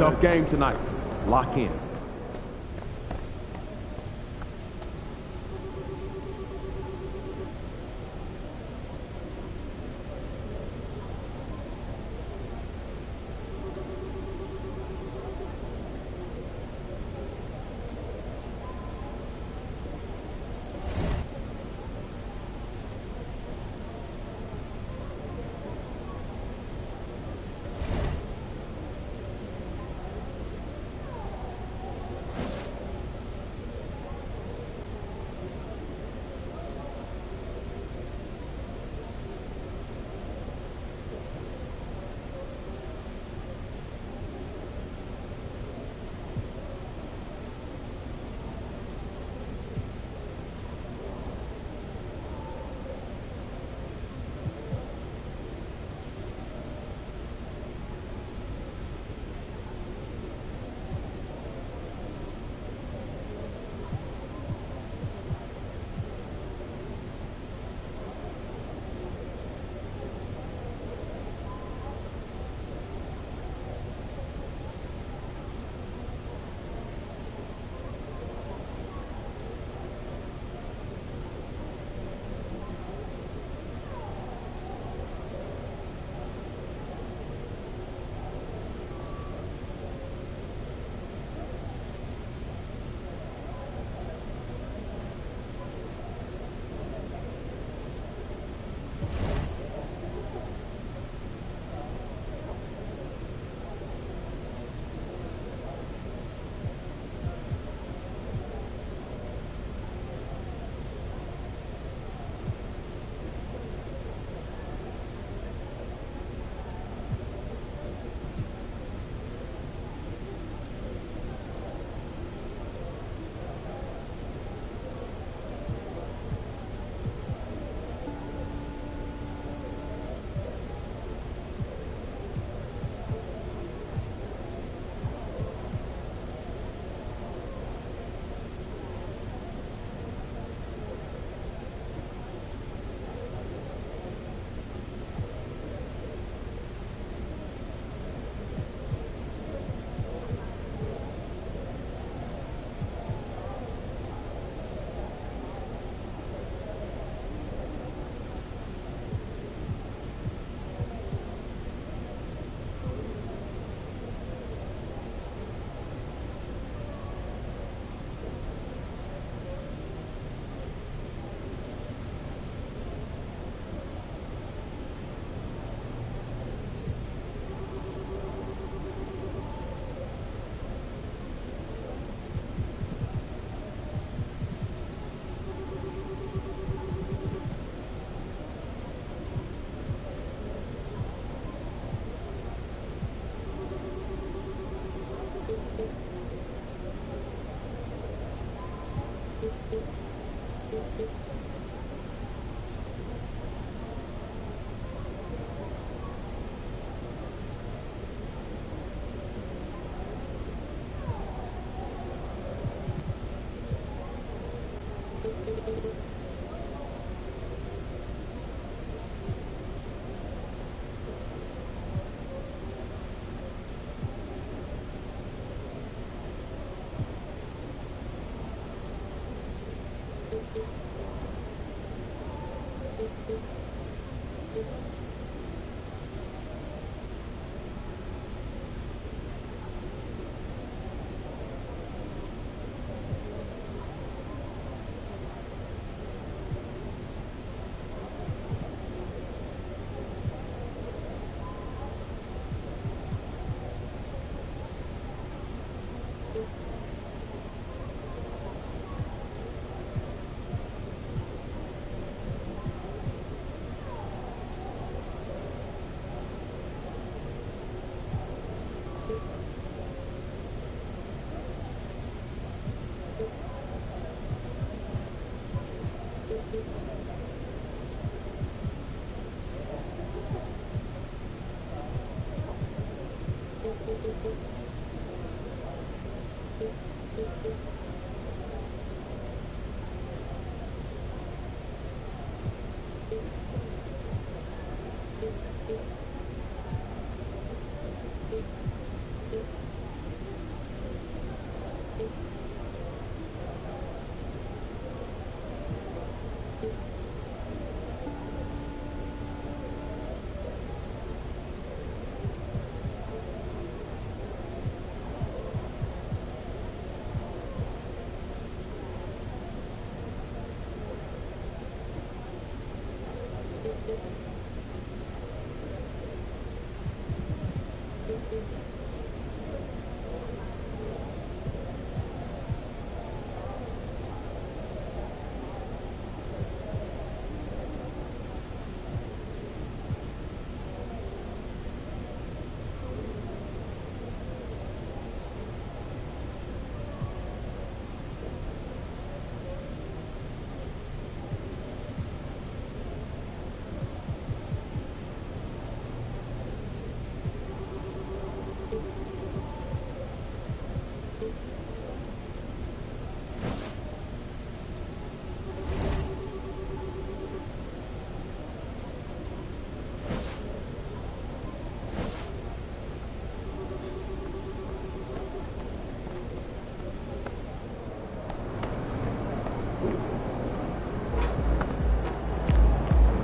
tough game tonight. Lock in.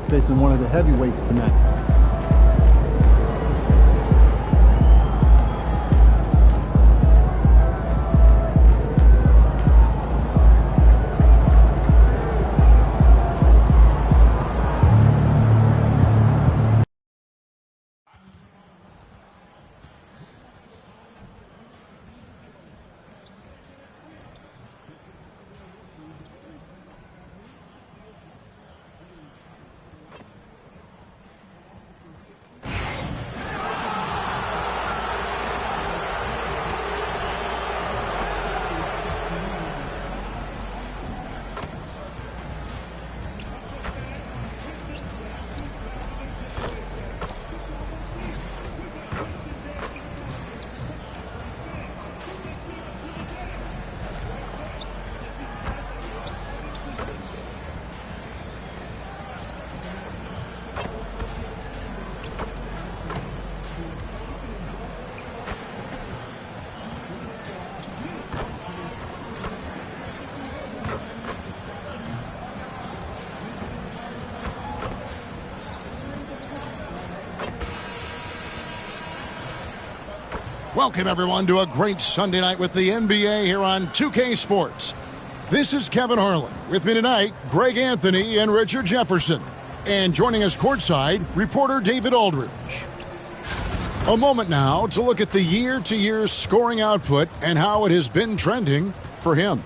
facing one of the heavyweights tonight. Welcome, everyone, to a great Sunday night with the NBA here on 2K Sports. This is Kevin Harlan. With me tonight, Greg Anthony and Richard Jefferson. And joining us courtside, reporter David Aldridge. A moment now to look at the year-to-year scoring output and how it has been trending for him.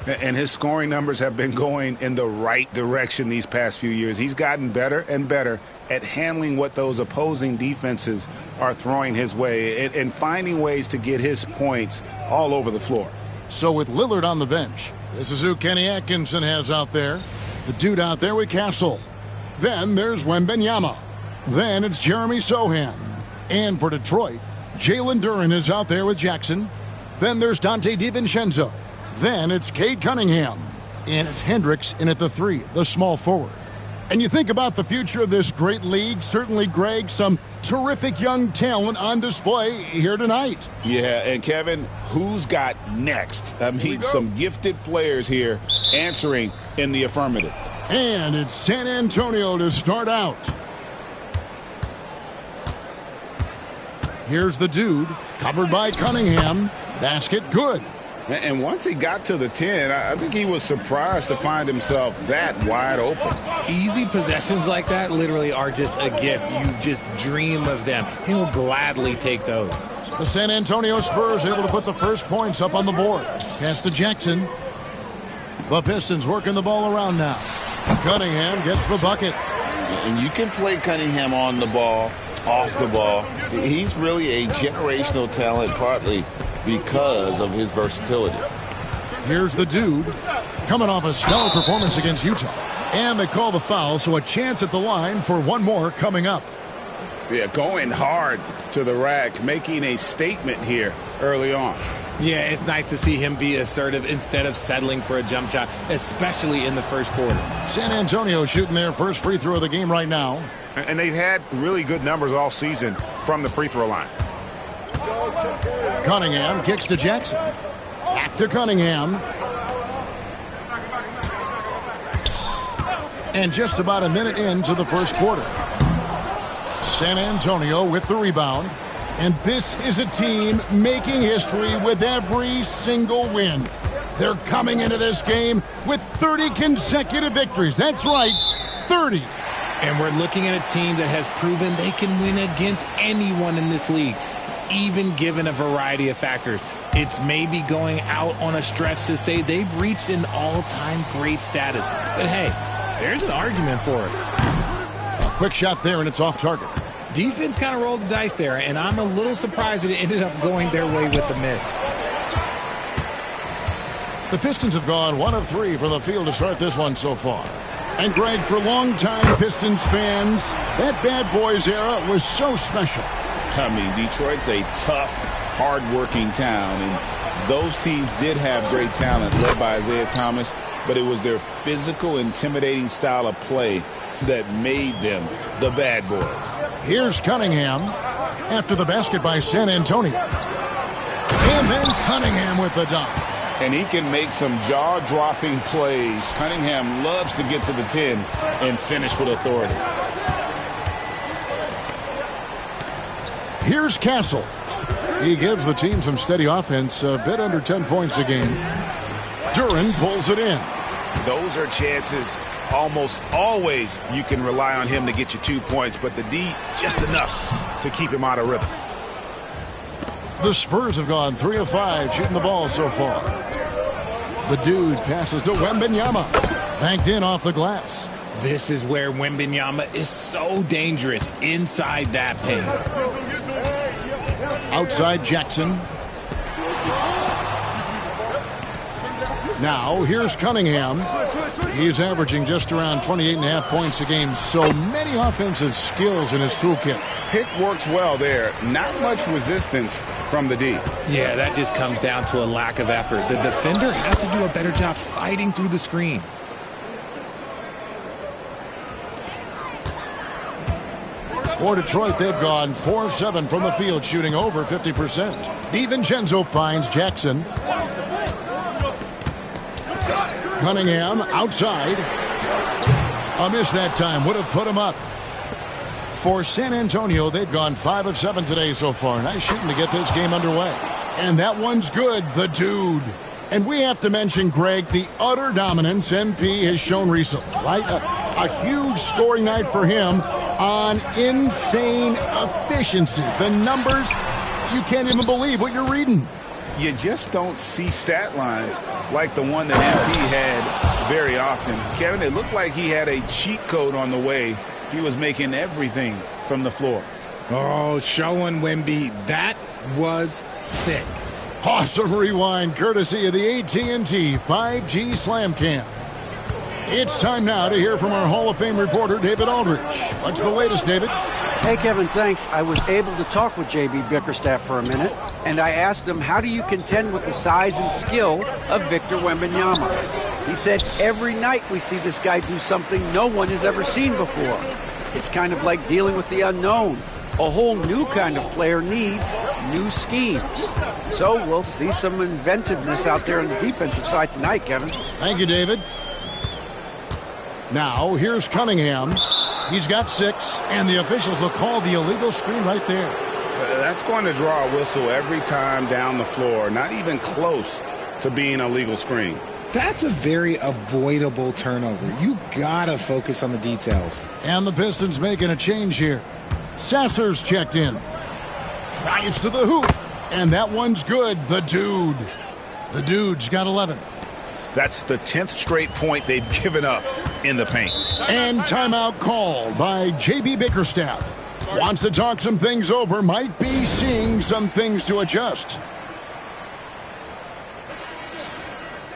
And his scoring numbers have been going in the right direction these past few years. He's gotten better and better at handling what those opposing defenses are throwing his way and finding ways to get his points all over the floor. So with Lillard on the bench, this is who Kenny Atkinson has out there. The dude out there with Castle. Then there's Wembanyama. Then it's Jeremy Sohan. And for Detroit, Jalen Duren is out there with Jackson. Then there's Dante DiVincenzo. Then it's Cade Cunningham. And it's Hendricks in at the 3, the small forward. And you think about the future of this great league, certainly, Greg, some terrific young talent on display here tonight. Yeah, and Kevin, who's got next? I mean, some gifted players here answering in the affirmative. And it's San Antonio to start out. Here's the dude, covered by Cunningham. Basket good. And once he got to the 10, I think he was surprised to find himself that wide open. Easy possessions like that literally are just a gift. You just dream of them. He'll gladly take those. So the San Antonio Spurs able to put the first points up on the board. Pass to Jackson. The Pistons working the ball around now. Cunningham gets the bucket. And you can play Cunningham on the ball, off the ball. He's really a generational talent, partly because of his versatility. Here's the dude, coming off a stellar performance against Utah. And they call the foul, so a chance at the line for one more coming up. Yeah, going hard to the rack, making a statement here early on. Yeah, it's nice to see him be assertive instead of settling for a jump shot, especially in the first quarter. San Antonio shooting their first free throw of the game right now. And they've had really good numbers all season from the free throw line. Cunningham kicks to Jackson. Back to Cunningham. And just about a minute into the first quarter. San Antonio with the rebound. And this is a team making history with every single win. They're coming into this game with 30 consecutive victories. That's right, 30. And we're looking at a team that has proven they can win against anyone in this league, even given a variety of factors. It's maybe going out on a stretch to say they've reached an all-time great status. But hey, there's an argument for it. A quick shot there, and it's off target. Defense kind of rolled the dice there, and I'm a little surprised that it ended up going their way with the miss. The Pistons have gone 1 of 3 from the field to start this one so far. And Greg, for longtime Pistons fans, that Bad Boys era was so special. I mean, Detroit's a tough, hard-working town, and those teams did have great talent led by Isaiah Thomas, but it was their physical, intimidating style of play that made them the Bad Boys. Here's Cunningham after the basket by San Antonio. And then Cunningham with the dunk. And he can make some jaw-dropping plays. Cunningham loves to get to the 10 and finish with authority. Here's Castle. He gives the team some steady offense, a bit under 10 points a game. Duran pulls it in. Those are chances almost always you can rely on him to get you 2 points, but the D just enough to keep him out of rhythm. The Spurs have gone 3 of 5 shooting the ball so far. The dude passes to Wembanyama. Banked in off the glass. This is where Wembanyama is so dangerous inside that paint. Outside Jackson. Now here's Cunningham. He's averaging just around 28.5 points a game. So many offensive skills in his toolkit. Pick works well there. Not much resistance from the D. Yeah, that just comes down to a lack of effort. The defender has to do a better job fighting through the screen. For Detroit, they've gone 4 of 7 from the field, shooting over 50%. DiVincenzo finds Jackson. Cunningham outside. A miss that time. Would have put him up. For San Antonio, they've gone 5 of 7 today so far. Nice shooting to get this game underway. And that one's good, the dude. And we have to mention, Greg, the utter dominance MP has shown recently, right? A huge scoring night for him on insane efficiency. The numbers, you can't even believe what you're reading. You just don't see stat lines like the one that MP had very often. Kevin, it looked like he had a cheat code on the way. He was making everything from the floor. Oh, showing Wemby, that was sick. Awesome rewind courtesy of the AT&T 5G Slam Cam. It's time now to hear from our Hall of Fame reporter, David Aldridge. What's the latest, David? Hey, Kevin, thanks. I was able to talk with J.B. Bickerstaff for a minute, and I asked him, how do you contend with the size and skill of Victor Wembanyama? He said, every night we see this guy do something no one has ever seen before. It's kind of like dealing with the unknown. A whole new kind of player needs new schemes. So we'll see some inventiveness out there on the defensive side tonight, Kevin. Thank you, David. Now, here's Cunningham. He's got 6, and the officials will call the illegal screen right there. That's going to draw a whistle every time down the floor. Not even close to being a legal screen. That's a very avoidable turnover. You gotta focus on the details. And the Pistons making a change here. Sasser's checked in. Drives to the hoop. And that one's good. The dude. The dude's got 11. That's the 10th straight point they've given up in the paint. And timeout called by J.B. Bickerstaff. Wants to talk some things over. Might be seeing some things to adjust.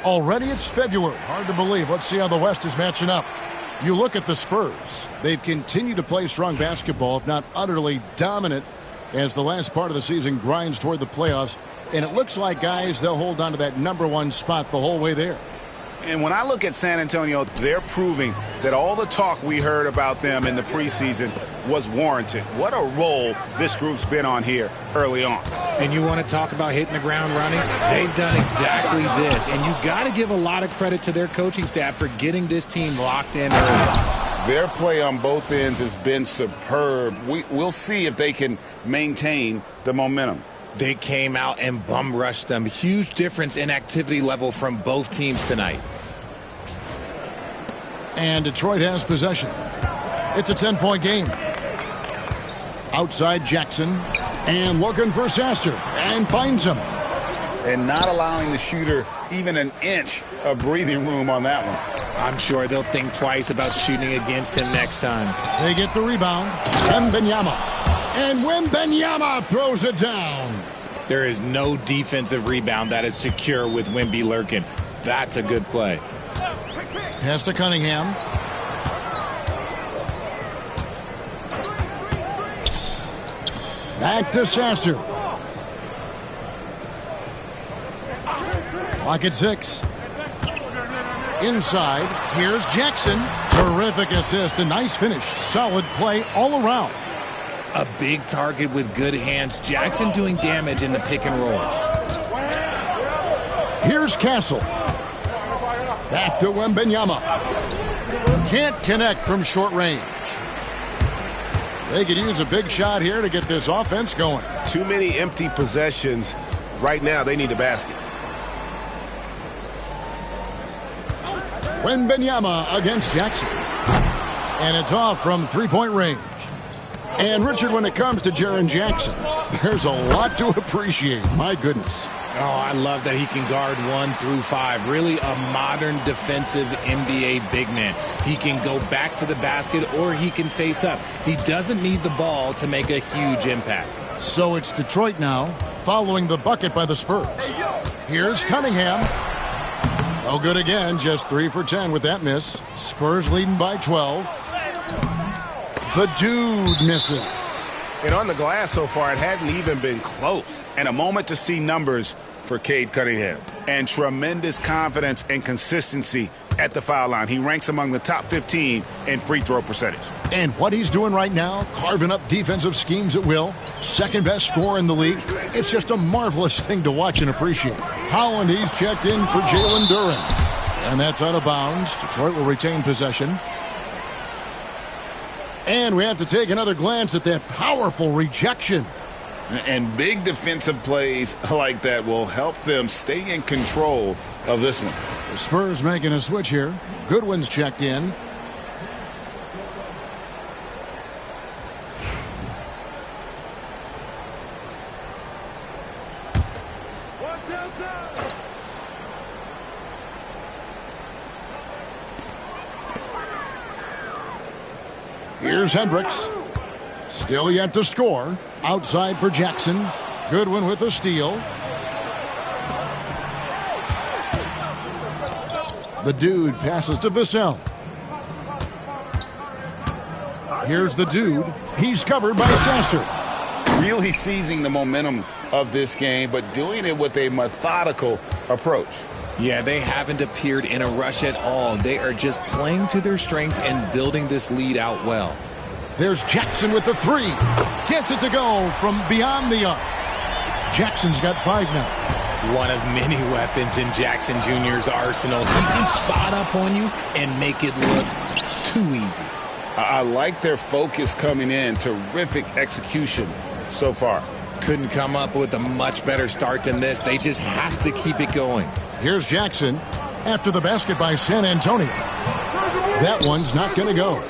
Already it's February. Hard to believe. Let's see how the West is matching up. You look at the Spurs. They've continued to play strong basketball, if not utterly dominant, as the last part of the season grinds toward the playoffs. And it looks like, guys, they'll hold on to that #1 spot the whole way there. And when I look at San Antonio, they're proving that all the talk we heard about them in the preseason was warranted. What a role this group's been on here early on. And you want to talk about hitting the ground running? They've done exactly this. And you got to give a lot of credit to their coaching staff for getting this team locked in early. Their play on both ends has been superb. We'll see if they can maintain the momentum. They came out and bum rushed them. Huge difference in activity level from both teams tonight. And Detroit has possession. It's a 10-point game. Outside Jackson. And looking for Sasser. And finds him. And not allowing the shooter even an inch of breathing room on that one. I'm sure they'll think twice about shooting against him next time. They get the rebound. Wembanyama. And Wembanyama throws it down. There is no defensive rebound that is secure with Wemby lurking. That's a good play. Pass to Cunningham. Back to Sasser. Clock at 6. Inside, here's Jackson. Terrific assist, a nice finish. Solid play all around. A big target with good hands. Jackson doing damage in the pick and roll. Here's Castle. Back to Wembanyama. Can't connect from short range. They could use a big shot here to get this offense going. Too many empty possessions. Right now, they need a basket. Wembanyama against Jackson. And it's off from three-point range. And, Richard, when it comes to Jaren Jackson, there's a lot to appreciate. My goodness. Oh, I love that he can guard 1 through 5. Really a modern defensive NBA big man. He can go back to the basket or he can face up. He doesn't need the ball to make a huge impact. So it's Detroit now, following the bucket by the Spurs. Here's Cunningham. No good again, just 3 for 10 with that miss. Spurs leading by 12. The dude misses. And on the glass so far, it hadn't even been close. And a moment to see numbers for Cade Cunningham. And tremendous confidence and consistency at the foul line. He ranks among the top 15 in free throw percentage. And what he's doing right now, carving up defensive schemes at will. Second best scorer in the league. It's just a marvelous thing to watch and appreciate. Holland, he's checked in for Jalen Duren. And that's out of bounds. Detroit will retain possession. And we have to take another glance at that powerful rejection. And big defensive plays like that will help them stay in control of this one. The Spurs making a switch here. Goodwin's checked in. Here's Hendricks. Still yet to score. Outside for Jackson. Goodwin with a steal. The dude passes to Vassell. Here's the dude. He's covered by Sasser. Really seizing the momentum of this game, but doing it with a methodical approach. Yeah, they haven't appeared in a rush at all. They are just playing to their strengths and building this lead out well. There's Jackson with the 3. Gets it to go from beyond the arc. Jackson's got 5 now. One of many weapons in Jackson Jr.'s arsenal. He can spot up on you and make it look too easy. I like their focus coming in. Terrific execution so far. Couldn't come up with a much better start than this. They just have to keep it going. Here's Jackson after the basket by San Antonio. That one's not going to go.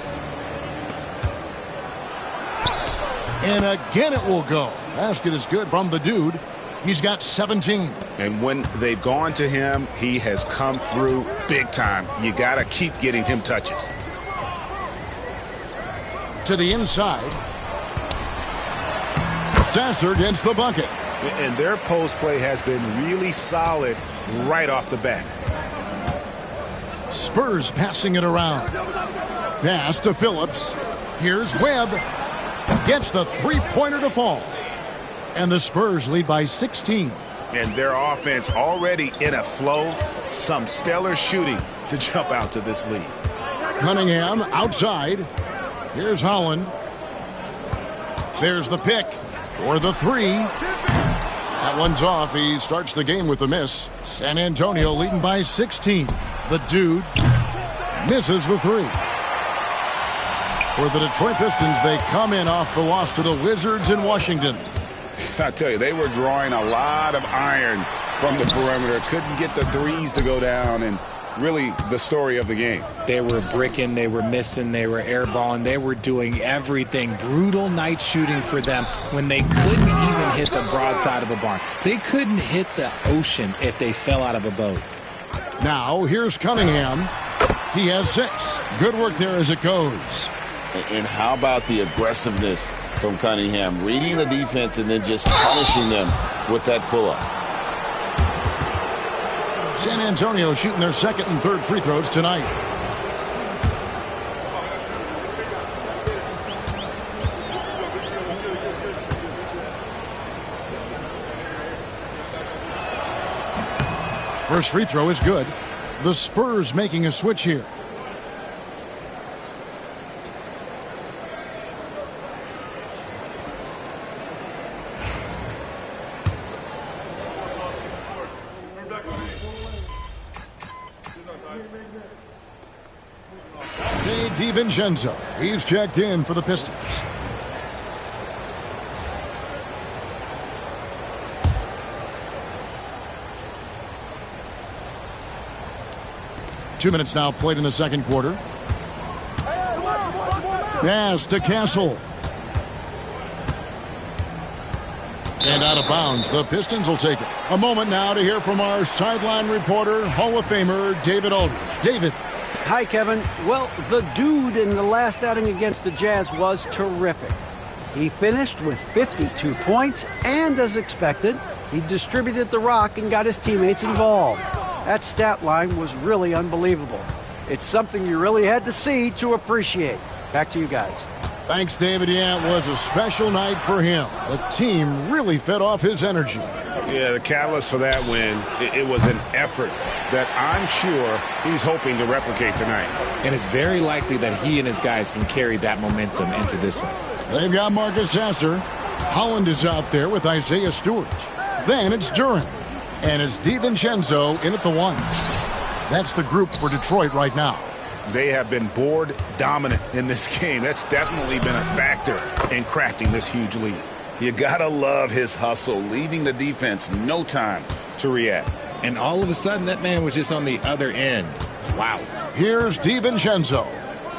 And again it will go. Basket is good from the dude. He's got 17. And when they've gone to him, he has come through big time. You got to keep getting him touches. To the inside. Sasser gets the bucket. And their post play has been really solid right off the bat. Spurs passing it around. Pass to Phillips. Here's Webb. Gets the three-pointer to fall. And the Spurs lead by 16. And their offense already in a flow. Some stellar shooting to jump out to this lead. Cunningham outside. Here's Holland. There's the pick for the 3. That one's off. He starts the game with a miss. San Antonio leading by 16. The dude misses the 3. For the Detroit Pistons, they come in off the loss to the Wizards in Washington. I tell you, they were drawing a lot of iron from the perimeter. Couldn't get the threes to go down, and really the story of the game. They were bricking, they were missing, they were airballing, they were doing everything. Brutal night shooting for them when they couldn't even hit the broadside of a barn. They couldn't hit the ocean if they fell out of a boat. Now, here's Cunningham. He has 6. Good work there as it goes. And how about the aggressiveness from Cunningham? Reading the defense and then just punishing them with that pull-up. San Antonio shooting their second and third free throws tonight. First free throw is good. The Spurs making a switch here. Donte DiVincenzo. He's checked in for the Pistons. Two minutes now played in the second quarter. Pass to Castle. And out of bounds. The Pistons will take it. A moment now to hear from our sideline reporter, Hall of Famer David Aldridge. David. Hi, Kevin. Well, the dude in the last outing against the Jazz was terrific. He finished with 52 points, and as expected, he distributed the rock and got his teammates involved. That stat line was really unbelievable. It's something you really had to see to appreciate. Back to you guys. Thanks, David. Yeah, it was a special night for him. The team really fed off his energy. Yeah, the catalyst for that win, it was an effort that I'm sure he's hoping to replicate tonight. And it's very likely that he and his guys can carry that momentum into this one. They've got Marcus Sasser. Holland is out there with Isaiah Stewart. Then it's Duren. And it's DiVincenzo in at the 1. That's the group for Detroit right now. They have been board dominant in this game. That's definitely been a factor in crafting this huge lead. You gotta love his hustle, leaving the defense no time to react. And all of a sudden, that man was just on the other end. Wow. Here's DiVincenzo.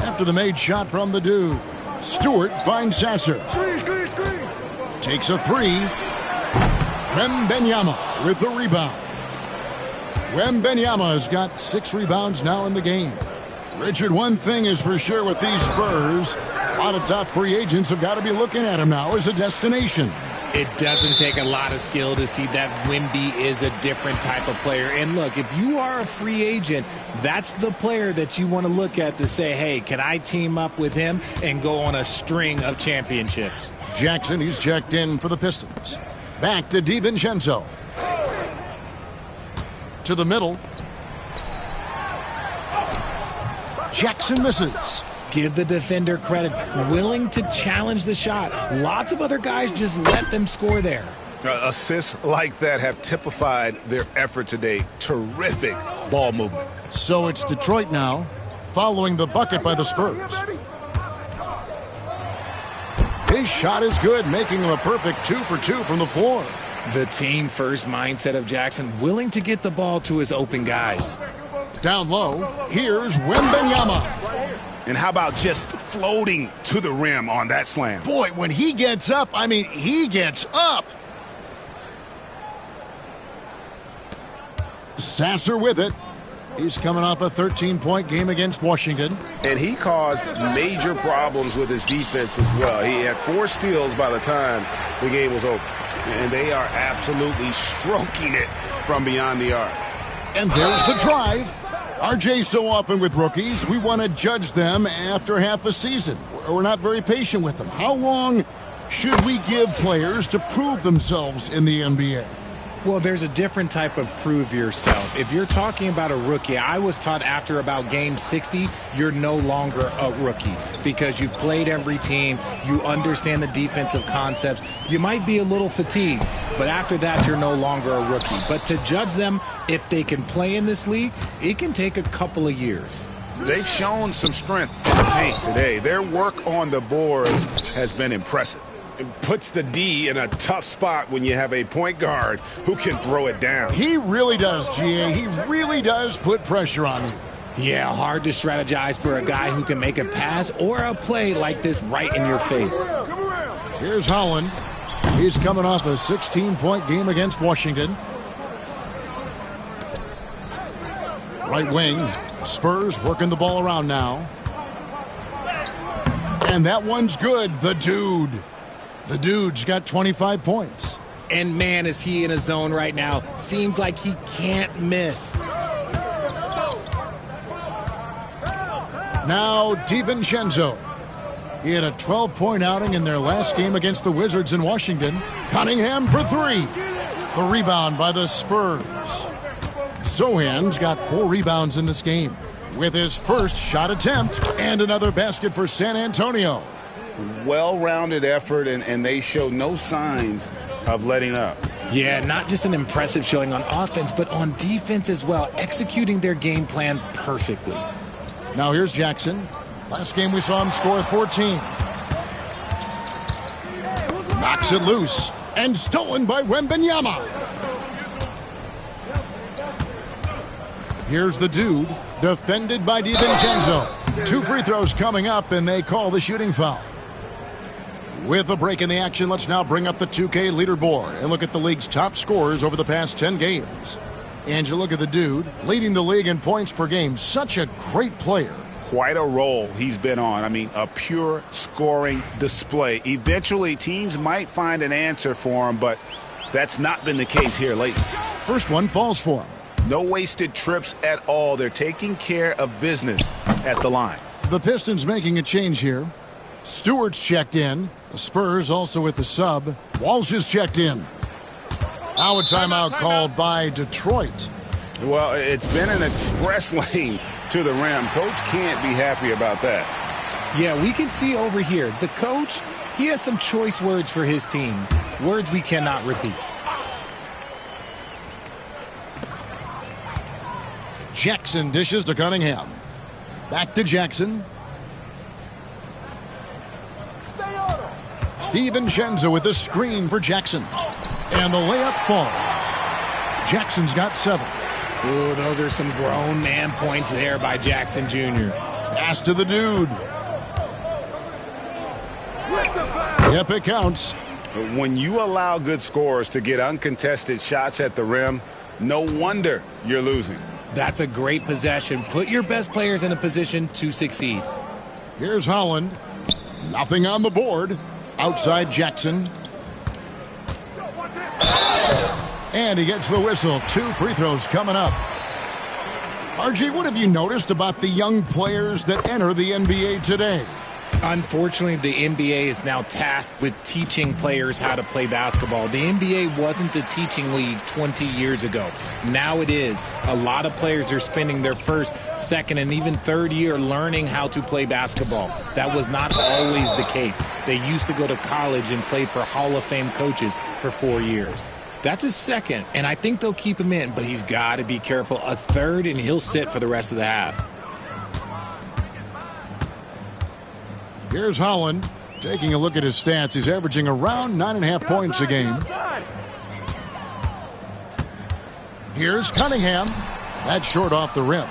After the made shot from the dude, Stewart finds Sasser. Takes a 3. Wembanyama with the rebound. Wembanyama has got 6 rebounds now in the game. Richard, one thing is for sure with these Spurs, a lot of top free agents have got to be looking at him now as a destination. It doesn't take a lot of skill to see that Wemby is a different type of player. And look, if you are a free agent, that's the player that you want to look at to say, hey, can I team up with him and go on a string of championships? Jackson, he's checked in for the Pistons. Back to DiVincenzo. To the middle. Jackson misses. Give the defender credit. Willing to challenge the shot. Lots of other guys just let them score there. Assists like that have typified their effort today. Terrific ball movement. So it's Detroit now, following the bucket by the Spurs. His shot is good, making him a perfect 2 for 2 from the floor. The team-first mindset of Jackson, willing to get the ball to his open guys. Down low, here's Wembanyama. And how about just floating to the rim on that slam? Boy, when he gets up, I mean, he gets up. Sasser with it. He's coming off a 13-point game against Washington. And he caused major problems with his defense as well. He had 4 steals by the time the game was over. And they are absolutely stroking it from beyond the arc. And there's the drive. RJ, so often with rookies, we want to judge them after half a season. We're not very patient with them. How long should we give players to prove themselves in the NBA? Well, there's a different type of prove yourself. If you're talking about a rookie, I was taught after about game 60, you're no longer a rookie because you've played every team, you understand the defensive concepts. You might be a little fatigued, but after that, you're no longer a rookie. But to judge them, if they can play in this league, it can take a couple of years. They've shown some strength in the paint today. Their work on the boards has been impressive. It puts the D in a tough spot when you have a point guard who can throw it down. He really does, GA. He really does put pressure on you. Yeah, hard to strategize for a guy who can make a pass or a play like this right in your face. Here's Holland. He's coming off a 16-point game against Washington. Right wing. Spurs working the ball around now. And that one's good. The dude. The dude's got 25 points. And man, is he in a zone right now. Seems like he can't miss. Now DiVincenzo. He had a 12-point outing in their last game against the Wizards in Washington. Cunningham for 3. The rebound by the Spurs. Sohan's got 4 rebounds in this game with his first shot attempt and another basket for San Antonio. Well-rounded effort, and they show no signs of letting up. Yeah, not just an impressive showing on offense, but on defense as well, executing their game plan perfectly. Now here's Jackson. Last game we saw him score 14. Knocks it loose and stolen by Wembanyama. Here's the dude, defended by DiVincenzo. 2 free throws coming up, and they call the shooting foul. With a break in the action, let's now bring up the 2K leaderboard and look at the league's top scorers over the past 10 games. And you look at the dude, leading the league in points per game. Such a great player. Quite a role he's been on. I mean, a pure scoring display. Eventually, teams might find an answer for him, but that's not been the case here lately. First one falls for him. No wasted trips at all. They're taking care of business at the line. The Pistons making a change here. Stewart's checked in. The Spurs also with the sub. Walsh is checked in. Now a timeout called by Detroit. Well, it's been an express lane to the rim. Coach can't be happy about that. Yeah, we can see over here, the coach, he has some choice words for his team. Words we cannot repeat. Jackson dishes to Cunningham. Back to Jackson. DiVincenzo with the screen for Jackson. And the layup falls. Jackson's got 7. Ooh, those are some grown man points there by Jackson Jr. Pass to the dude. Yep, it counts. When you allow good scorers to get uncontested shots at the rim, no wonder you're losing. That's a great possession. Put your best players in a position to succeed. Here's Holland. Nothing on the board. Outside Jackson. And he gets the whistle. 2 free throws coming up. RJ, what have you noticed about the young players that enter the NBA today? Unfortunately, the NBA is now tasked with teaching players how to play basketball. The NBA wasn't a teaching league 20 years ago. Now it is. A lot of players are spending their first, second, and even third year learning how to play basketball. That was not always the case. They used to go to college and play for Hall of Fame coaches for 4 years. That's his second, and I think they'll keep him in, but he's got to be careful. A third, and he'll sit for the rest of the half. Here's Holland. Taking a look at his stats, he's averaging around 9.5 points a game. Here's Cunningham. That's short off the rim.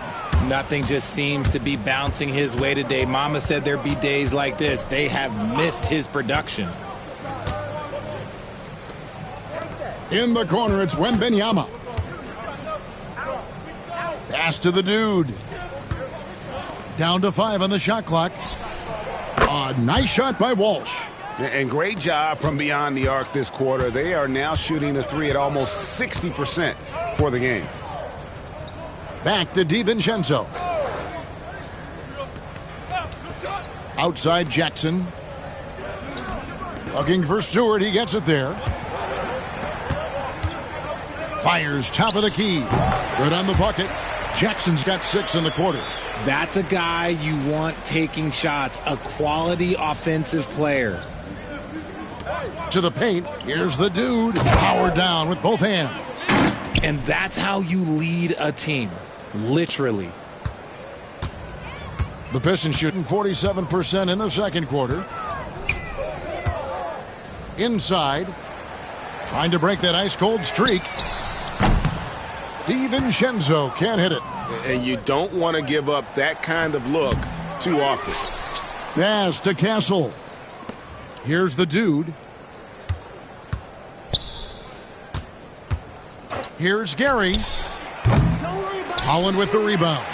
Nothing just seems to be bouncing his way today. Mama said there'd be days like this. They have missed his production. In the corner, it's Wembanyama. Pass to the dude. Down to 5 on the shot clock. A nice shot by Walsh. And great job from beyond the arc this quarter. They are now shooting the 3 at almost 60% for the game. Back to DiVincenzo. Outside Jackson. Looking for Stewart. He gets it there. Fires top of the key. Good on the bucket. Jackson's got 6 in the quarter. That's a guy you want taking shots, a quality offensive player. To the paint. Here's the dude. Powered down with both hands. And that's how you lead a team. Literally. The Pistons shooting 47% in the second quarter. Inside. Trying to break that ice-cold streak. DiVincenzo can't hit it. And you don't want to give up that kind of look too often. Pass to Castle. Here's the dude. Here's Gary. Holland with the rebound.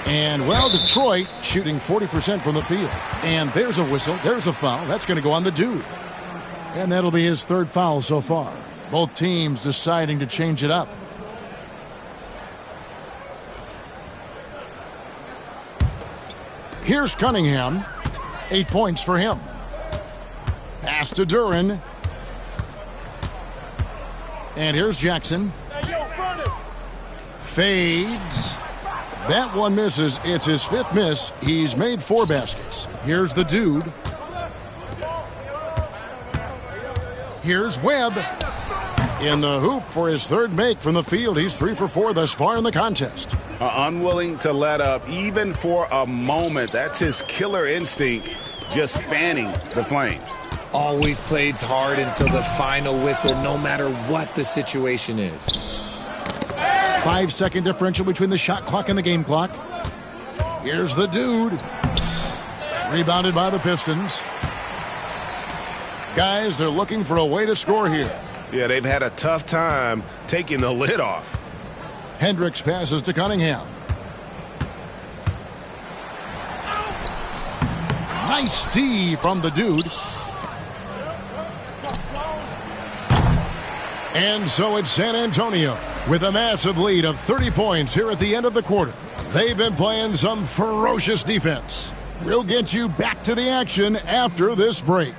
And, well, Detroit shooting 40% from the field. And there's a whistle. There's a foul. That's going to go on the dude. And that'll be his 3rd foul so far. Both teams deciding to change it up. Here's Cunningham. 8 points for him. Pass to Duran. And here's Jackson. Fades. That one misses. It's his 5th miss. He's made 4 baskets. Here's the dude. Here's Webb. In the hoop for his 3rd make from the field. He's 3 for 4 thus far in the contest. Unwilling to let up even for a moment. That's his killer instinct, just fanning the flames. Always plays hard until the final whistle, no matter what the situation is. 5-second differential between the shot clock and the game clock. Here's the dude. Rebounded by the Pistons. Guys, they're looking for a way to score here. Yeah, they've had a tough time taking the lid off. Hendricks passes to Cunningham. Nice D from the dude. And so it's San Antonio with a massive lead of 30 points here at the end of the quarter. They've been playing some ferocious defense. We'll get you back to the action after this break.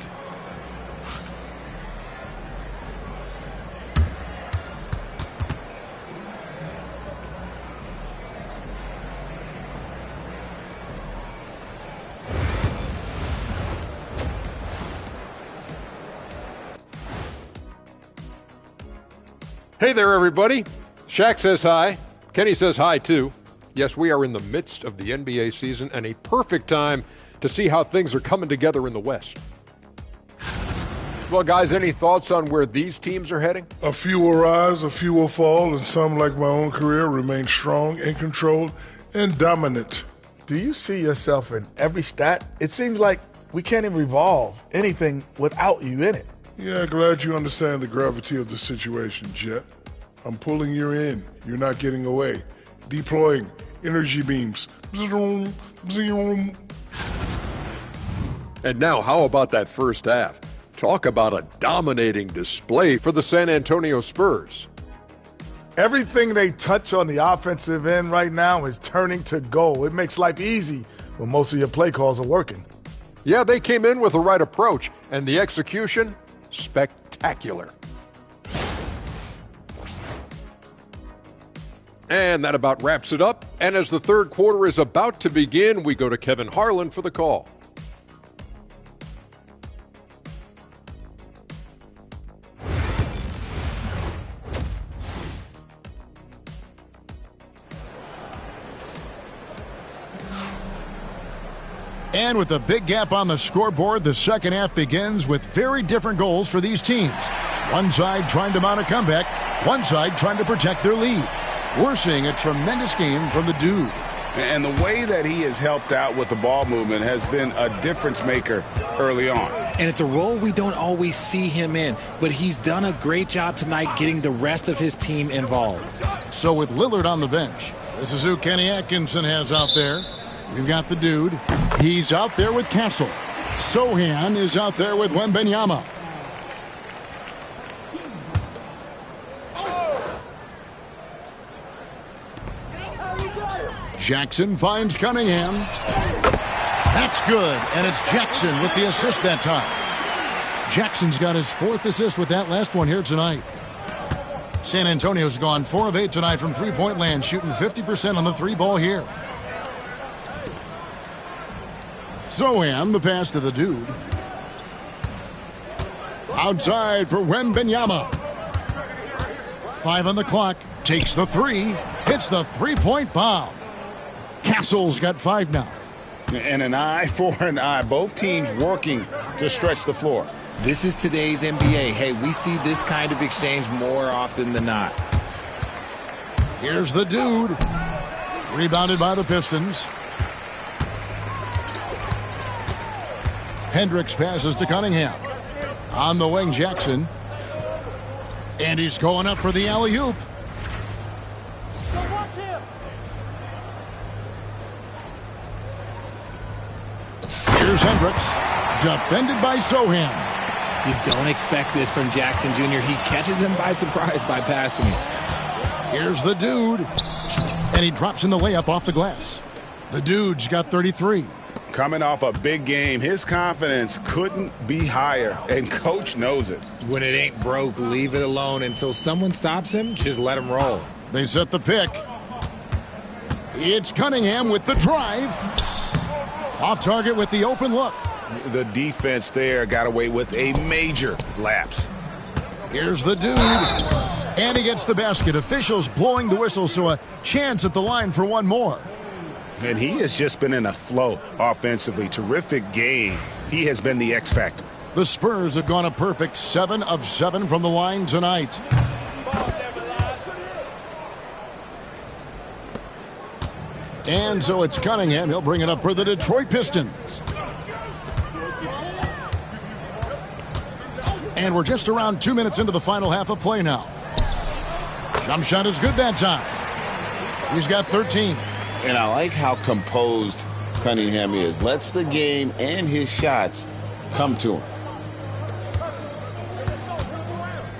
Hey there, everybody. Shaq says hi. Kenny says hi, too. Yes, we are in the midst of the NBA season and a perfect time to see how things are coming together in the West. Well, guys, any thoughts on where these teams are heading? A few will rise, a few will fall, and some, like my own career, remain strong, in control, and dominant. Do you see yourself in every stat? It seems like we can't even revolve anything without you in it. Yeah, glad you understand the gravity of the situation, Jet. I'm pulling you in. You're not getting away. Deploying energy beams. Zoom, zoom. And now, how about that first half? Talk about a dominating display for the San Antonio Spurs. Everything they touch on the offensive end right now is turning to goal. It makes life easy when most of your play calls are working. Yeah, they came in with the right approach, and the execution, spectacular. And that about wraps it up. And as the third quarter is about to begin, we go to Kevin Harlan for the call. And with a big gap on the scoreboard, the second half begins with very different goals for these teams. One side trying to mount a comeback, one side trying to protect their lead. We're seeing a tremendous game from the dude. And the way that he has helped out with the ball movement has been a difference maker early on. And it's a role we don't always see him in, but he's done a great job tonight getting the rest of his team involved. So with Lillard on the bench, this is who Kenny Atkinson has out there. We've got the dude. He's out there with Castle. Sohan is out there with Wembenyama. Jackson finds Cunningham. That's good, and it's Jackson with the assist that time. Jackson's got his fourth assist with that last one here tonight. San Antonio's gone 4 of 8 tonight from three-point land, shooting 50% on the three ball here. Sohan, the pass to the dude. Outside for Wembenyama. 5 on the clock. Takes the three. Hits the three-point bomb. Castle's got 5 now. And an eye for an eye. Both teams working to stretch the floor. This is today's NBA. Hey, we see this kind of exchange more often than not. Here's the dude. Rebounded by the Pistons. Hendricks passes to Cunningham. On the wing, Jackson. And he's going up for the alley-oop. Here's Hendricks. Defended by Sohan. You don't expect this from Jackson Jr. He catches him by surprise by passing it. Here's the dude. And he drops in the layup off the glass. The dude's got 33. Coming off a big game, his confidence couldn't be higher, and coach knows it. When it ain't broke, leave it alone. Until someone stops him, just let him roll. They set the pick. It's Cunningham with the drive. Off target with the open look. The defense there got away with a major lapse. Here's the dude. And he gets the basket. Officials blowing the whistle, so a chance at the line for one more. And he has just been in a flow offensively. Terrific game. He has been the X factor. The Spurs have gone a perfect 7 of 7 from the line tonight. And so it's Cunningham. He'll bring it up for the Detroit Pistons. And we're just around 2 minutes into the final half of play now. Jump shot is good that time. He's got 13. And I like how composed Cunningham is. Lets the game and his shots come to him.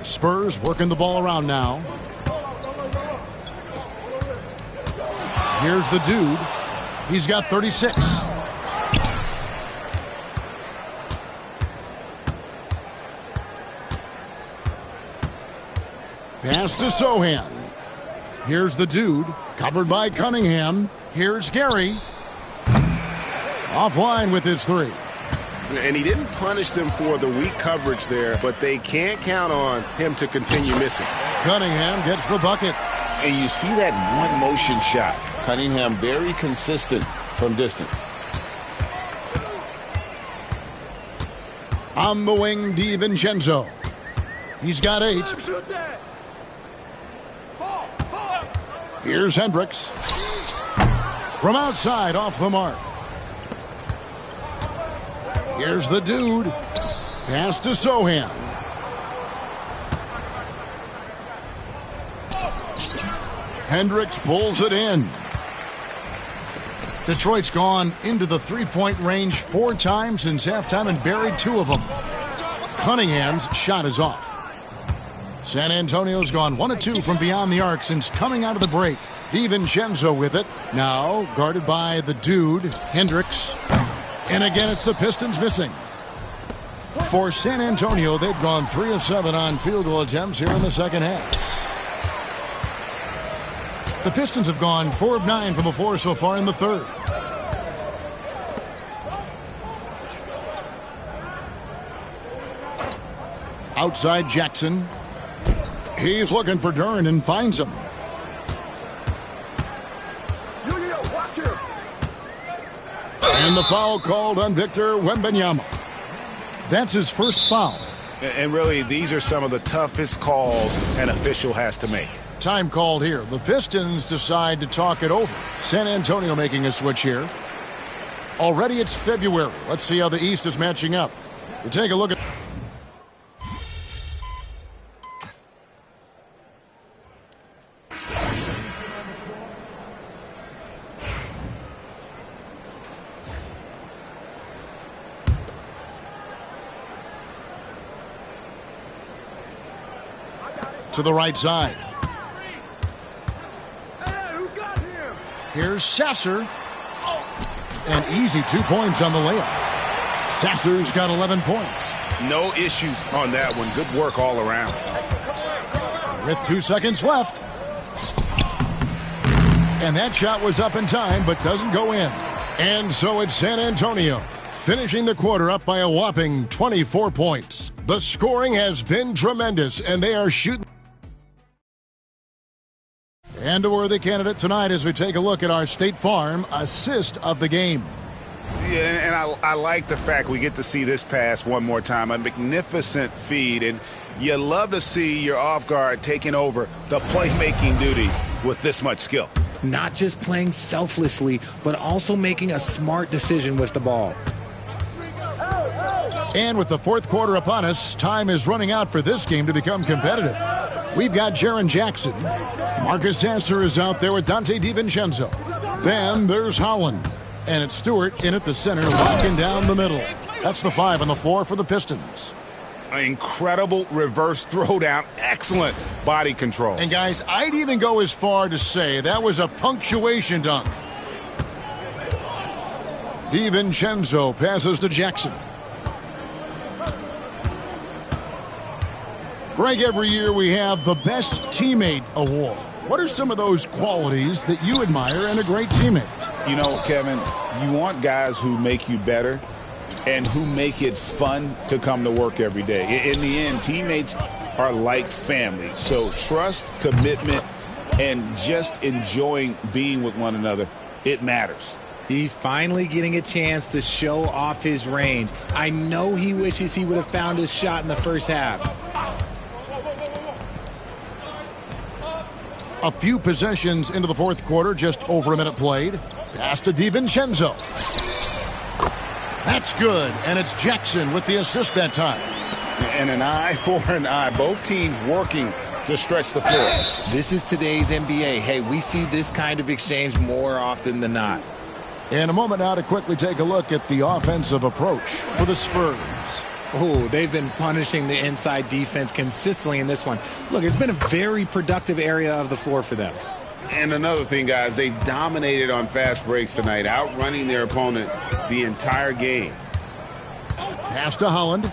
Spurs working the ball around now. Here's the dude. He's got 36. Pass to Sohan. Here's the dude. Covered by Cunningham. Here's Gary. Offline with his three. And he didn't punish them for the weak coverage there, but they can't count on him to continue missing. Cunningham gets the bucket. And you see that one motion shot. Cunningham very consistent from distance. On the wing, DiVincenzo. He's got 8. Here's Hendricks. From outside, off the mark. Here's the dude. Pass to Sohan. Hendricks pulls it in. Detroit's gone into the three-point range 4 times since halftime and buried 2 of them. Cunningham's shot is off. San Antonio's gone 1 of 2 from beyond the arc since coming out of the break. DiVincenzo with it. Now guarded by the dude, Hendricks. And again, it's the Pistons missing. For San Antonio, they've gone 3 of 7 on field goal attempts here in the second half. The Pistons have gone 4 of 9 from the floor so far in the third. Outside Jackson. He's looking for Duren and finds him. And the foul called on Victor Wembanyama. That's his first foul. And really, these are some of the toughest calls an official has to make. Time called here. The Pistons decide to talk it over. San Antonio making a switch here. Already it's February. Let's see how the East is matching up. You take a look at... to the right side. Here's Sasser. An easy 2 points on the layup. Sasser's got 11 points. No issues on that one. Good work all around. With 2 seconds left. And that shot was up in time, but doesn't go in. And so it's San Antonio, finishing the quarter up by a whopping 24 points. The scoring has been tremendous, and they are shooting. And a worthy candidate tonight as we take a look at our State Farm assist of the game. Yeah, and I like the fact we get to see this pass one more time. A magnificent feed, and you love to see your off guard taking over the playmaking duties with this much skill. Not just playing selflessly, but also making a smart decision with the ball. And with the fourth quarter upon us, time is running out for this game to become competitive. We've got Jaren Jackson. Marcus Sasser is out there with Dante DiVincenzo. Then there's Howland. And it's Stewart in at the center, locking down the middle. That's the 5 on the floor for the Pistons. An incredible reverse throwdown. Excellent body control. And guys, I'd even go as far to say that was a punctuation dunk. DiVincenzo passes to Jackson. Greg, every year we have the Best Teammate Award. What are some of those qualities that you admire in a great teammate? You know, Kevin, you want guys who make you better and who make it fun to come to work every day. In the end, teammates are like family. So trust, commitment, and just enjoying being with one another, it matters. He's finally getting a chance to show off his range. I know he wishes he would have found his shot in the first half. A few possessions into the fourth quarter, just over a minute played. Pass to DiVincenzo. That's good, and it's Jackson with the assist that time. And an eye for an eye. Both teams working to stretch the floor. This is today's NBA. Hey, we see this kind of exchange more often than not. In a moment now to quickly take a look at the offensive approach for the Spurs. Oh, they've been punishing the inside defense consistently in this one. Look, it's been a very productive area of the floor for them. And another thing, guys, they dominated on fast breaks tonight, outrunning their opponent the entire game. Pass to Holland.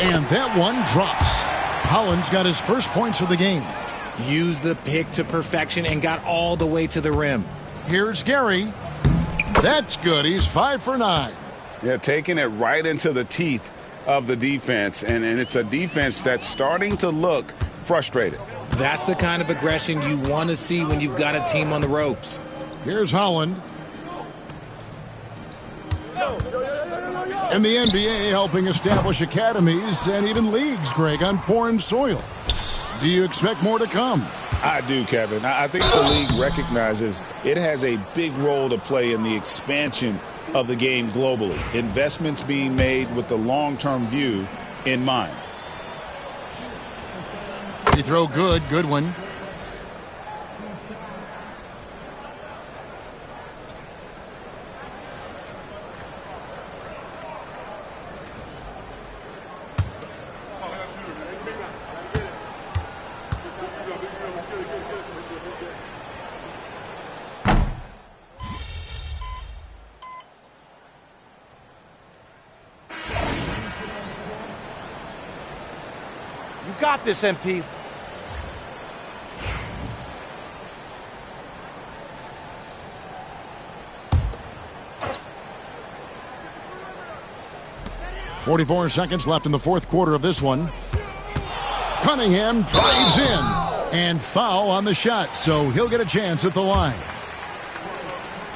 And that one drops. Holland's got his first points of the game. Used the pick to perfection and got all the way to the rim. Here's Gary. That's good. He's 5 for 9. Yeah, taking it right into the teeth of the defense. And it's a defense that's starting to look frustrated. That's the kind of aggression you want to see when you've got a team on the ropes. Here's Holland. And the NBA helping establish academies and even leagues, Greg, on foreign soil. Do you expect more to come? I do, Kevin. I think the league recognizes it has a big role to play in the expansion of the game globally. Investments being made with the long-term view in mind. Free throw good. Good one. You got this, MP. .44 seconds left in the fourth quarter of this one. Cunningham drives in and foul on the shot, so he'll get a chance at the line.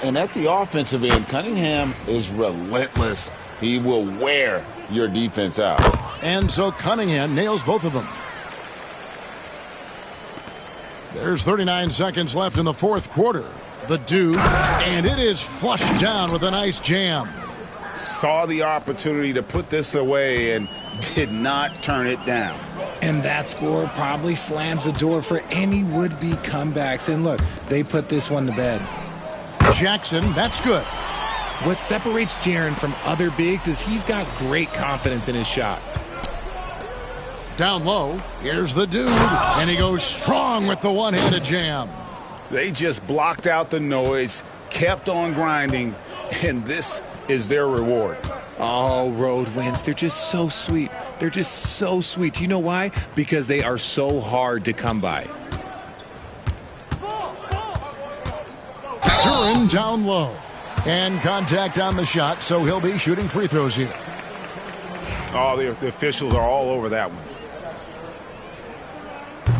And at the offensive end, Cunningham is relentless. He will wear your defense out. And so Cunningham nails both of them. There's 39 seconds left in the fourth quarter. The dude, and it is flushed down with a nice jam. Saw the opportunity to put this away and did not turn it down. And that score probably slams the door for any would-be comebacks. And look, they put this one to bed. Jackson, that's good. What separates Jaren from other bigs is he's got great confidence in his shot. Down low, here's the dude, and he goes strong with the one-handed jam. They just blocked out the noise, kept on grinding, and this is their reward. Oh, road wins. They're just so sweet. They're just so sweet. You know why? Because they are so hard to come by. Duran down low. And contact on the shot, so he'll be shooting free throws here. Oh, the officials are all over that one.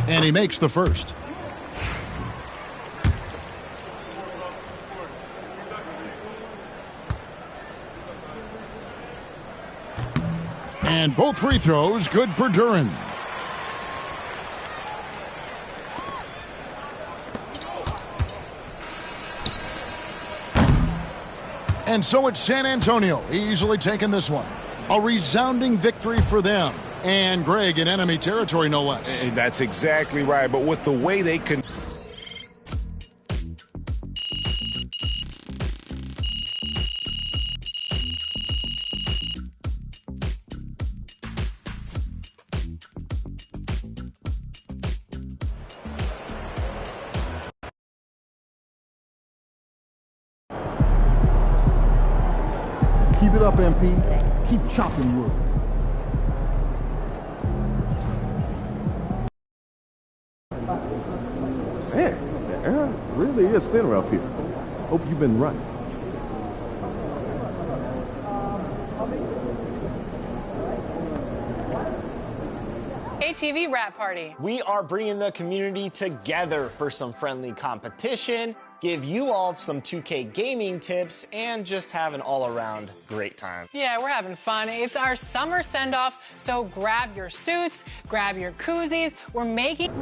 And he makes the first. And both free throws good for Duran. And so it's San Antonio easily taking this one. A resounding victory for them. And Greg in enemy territory, no less. That's exactly right. But with the way they can... Keep it up, MP. Keep chopping wood. Man, the air really is thinner up here. Hope you've been right. TV wrap party. We are bringing the community together for some friendly competition, give you all some 2K gaming tips, and just have an all-around great time. Yeah, we're having fun. It's our summer send-off, so grab your suits, grab your koozies. We're making...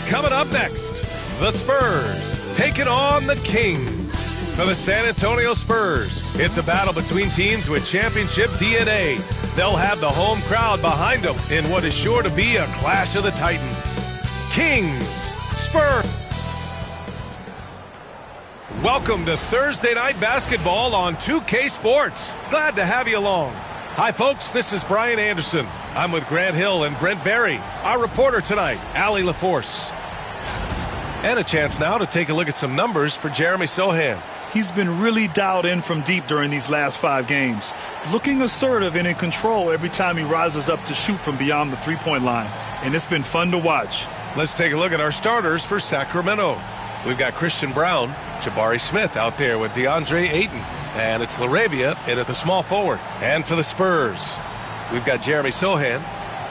Coming up next, the Spurs taking on the Kings. For the San Antonio Spurs, it's a battle between teams with championship DNA. They'll have the home crowd behind them in what is sure to be a clash of the Titans. Kings, Spurs. Welcome to Thursday Night Basketball on 2K Sports. Glad to have you along. Hi, folks. This is Brian Anderson. I'm with Grant Hill and Brent Barry. Our reporter tonight, Allie LaForce. And a chance now to take a look at some numbers for Jeremy Sohan. He's been really dialed in from deep during these last 5 games. Looking assertive and in control every time he rises up to shoot from beyond the three-point line. And it's been fun to watch. Let's take a look at our starters for Sacramento. We've got Christian Brown, Jabari Smith out there with DeAndre Ayton. And it's LaRavia in at the small forward. And for the Spurs, we've got Jeremy Sohan.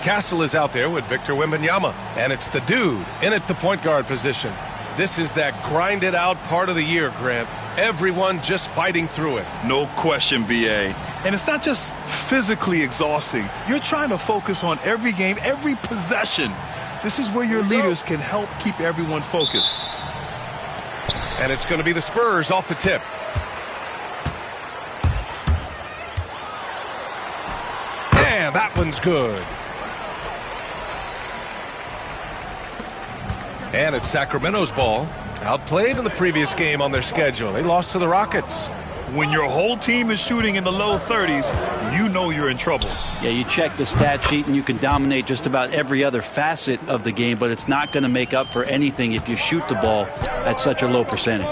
Castle is out there with Victor Wembanyama. And it's the dude in at the point guard position. This is that grinded out part of the year, Grant. Everyone just fighting through it. No question, B.A. And it's not just physically exhausting. You're trying to focus on every game, every possession. This is where your leaders can help keep everyone focused. And it's going to be the Spurs off the tip. And that one's good. And it's Sacramento's ball. Outplayed in the previous game on their schedule. They lost to the Rockets. When your whole team is shooting in the low 30s, you know you're in trouble. Yeah, you check the stat sheet and you can dominate just about every other facet of the game, but it's not going to make up for anything if you shoot the ball at such a low percentage.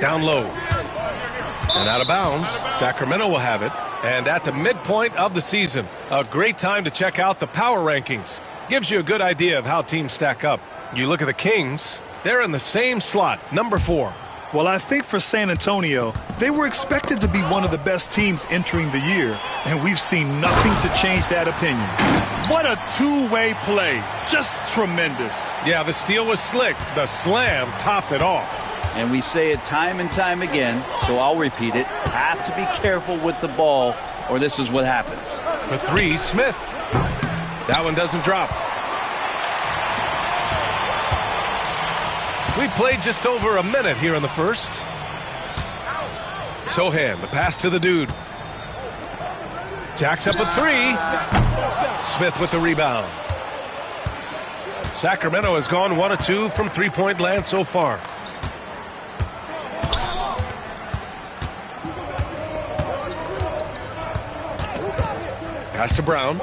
Down low. And out of bounds. Sacramento will have it. And at the midpoint of the season, a great time to check out the power rankings. Gives you a good idea of how teams stack up. You look at the Kings, they're in the same slot, number 4. Well, I think for San Antonio, they were expected to be one of the best teams entering the year, and we've seen nothing to change that opinion. What a two-way play. Just tremendous. Yeah, the steal was slick. The slam topped it off. And we say it time and time again, so I'll repeat it. Have to be careful with the ball, or this is what happens. For 3, Smith. That one doesn't drop. We played just over a minute here in the first. Sohan, the pass to the dude. Jacks up a 3. Smith with the rebound. Sacramento has gone 1 of 2 from three-point land so far. Pass to Brown.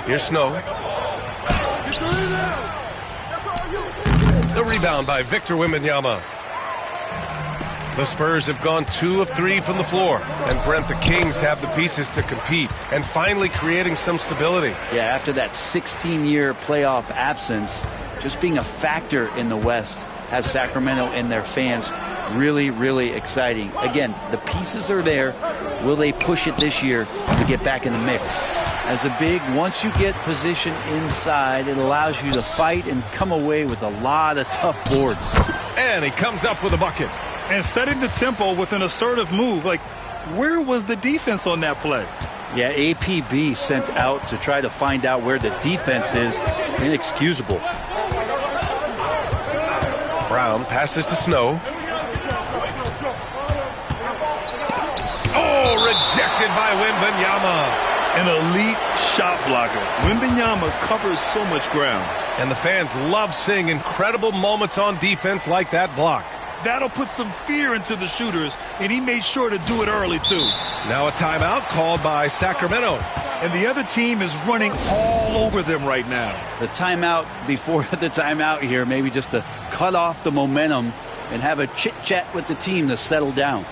Here's Snow. The rebound by Victor Wembanyama. The Spurs have gone 2 of 3 from the floor. And Brent, the Kings have the pieces to compete and finally creating some stability. Yeah, after that 16-year playoff absence, just being a factor in the West has Sacramento and their fans really, really exciting. Again, the pieces are there. Will they push it this year to get back in the mix? As a big, once you get position inside, it allows you to fight and come away with a lot of tough boards. And he comes up with a bucket. And setting the tempo with an assertive move. Like, where was the defense on that play? Yeah, APB sent out to try to find out where the defense is. Inexcusable. Brown passes to Snow. Oh, rejected by Wembanyama. An elite shot blocker. Wembanyama covers so much ground. And the fans love seeing incredible moments on defense like that block. That'll put some fear into the shooters, and he made sure to do it early, too. Now a timeout called by Sacramento. And the other team is running all over them right now. The timeout before the timeout here, maybe just to cut off the momentum and have a chit-chat with the team to settle down.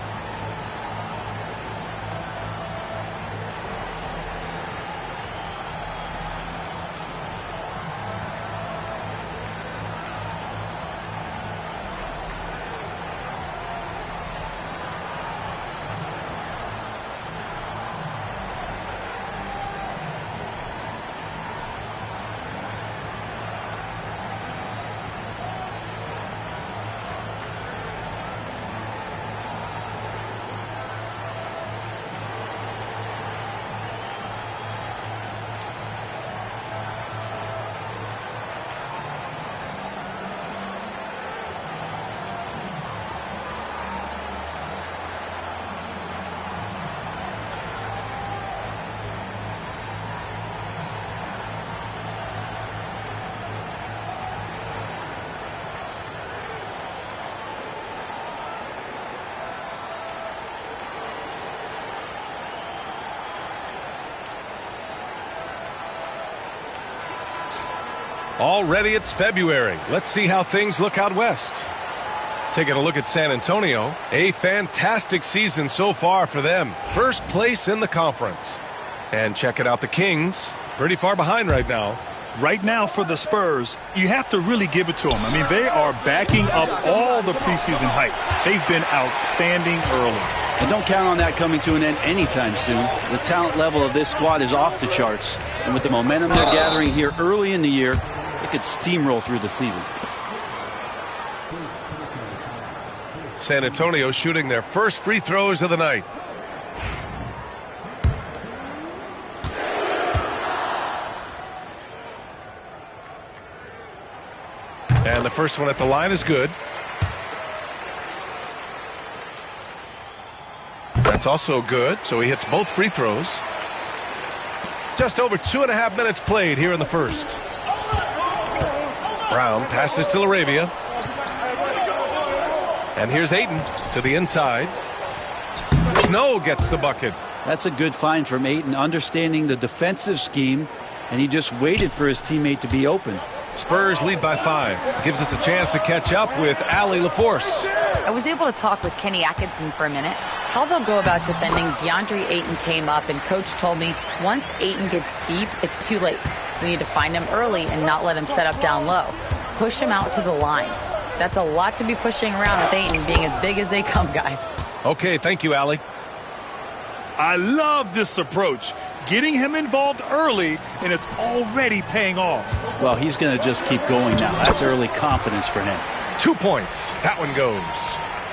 Already it's February. Let's see how things look out west. Taking a look at San Antonio, a fantastic season so far for them. First place in the conference. And checking out the Kings, pretty far behind right now. Right now for the Spurs, you have to really give it to them. I mean, they are backing up all the preseason hype. They've been outstanding early. And don't count on that coming to an end anytime soon. The talent level of this squad is off the charts. And with the momentum they're gathering here early in the year, it could steamroll through the season. San Antonio shooting their first free throws of the night. And the first one at the line is good. That's also good, so he hits both free throws. Just over 2.5 minutes played here in the first. Brown passes to Laravia. And here's Ayton to the inside. Snow gets the bucket. That's a good find from Ayton, understanding the defensive scheme, and he just waited for his teammate to be open. Spurs lead by 5. Gives us a chance to catch up with Allie LaForce. I was able to talk with Kenny Atkinson for a minute. How they'll go about defending DeAndre Ayton came up, and Coach told me once Ayton gets deep, it's too late. We need to find him early and not let him set up down low. Push him out to the line. That's a lot to be pushing around with Ayton being as big as they come, guys. Okay, thank you, Allie. I love this approach. Getting him involved early, and it's already paying off. Well, he's going to just keep going now. That's early confidence for him. 2 points. That one goes.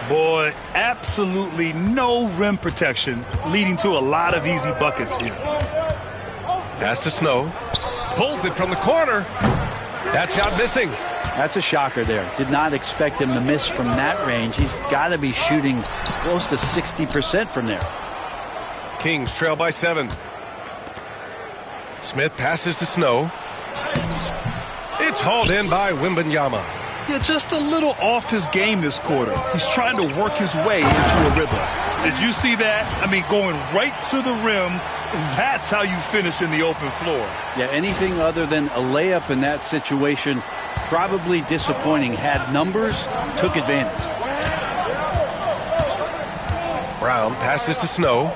Boy, absolutely no rim protection, leading to a lot of easy buckets here. Pass to Snow. Pulls it from the corner. That shot missing. That's a shocker there. Did not expect him to miss from that range. He's got to be shooting close to 60% from there. Kings trail by 7. Smith passes to Snow. It's hauled in by Wembanyama. Yeah, just a little off his game this quarter. He's trying to work his way into a rhythm. Did you see that? I mean, going right to the rim, that's how you finish in the open floor. Yeah, anything other than a layup in that situation, probably disappointing. Had numbers, took advantage. Brown passes to Snow.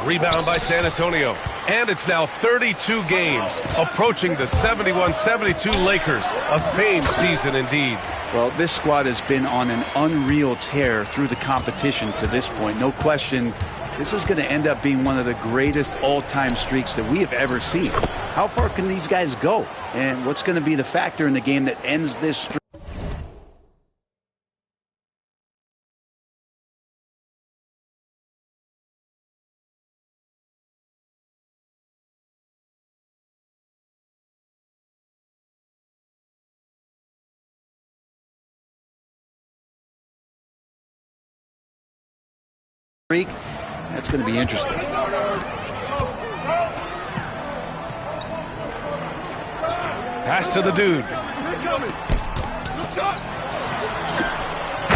Rebound by San Antonio. And it's now 32 games, approaching the 71-72 Lakers. A famed season indeed. Well, this squad has been on an unreal tear through the competition to this point. No question, this is going to end up being one of the greatest all-time streaks that we have ever seen. How far can these guys go? And what's going to be the factor in the game that ends this streak? That's going to be interesting. Pass to the dude.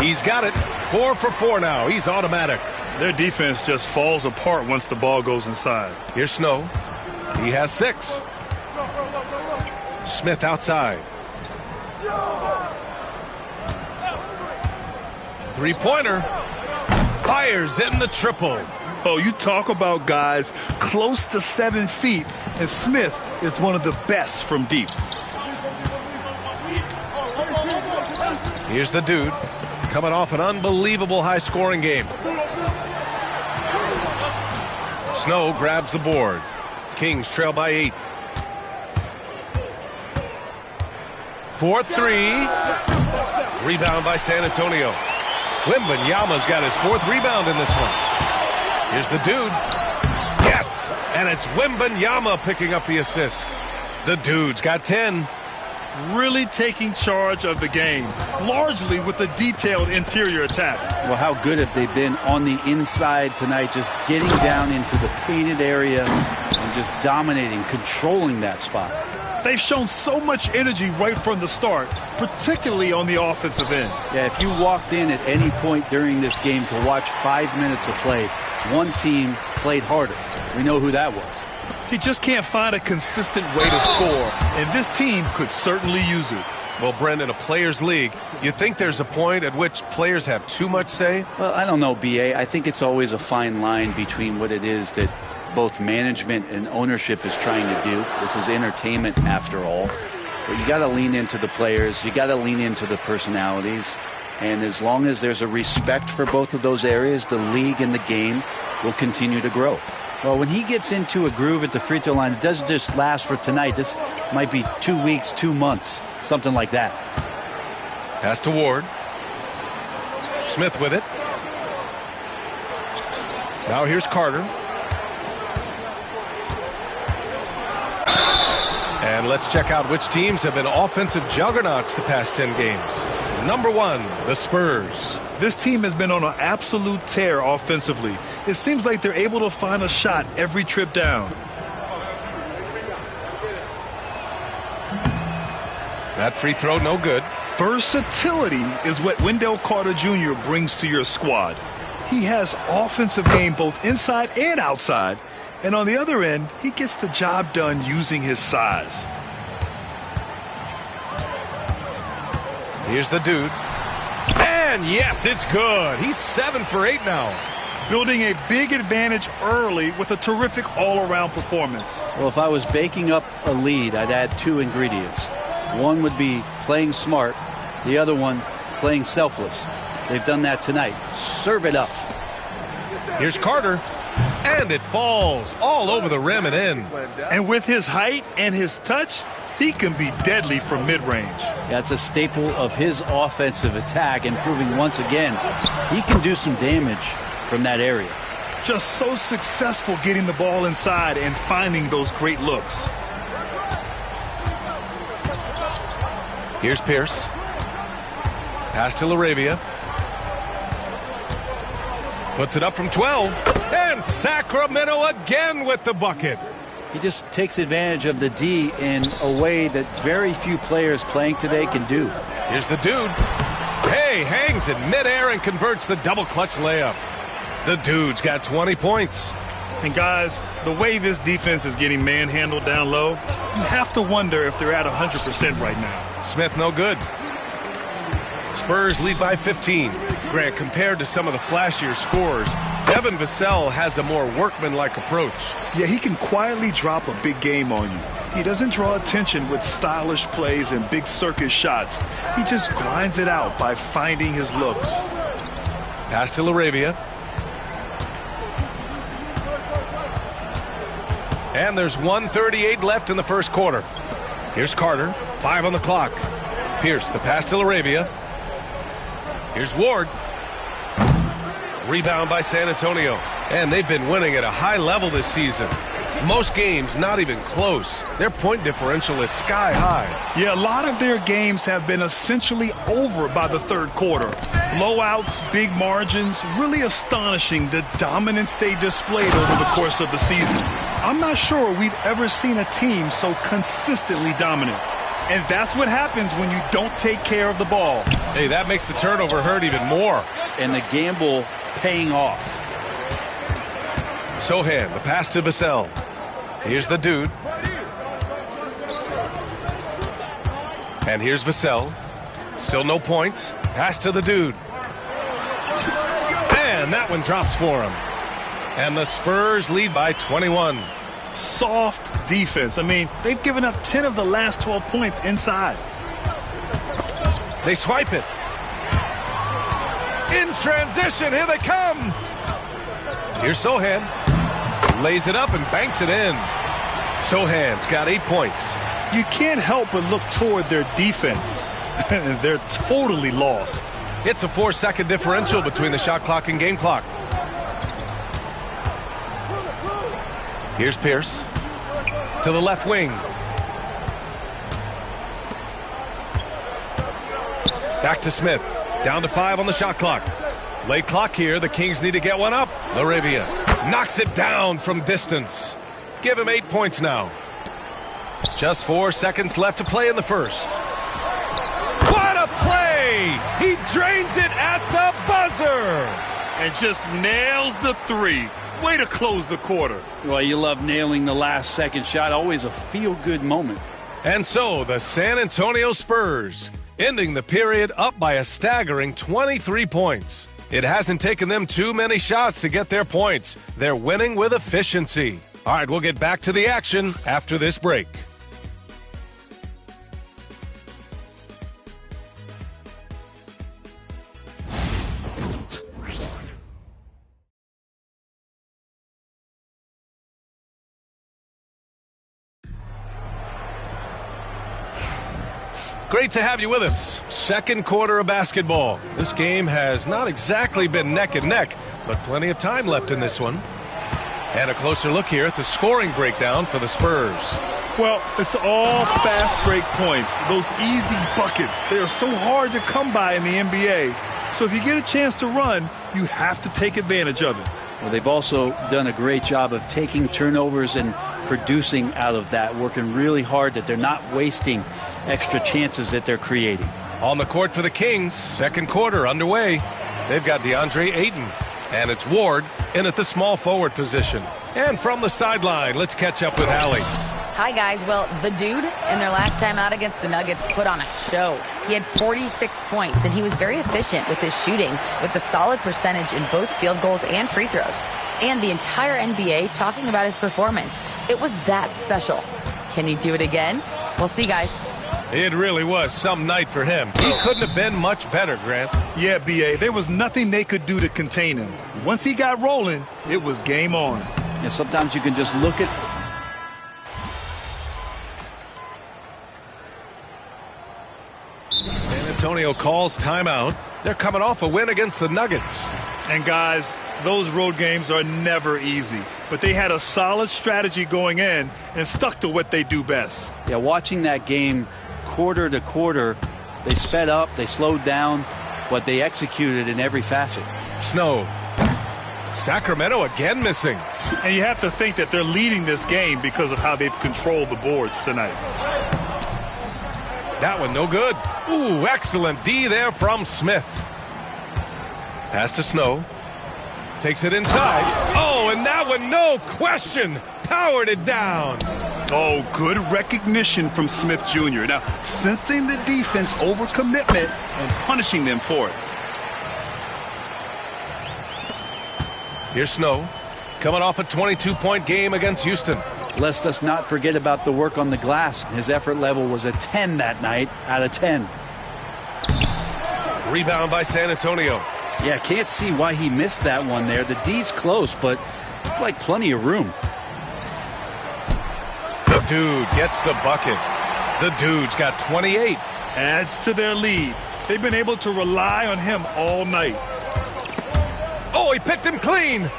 He's got it. 4 for 4 now. He's automatic. Their defense just falls apart once the ball goes inside. Here's Snow. He has 6. Smith outside. 3-pointer. Fires in the triple. Oh, you talk about guys close to 7 feet, and Smith is one of the best from deep. Here's the dude coming off an unbelievable high-scoring game. Snow grabs the board. Kings trail by 8. 4-3. Rebound by San Antonio. Wembanyama's got his 4th rebound in this one. Here's the dude. Yes! And it's Wembanyama picking up the assist. The dude's got 10. Really taking charge of the game, largely with a detailed interior attack. Well, how good have they been on the inside tonight, just getting down into the painted area and just dominating, controlling that spot. They've shown so much energy right from the start, particularly on the offensive end. Yeah, if you walked in at any point during this game to watch 5 minutes of play, one team played harder. We know who that was. He just can't find a consistent way to score, and this team could certainly use it. Well, Brent, in a players' league, you think there's a point at which players have too much say? Well, I don't know, B.A. I think it's always a fine line between what it is that both management and ownership is trying to do. This is entertainment, after all. But you got to lean into the players. You got to lean into the personalities. And as long as there's a respect for both of those areas, the league and the game will continue to grow. Well, when he gets into a groove at the free throw line, it doesn't just last for tonight. This might be 2 weeks, 2 months, something like that. Pass to Ward. Smith with it. Now here's Carter. And let's check out which teams have been offensive juggernauts the past 10 games. Number 1, the Spurs. This team has been on an absolute tear offensively. It seems like they're able to find a shot every trip down. That free throw, no good. Versatility is what Wendell Carter Jr. brings to your squad. He has offensive game both inside and outside. And on the other end, he gets the job done using his size. Here's the dude. And yes, it's good. He's 7 for 8 now. Building a big advantage early with a terrific all-around performance. Well, if I was baking up a lead, I'd add 2 ingredients. One would be playing smart. The other one, playing selfless. They've done that tonight. Serve it up. Here's Carter. And it falls all over the rim and in. And with his height and his touch, he can be deadly from mid-range. That's a staple of his offensive attack, and proving once again he can do some damage from that area. Just so successful getting the ball inside and finding those great looks. Here's Pierce. Pass to LaRavia. Puts it up from 12. And Sacramento again with the bucket. He just takes advantage of the D in a way that very few players playing today can do. Here's the dude. Hey, hangs in midair and converts the double clutch layup. The dude's got 20 points. And guys, the way this defense is getting manhandled down low, you have to wonder if they're at 100% right now. Smith no good. Spurs lead by 15. Grant, compared to some of the flashier scorers, Devin Vassell has a more workmanlike approach. Yeah, he can quietly drop a big game on you. He doesn't draw attention with stylish plays and big circus shots. He just grinds it out by finding his looks. Pass to LaRavia. And there's 1:38 left in the first quarter. Here's Carter. 5 on the clock. Pierce, the pass to LaRavia. Here's Ward. Rebound by San Antonio. And they've been winning at a high level this season. Most games not even close. Their point differential is sky high. Yeah, a lot of their games have been essentially over by the third quarter. Blowouts, big margins, really astonishing the dominance they displayed over the course of the season. I'm not sure we've ever seen a team so consistently dominant. And that's what happens when you don't take care of the ball. Hey, that makes the turnover hurt even more. And the gamble paying off. Sohan, the pass to Vassell. Here's the dude. And here's Vassell. Still no points. Pass to the dude. And that one drops for him. And the Spurs lead by 21. Soft defense. I mean, they've given up 10 of the last 12 points inside. They swipe it. In transition, here they come. Here's Sohan. Lays it up and banks it in. Sohan's got 8 points. You can't help but look toward their defense. They're totally lost. It's a 4-second differential between the shot clock and game clock. Here's Pierce. To the left wing. Back to Smith. Down to 5 on the shot clock. Late clock here. The Kings need to get one up. LaRavia knocks it down from distance. Give him 8 points now. Just 4 seconds left to play in the first. What a play! He drains it at the buzzer! and just nails the three. Way to close the quarter. Well, you love nailing the last second shot. Always a feel-good moment. And so the San Antonio Spurs ending the period up by a staggering 23 points. It hasn't taken them too many shots to get their points. They're winning with efficiency. All right, we'll get back to the action after this break. Great to have you with us. Second quarter of basketball. This game has not exactly been neck and neck, but plenty of time left in this one. And a closer look here at the scoring breakdown for the Spurs. Well, it's all fast break points. Those easy buckets. They are so hard to come by in the NBA. So if you get a chance to run, you have to take advantage of it. Well, they've also done a great job of taking turnovers and producing out of that, working really hard that they're not wasting extra chances that they're creating. On the court for the Kings, second quarter underway. They've got DeAndre Ayton, and it's Ward in at the small forward position. And from the sideline, let's catch up with Hallie. Hi, guys. Well, the dude, in their last time out against the Nuggets, put on a show. He had 46 points, and he was very efficient with his shooting, with a solid percentage in both field goals and free throws. And the entire NBA talking about his performance. It was that special. Can he do it again? We'll see, guys. It really was some night for him. He couldn't have been much better, Grant. Yeah, B.A., there was nothing they could do to contain him. Once he got rolling, it was game on. And sometimes you can just look at... San Antonio calls timeout. They're coming off a win against the Nuggets. And guys, those road games are never easy. But they had a solid strategy going in and stuck to what they do best. Yeah, watching that game quarter to quarter, they sped up, they slowed down, but they executed in every facet. Snow. Sacramento again missing. And you have to think that they're leading this game because of how they've controlled the boards tonight. That one no good. Ooh, excellent D there from Smith. Pass to Snow. Takes it inside. Oh, and that one, no question, powered it down. Oh, good recognition from Smith Jr. Now, sensing the defense overcommitment and punishing them for it. Here's Snow, coming off a 22-point game against Houston. Lest us not forget about the work on the glass. His effort level was a 10 that night out of 10. Rebound by San Antonio. Yeah, can't see why he missed that one there. The D's close, but looked like plenty of room. The dude gets the bucket. The dude's got 28. Adds to their lead. They've been able to rely on him all night. Oh, he picked him clean.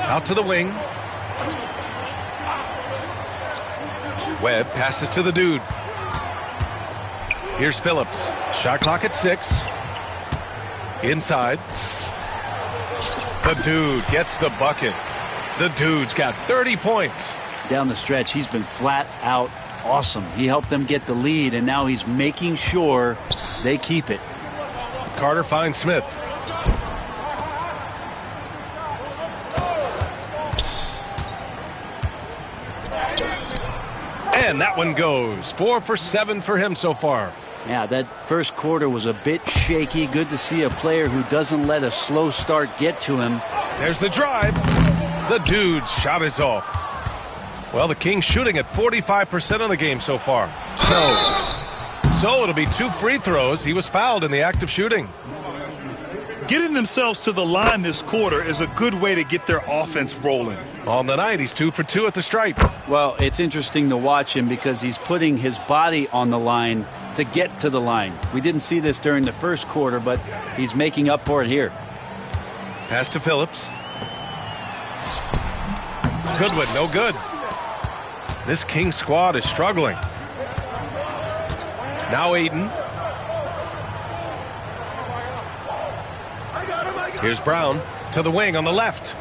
Out to the wing. Webb passes to the dude. Here's Phillips. Shot clock at 6. Inside. The dude gets the bucket. The dude's got 30 points. Down the stretch, he's been flat out awesome. He helped them get the lead, and now he's making sure they keep it. Carter finds Smith. And that one goes. 4 for 7 for him so far. Yeah, that first quarter was a bit shaky. Good to see a player who doesn't let a slow start get to him. There's the drive. The dude's shot is off. Well, the Kings shooting at 45% of the game so far. So it'll be 2 free throws. He was fouled in the act of shooting. Getting themselves to the line this quarter is a good way to get their offense rolling. On the night, he's 2 for 2 at the stripe. Well, it's interesting to watch him because he's putting his body on the line to get to the line. We didn't see this during the first quarter, but he's making up for it here. Pass to Phillips. Goodwin, no good. This King squad is struggling. Now Ayton. Here's Brown to the wing on the left.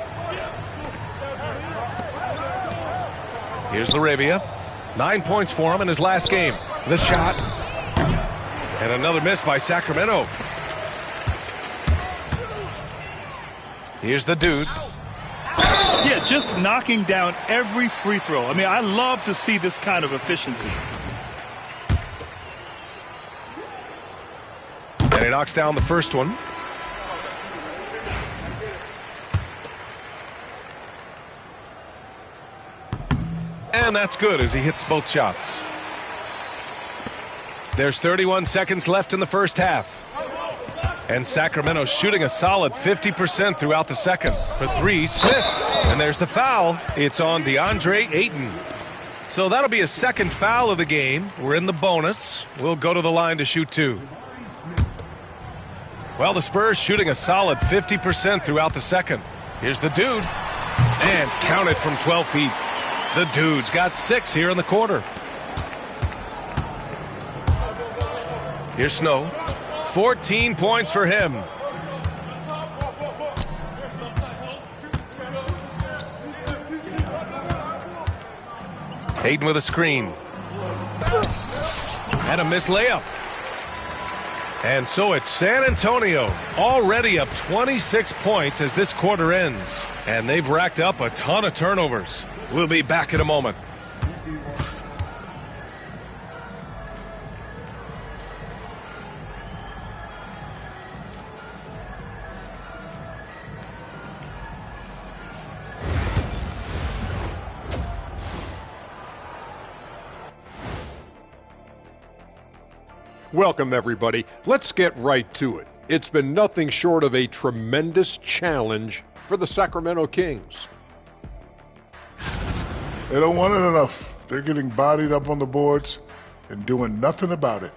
Here's Laravia. 9 points for him in his last game. The shot. And another miss by Sacramento. Here's the dude. Yeah, just knocking down every free throw. I mean, I love to see this kind of efficiency. And he knocks down the first one. And that's good as he hits both shots. There's 31 seconds left in the first half. And Sacramento shooting a solid 50% throughout the second. For three, Smith. And there's the foul. It's on DeAndre Ayton. So that'll be a second foul of the game. We're in the bonus. We'll go to the line to shoot two. Well, the Spurs shooting a solid 50% throughout the second. Here's the dude. And counted from 12 feet. The dude's got 6 here in the quarter. Here's Snow. 14 points for him. Hayden with a screen. And a missed layup. And so it's San Antonio already up 26 points as this quarter ends. And they've racked up a ton of turnovers. We'll be back in a moment. Welcome, everybody. Let's get right to it. It's been nothing short of a tremendous challenge for the Sacramento Kings. They don't want it enough. They're getting bodied up on the boards and doing nothing about it.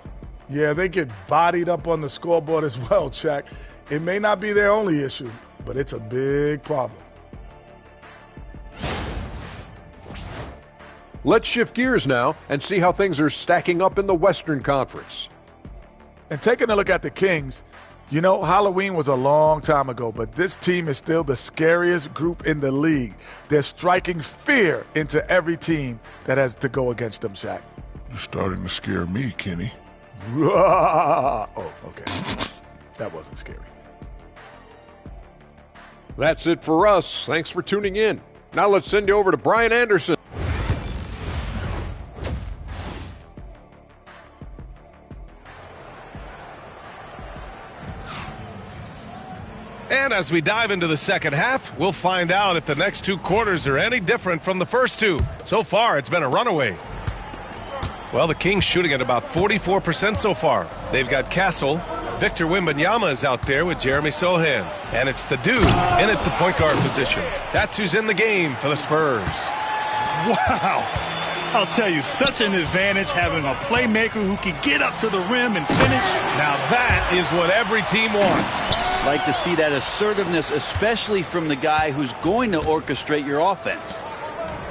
Yeah, they get bodied up on the scoreboard as well, Shaq. It may not be their only issue, but it's a big problem. Let's shift gears now and see how things are stacking up in the Western Conference. And taking a look at the Kings, you know, Halloween was a long time ago, but this team is still the scariest group in the league. They're striking fear into every team that has to go against them, Shaq. You're starting to scare me, Kenny. Oh, okay. That wasn't scary. That's it for us. Thanks for tuning in. Now let's send you over to Brian Anderson. And as we dive into the second half, we'll find out if the next two quarters are any different from the first two. So far, it's been a runaway. Well, the Kings shooting at about 44% so far. They've got Castle. Victor Wembanyama is out there with Jeremy Sohan. And it's the dude in at the point guard position. That's who's in the game for the Spurs. Wow. I'll tell you, such an advantage having a playmaker who can get up to the rim and finish. Now that is what every team wants. Like to see that assertiveness, especially from the guy who's going to orchestrate your offense.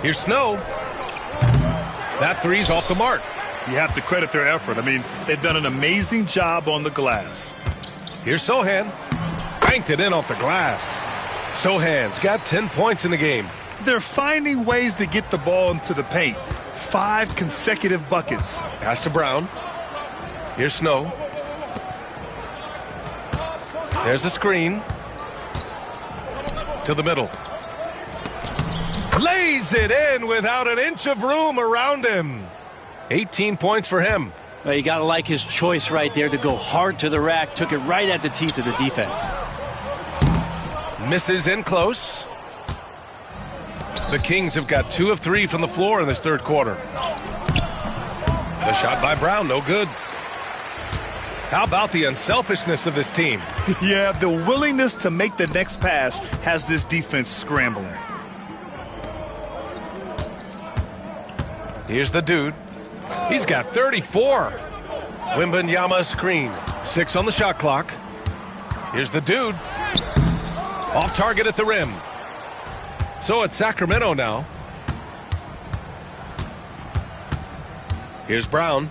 Here's Snow. That three's off the mark. You have to credit their effort. I mean, they've done an amazing job on the glass. Here's Sohan. Banked it in off the glass. Sohan's got 10 points in the game. They're finding ways to get the ball into the paint. 5 consecutive buckets. Pass to Brown. Here's Snow. There's a screen. To the middle. Lays it in without an inch of room around him. 18 points for him. Well, you got to like his choice right there to go hard to the rack. Took it right at the teeth of the defense. Misses in close. The Kings have got 2 of 3 from the floor in this third quarter. The shot by Brown, no good. How about the unselfishness of this team? Yeah, the willingness to make the next pass has this defense scrambling. Here's the dude. He's got 34. Wembanyama screen. 6 on the shot clock. Here's the dude. Off target at the rim. So it's Sacramento now. Here's Brown.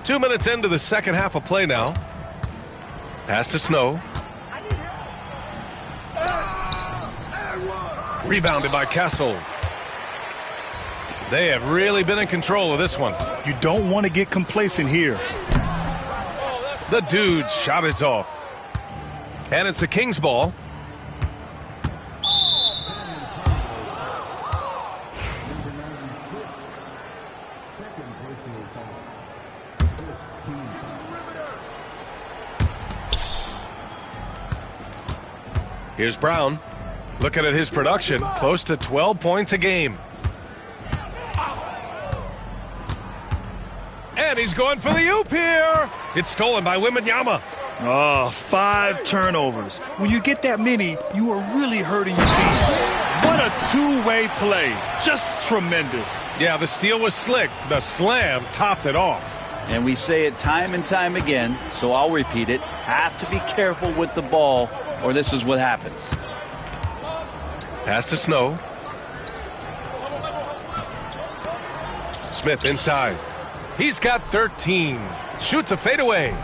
2 minutes into the second half of play now. Pass to Snow. Rebounded by Castle. They have really been in control of this one. You don't want to get complacent here. The dude's shot is off. And it's the Kings ball. Here's Brown. Looking at his production, close to 12 points a game. And he's going for the oop here. It's stolen by Wembanyama. Oh, 5 turnovers. When you get that many, you are really hurting your team. What a two-way play. Just tremendous. Yeah, the steal was slick. The slam topped it off. And we say it time and time again, so I'll repeat it. Have to be careful with the ball, or this is what happens. Pass to Snow. Smith inside. He's got 13. Shoots a fadeaway.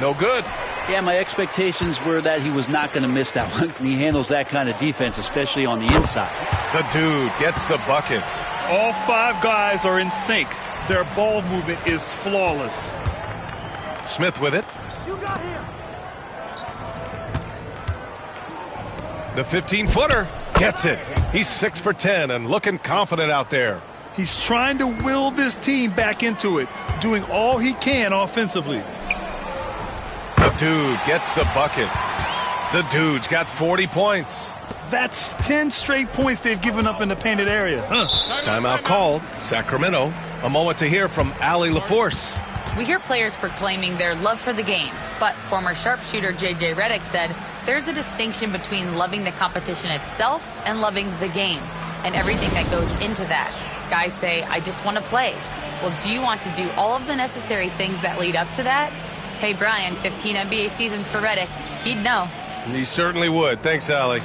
No good. Yeah, my expectations were that he was not going to miss that one. And he handles that kind of defense, especially on the inside. The dude gets the bucket. All 5 guys are in sync. Their ball movement is flawless. Smith with it. You got him. The 15-footer gets it. He's 6 for 10 and looking confident out there. He's trying to will this team back into it, doing all he can offensively. The dude gets the bucket. The dude's got 40 points. That's 10 straight points they've given up in the painted area. Timeout called. Sacramento. A moment to hear from Allie LaForce. We hear players proclaiming their love for the game, but former sharpshooter J.J. Redick said there's a distinction between loving the competition itself and loving the game and everything that goes into that. Guys say, I just want to play. Well, do you want to do all of the necessary things that lead up to that? Hey, Brian, 15 NBA seasons for Redick. He'd know. He certainly would. Thanks, Allie.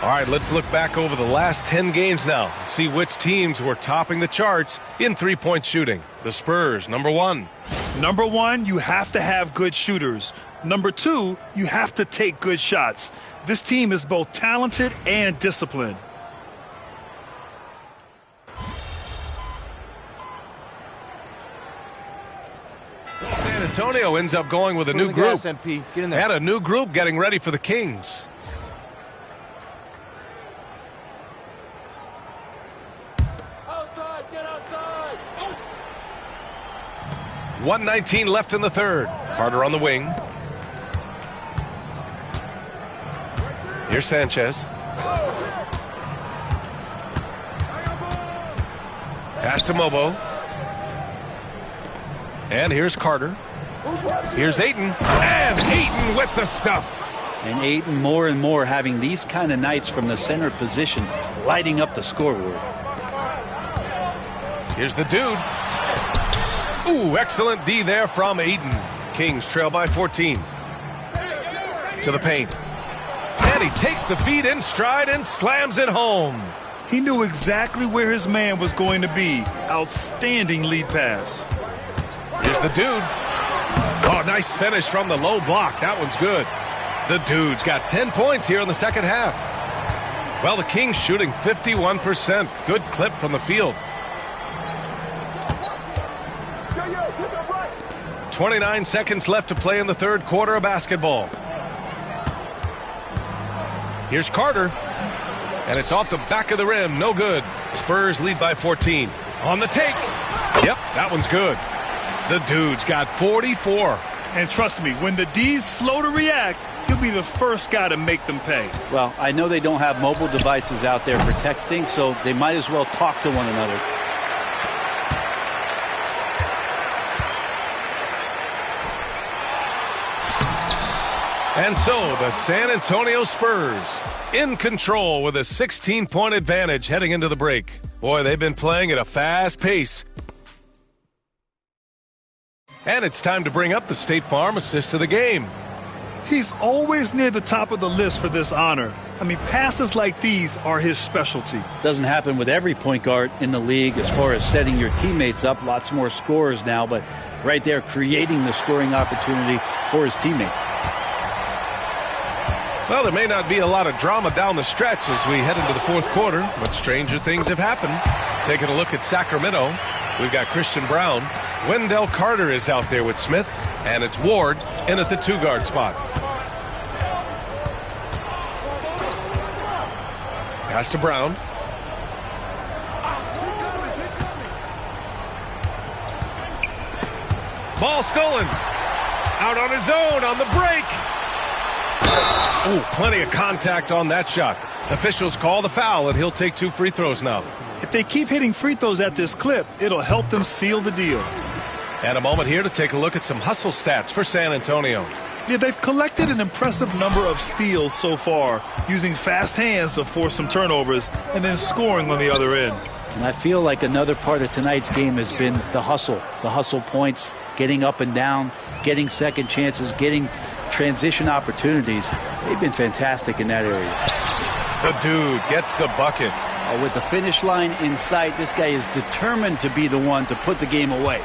All right, let's look back over the last 10 games now and see which teams were topping the charts in three-point shooting. The Spurs, number 1. Number 1, you have to have good shooters. Number 2, you have to take good shots. This team is both talented and disciplined. San Antonio ends up going with a new group. MP. Get in there. And a new group getting ready for the Kings. Outside, get outside. 1:19 left in the third. Carter on the wing. Here's Sanchez. Pass to Mobo. And here's Carter. Here's Ayton. And Ayton with the stuff. And Ayton more and more having these kind of nights from the center position, lighting up the scoreboard. Here's the dude. Ooh, excellent D there from Ayton. Kings trail by 14. To the paint. And he takes the feed in stride and slams it home. He knew exactly where his man was going to be. Outstanding lead pass. Here's the dude. Oh, nice finish from the low block. That one's good. The dude's got 10 points here in the second half. Well, the Kings shooting 51%. Good clip from the field. 29 seconds left to play in the third quarter of basketball. Here's Carter. And it's off the back of the rim. No good. Spurs lead by 14. On the take. Yep, that one's good. The dude's got 44. And trust me, when the D's slow to react, he'll be the first guy to make them pay. Well, I know they don't have mobile devices out there for texting, so they might as well talk to one another. And so the San Antonio Spurs in control with a 16-point advantage heading into the break. Boy, they've been playing at a fast pace. And it's time to bring up the State Farm assist of the game. He's always near the top of the list for this honor. I mean, passes like these are his specialty. Doesn't happen with every point guard in the league as far as setting your teammates up. Lots more scorers now, but right there creating the scoring opportunity for his teammate. Well, there may not be a lot of drama down the stretch as we head into the fourth quarter, but stranger things have happened. Taking a look at Sacramento, we've got Christian Brown. Wendell Carter is out there with Smith, and it's Ward in at the 2-guard spot. Pass to Brown. Ball stolen. Out on his own on the break. Ooh, plenty of contact on that shot. Officials call the foul, and he'll take 2 free throws now. If they keep hitting free throws at this clip, it'll help them seal the deal. And a moment here to take a look at some hustle stats for San Antonio. Yeah, they've collected an impressive number of steals so far, using fast hands to force some turnovers and then scoring on the other end. And I feel like another part of tonight's game has been the hustle points, getting up and down, getting second chances, getting transition opportunities. They've been fantastic in that area. The dude gets the bucket. With the finish line in sight, this guy is determined to be the one to put the game away.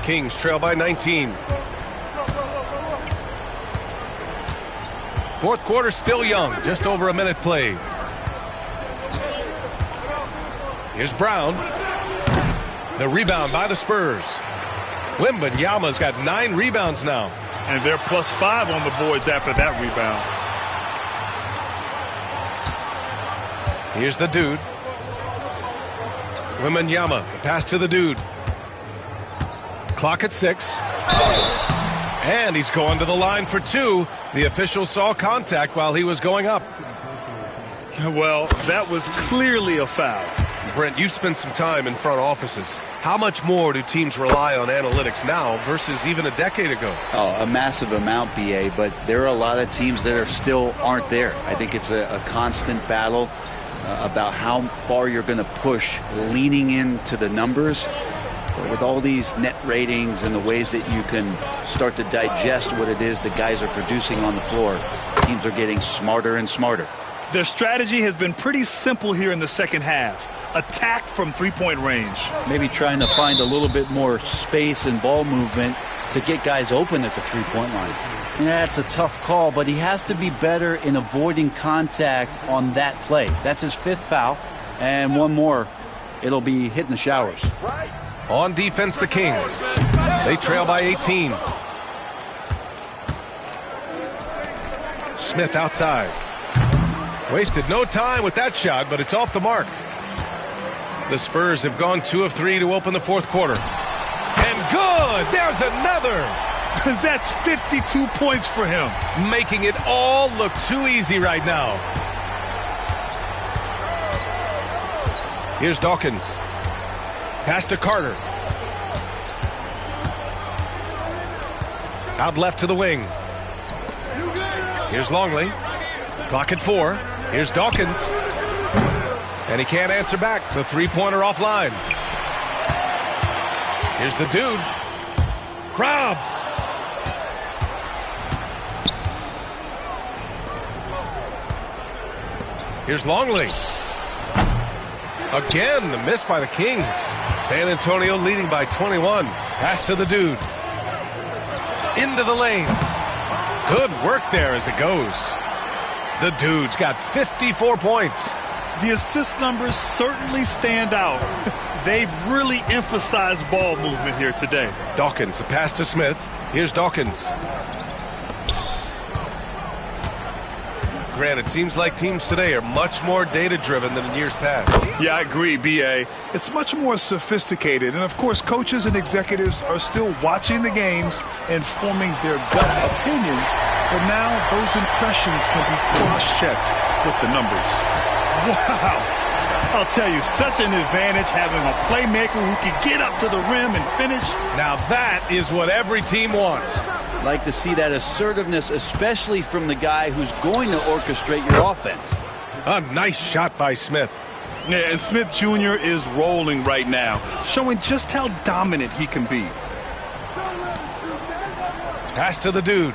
Kings trail by 19. Fourth quarter still young, just over a minute played. Here's Brown. The rebound by the Spurs. Wembanyama's got 9 rebounds now. And they're +5 on the boards after that rebound. Here's the dude. Wembanyama, the pass to the dude. Clock at 6. And he's going to the line for 2. The official saw contact while he was going up. Well, that was clearly a foul. Brent, you've spent some time in front offices. How much more do teams rely on analytics now versus even a decade ago? Oh, a massive amount, BA, but there are a lot of teams that still aren't there. I think it's a constant battle about how far you're going to push, leaning into the numbers. But with all these net ratings and the ways that you can start to digest what it is that guys are producing on the floor, teams are getting smarter and smarter. Their strategy has been pretty simple here in the second half. Attack from three-point range. Maybe trying to find a little bit more space and ball movement to get guys open at the three-point line. Yeah, it's a tough call, but he has to be better in avoiding contact on that play. That's his 5th foul, and one more, it'll be hitting the showers. On defense, the Kings. They trail by 18. Smith outside. Wasted no time with that shot, but it's off the mark. The Spurs have gone 2 of 3 to open the fourth quarter. And good! There's another! That's 52 points for him. Making it all look too easy right now. Here's Dawkins. Pass to Carter. Out left to the wing. Here's Longley. Clock at 4. Here's Dawkins. And he can't answer back. The three-pointer offline. Here's the dude. Robbed. Here's Longley. Again, the miss by the Kings. San Antonio leading by 21. Pass to the dude. Into the lane. Good work there as it goes. The dude's got 54 points. The assist numbers certainly stand out. They've really emphasized ball movement here today. Dawkins, the pass to Smith. Here's Dawkins. Grant, it seems like teams today are much more data-driven than in years past. Yeah, I agree, B.A. It's much more sophisticated. And, of course, coaches and executives are still watching the games and forming their gut opinions. But now those impressions can be cross-checked with the numbers. Wow. I'll tell you, such an advantage having a playmaker who can get up to the rim and finish. Now that is what every team wants. Like to see that assertiveness, especially from the guy who's going to orchestrate your offense. A nice shot by Smith. Yeah, and Smith Jr. is rolling right now, showing just how dominant he can be. Pass to the dude.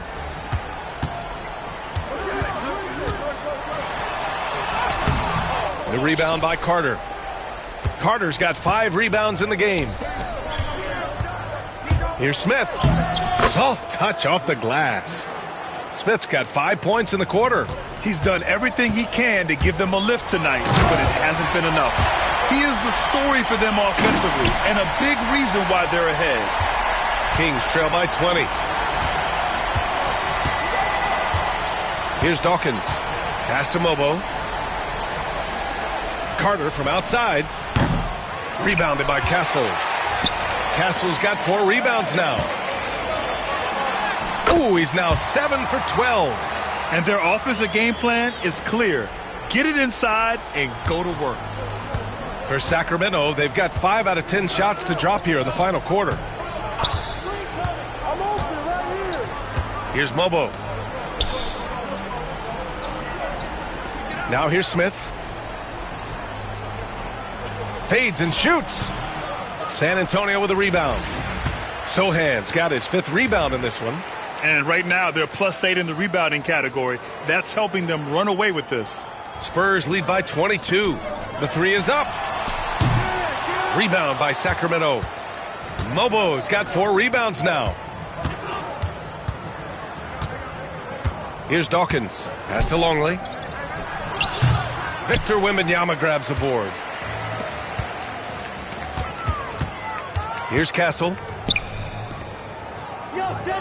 The rebound by Carter. Carter's got 5 rebounds in the game. Here's Smith. Soft touch off the glass. Smith's got 5 points in the quarter. He's done everything he can to give them a lift tonight, but it hasn't been enough. He is the story for them offensively and a big reason why they're ahead. Kings trail by 20. Here's Dawkins. Pass to Mobo. Carter from outside. Rebounded by Castle. Castle's got 4 rebounds now. Ooh, he's now 7 for 12. And their offensive game plan is clear. Get it inside and go to work. For Sacramento, they've got 5 out of 10 shots to drop here in the final quarter. Here's Mobo. Now here's Smith. Fades and shoots. San Antonio with a rebound. Sohan's got his 5th rebound in this one. And right now they're +8 in the rebounding category. That's helping them run away with this. Spurs lead by 22. The 3 is up. Rebound by Sacramento. Mobo's got 4 rebounds now. Here's Dawkins. Pass to Longley. Victor Wembanyama grabs the board. Here's Castle.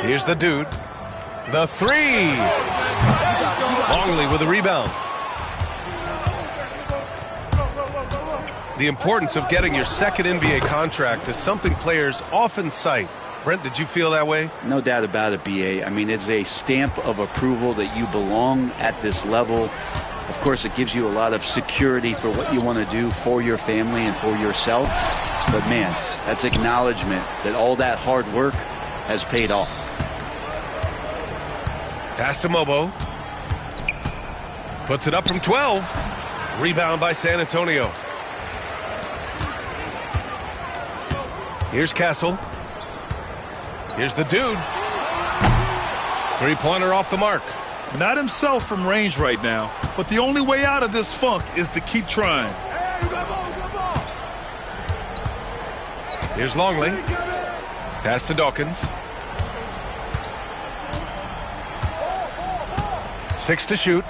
Here's the dude. The 3. Longley with a rebound. The importance of getting your 2nd NBA contract is something players often cite. Brent, did you feel that way? No doubt about it, BA. I mean, it's a stamp of approval that you belong at this level. Of course, it gives you a lot of security for what you want to do for your family and for yourself. But, man, that's acknowledgement that all that hard work has paid off. Pass to Mobo. Puts it up from 12. Rebound by San Antonio. Here's Castle. Here's the dude. 3-pointer off the mark. Not himself from range right now, but the only way out of this funk is to keep trying. Here's Longley. Pass to Dawkins. 6 to shoot.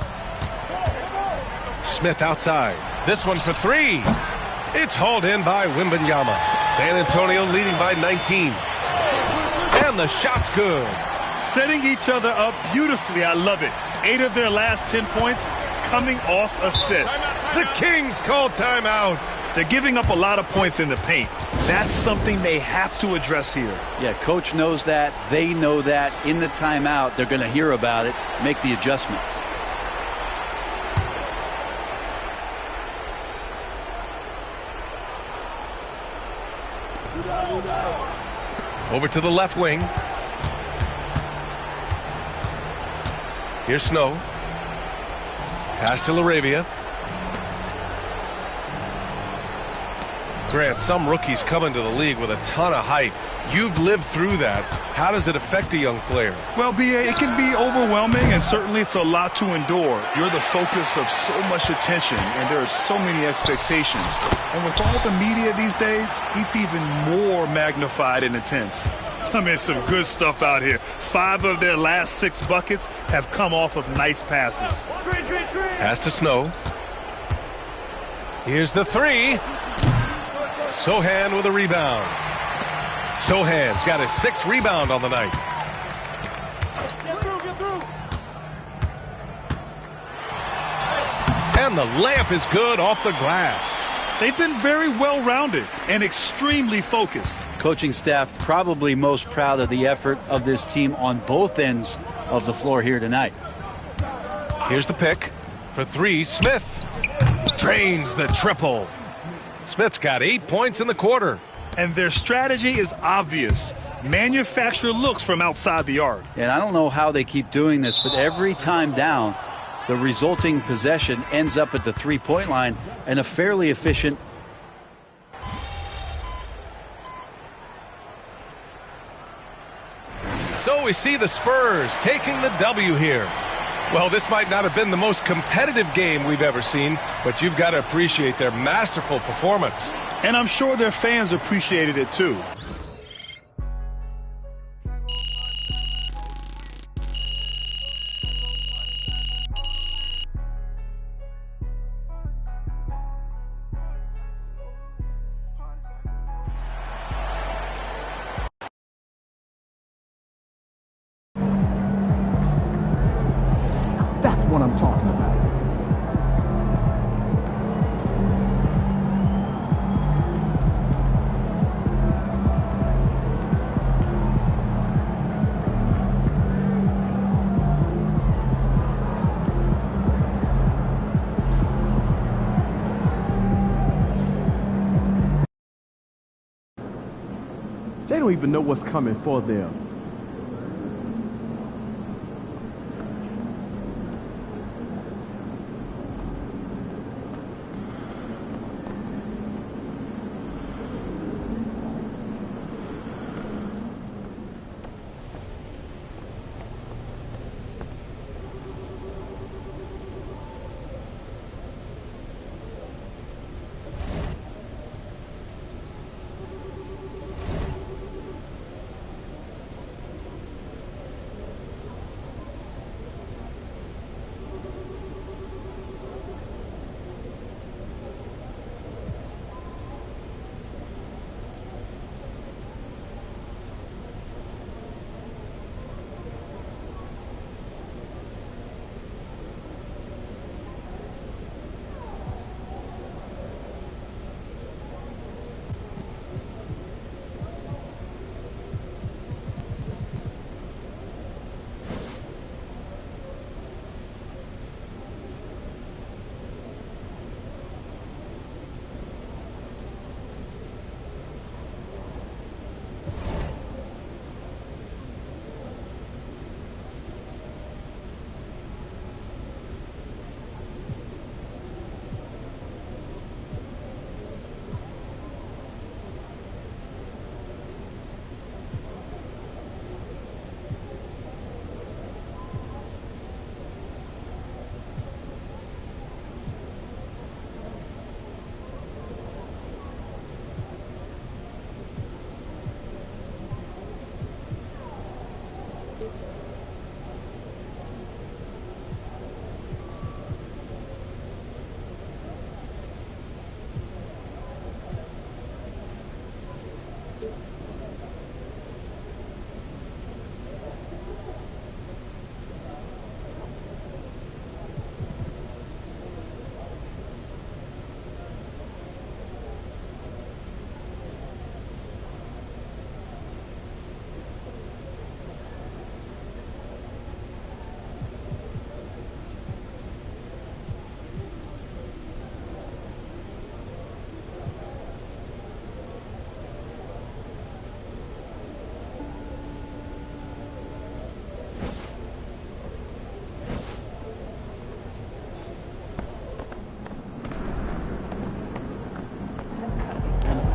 Smith outside. This one for 3. It's hauled in by Wembanyama. San Antonio leading by 19. And the shot's good. Setting each other up beautifully. I love it. 8 of their last 10 points coming off assists. The Kings call timeout. They're giving up a lot of points in the paint. That's something they have to address here. Yeah, coach knows that. They know that. In the timeout, they're going to hear about it, make the adjustment. Over to the left wing. Here's Snow. Pass to LaRavia. Grant, some rookies come into the league with a ton of hype. You've lived through that. How does it affect a young player? Well, BA, it can be overwhelming, and certainly it's a lot to endure. You're the focus of so much attention, and there are so many expectations. And with all the media these days, it's even more magnified and intense. I mean, some good stuff out here. 5 of their last 6 buckets have come off of nice passes. Pass to Snow. Here's the 3. Sohan with a rebound. Sohan's got his 6th rebound on the night. Get through. And the layup is good off the glass. They've been very well-rounded and extremely focused. Coaching staff probably most proud of the effort of this team on both ends of the floor here tonight. Here's the pick. For 3, Smith drains the triple. Smith's got 8 points in the quarter. And their strategy is obvious. Manufacture looks from outside the arc. And I don't know how they keep doing this, but every time down, the resulting possession ends up at the three-point line and a fairly efficient. So we see the Spurs taking the W here. Well, this might not have been the most competitive game we've ever seen, but you've got to appreciate their masterful performance. And I'm sure their fans appreciated it too. That's what I'm talking about. They don't even know what's coming for them.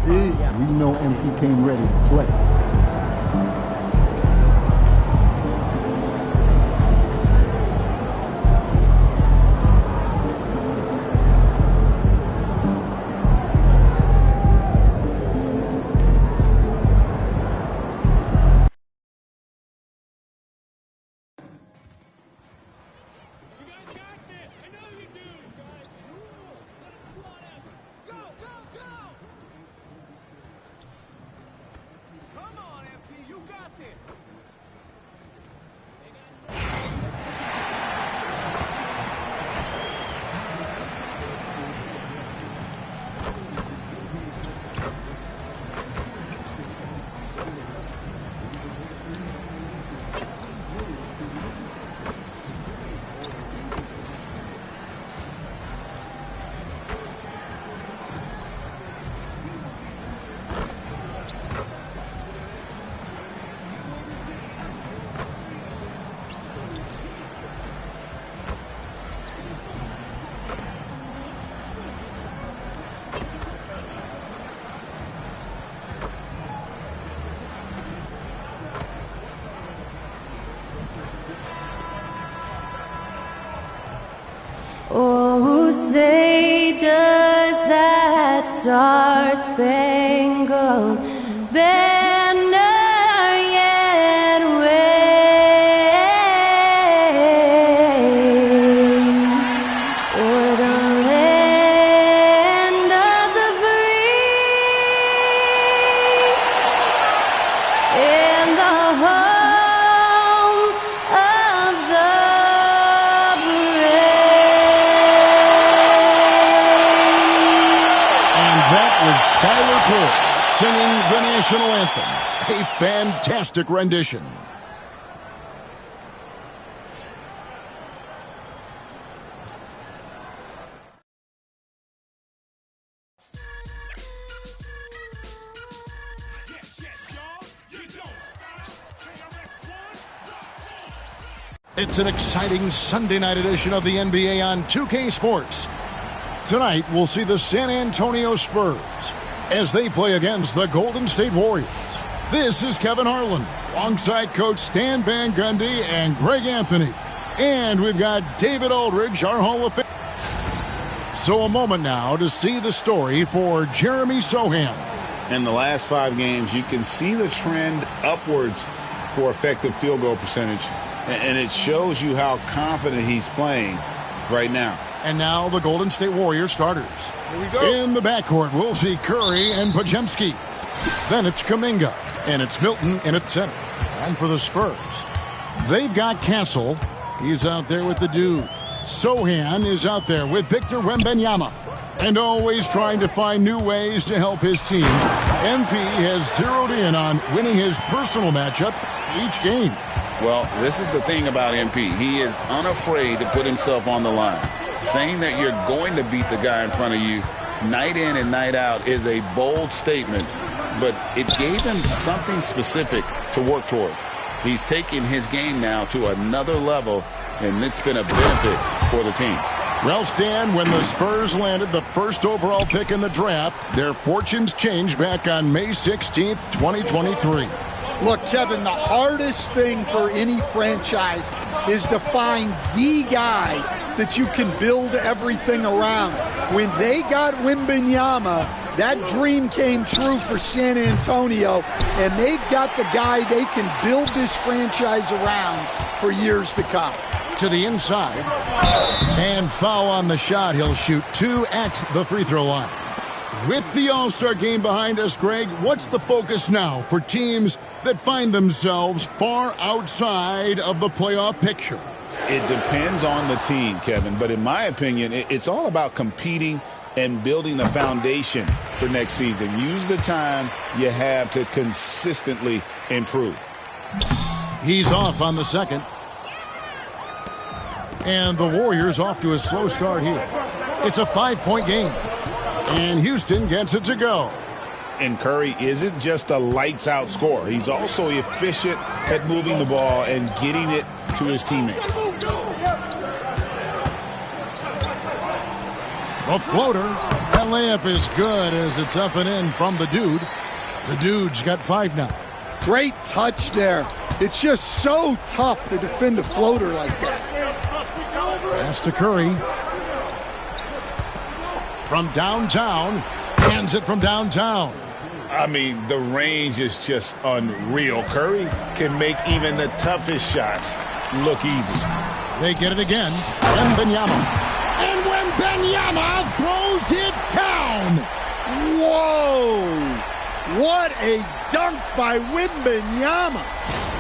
We know MP came ready to play. Come say, does that star-spangled banner yet wave o'er the land of the free and the home of the Skylar Cole singing the national anthem. A fantastic rendition. It's an exciting Sunday night edition of the NBA on 2K Sports. Tonight, we'll see the San Antonio Spurs as they play against the Golden State Warriors. This is Kevin Harlan, alongside Coach Stan Van Gundy and Greg Anthony. And we've got David Aldridge, our Hall of Fame. So a moment now to see the story for Jeremy Sohan. In the last 5 games, you can see the trend upwards for effective field goal percentage. And it shows you how confident he's playing right now. And now the Golden State Warriors starters. Here we go. In the backcourt, we'll see Curry and Podziemski. Then it's Kuminga, and it's Milton in its center. And for the Spurs, they've got Castle. He's out there with the dude. Sohan is out there with Victor Wembanyama. And always trying to find new ways to help his team. MP has zeroed in on winning his personal matchup each game. Well, this is the thing about MP. He is unafraid to put himself on the line. Saying that you're going to beat the guy in front of you night in and night out is a bold statement, but it gave him something specific to work towards. He's taking his game now to another level, and it's been a benefit for the team. Well, Stan, when the Spurs landed the first overall pick in the draft, their fortunes changed back on May 16th, 2023. Look, Kevin, the hardest thing for any franchise is to find the guy that you can build everything around. When they got Wembanyama, that dream came true for San Antonio, and they've got the guy they can build this franchise around for years to come. To the inside, and foul on the shot. He'll shoot 2 at the free throw line. With the All-Star game behind us, Greg, what's the focus now for teams that find themselves far outside of the playoff picture? It depends on the team, Kevin, but in my opinion, it's all about competing and building the foundation for next season. Use the time you have to consistently improve. He's off on the second. And the Warriors off to a slow start here. It's a 5-point game. And Houston gets it to go. And Curry isn't just a lights-out scorer. He's also efficient at moving the ball and getting it to his teammates. A floater. That layup is good as it's up and in from the dude. The dude's got 5 now. Great touch there. It's just so tough to defend a floater like that. Pass to Curry. From downtown. Hands it from downtown. I mean, the range is just unreal. Curry can make even the toughest shots look easy. They get it again. Wembanyama. And Wembanyama throws it down. Whoa! What a dunk by Wembanyama.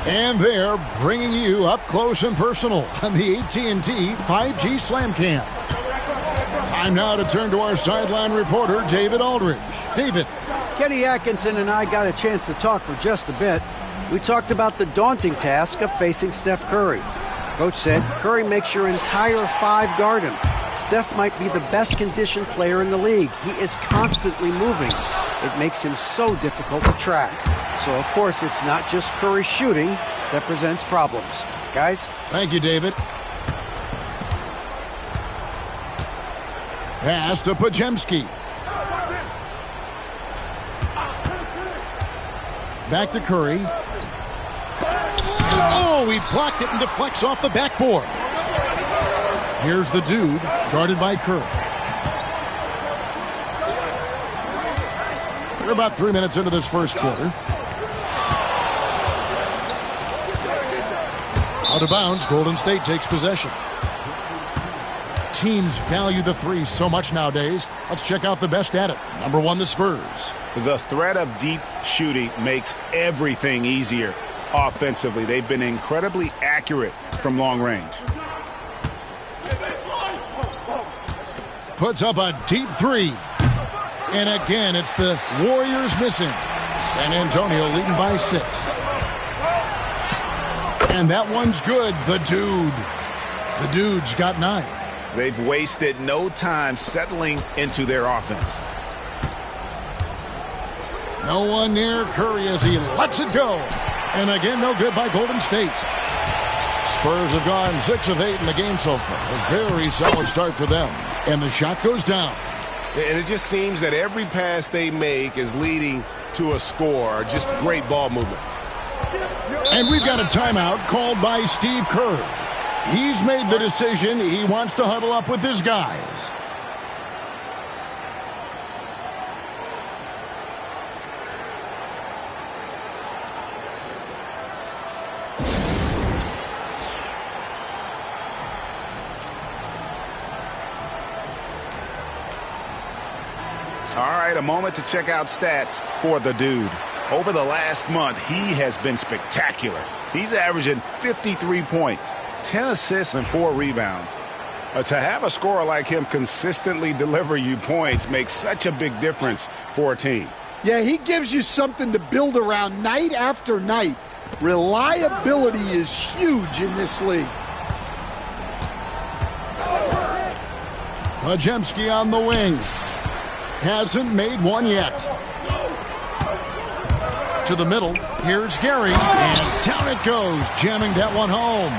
And they're bringing you up close and personal on the AT&T 5G Slam Cam. Time now to turn to our sideline reporter, David Aldridge. David. Kenny Atkinson and I got a chance to talk for just a bit. We talked about the daunting task of facing Steph Curry. Coach said Curry makes your entire 5 guard him. Steph might be the best conditioned player in the league. He is constantly moving. It makes him so difficult to track. So, of course, it's not just Curry shooting that presents problems. Guys? Thank you, David. Pass to Podziemski. Back to Curry. Oh, he blocked it and deflects off the backboard. Here's the dude, guarded by Curry. We're about 3 minutes into this first quarter. Out of bounds, Golden State takes possession. Teams value the three so much nowadays. Let's check out the best at it. Number one, the Spurs. The threat of deep shooting makes everything easier offensively. They've been incredibly accurate from long range. Puts up a deep three. And again, it's the Warriors missing. San Antonio leading by 6. And that one's good. The dude's got 9. They've wasted no time settling into their offense. No one near Curry as he lets it go. And again, no good by Golden State. Spurs have gone 6 of 8 in the game so far. A very solid start for them. And the shot goes down. And it just seems that every pass they make is leading to a score. Just great ball movement. And we've got a timeout called by Steve Kerr. He's made the decision. He wants to huddle up with his guys. All right, a moment to check out stats for the dude. Over the last month, he has been spectacular. He's averaging 53 points, 10 assists, and 4 rebounds. To have a scorer like him consistently deliver you points makes such a big difference for a team. Yeah, he gives you something to build around night after night. Reliability is huge in this league. Majemski on the wing. Hasn't made one yet. To the middle. Here's Gary. And down it goes. Jamming that one home.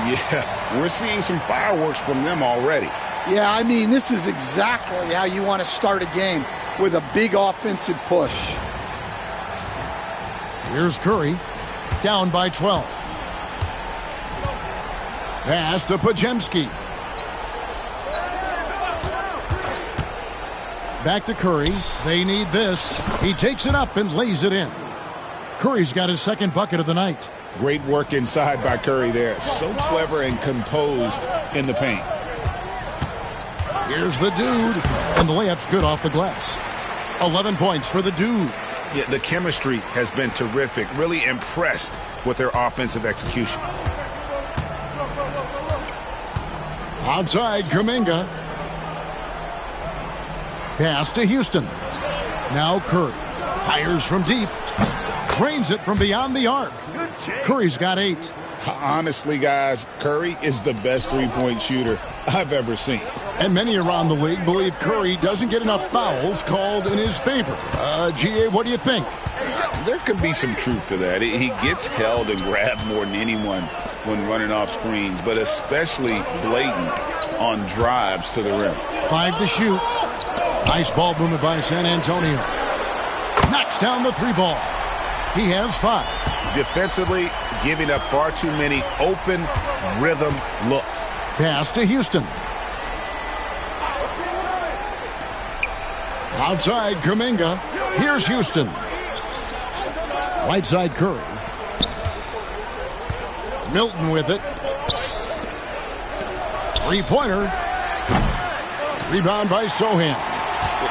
Yeah, we're seeing some fireworks from them already. Yeah, I mean, this is exactly how you want to start a game, with a big offensive push. Here's Curry. Down by 12. Pass to Pajemski. Back to Curry. They need this. He takes it up and lays it in. Curry's got his second bucket of the night. Great work inside by Curry there. So clever and composed in the paint. Here's the dude. And the layup's good off the glass. 11 points for the dude. Yeah, the chemistry has been terrific. Really impressed with their offensive execution. Outside, Kuminga. Pass to Houston. Now Curry. Fires from deep. Drains it from beyond the arc. Curry's got 8. Honestly, guys, Curry is the best three-point shooter I've ever seen. And many around the league believe Curry doesn't get enough fouls called in his favor. GA, what do you think? There could be some truth to that. He gets held and grabbed more than anyone when running off screens, but especially blatant on drives to the rim. 5 to shoot. Nice ball movement by San Antonio. Knocks down the 3 ball. He has 5. Defensively, giving up far too many open rhythm looks. Pass to Houston. Outside, Kuminga. Here's Houston. Right side, Curry. Milton with it. 3-pointer. Rebound by Sohan.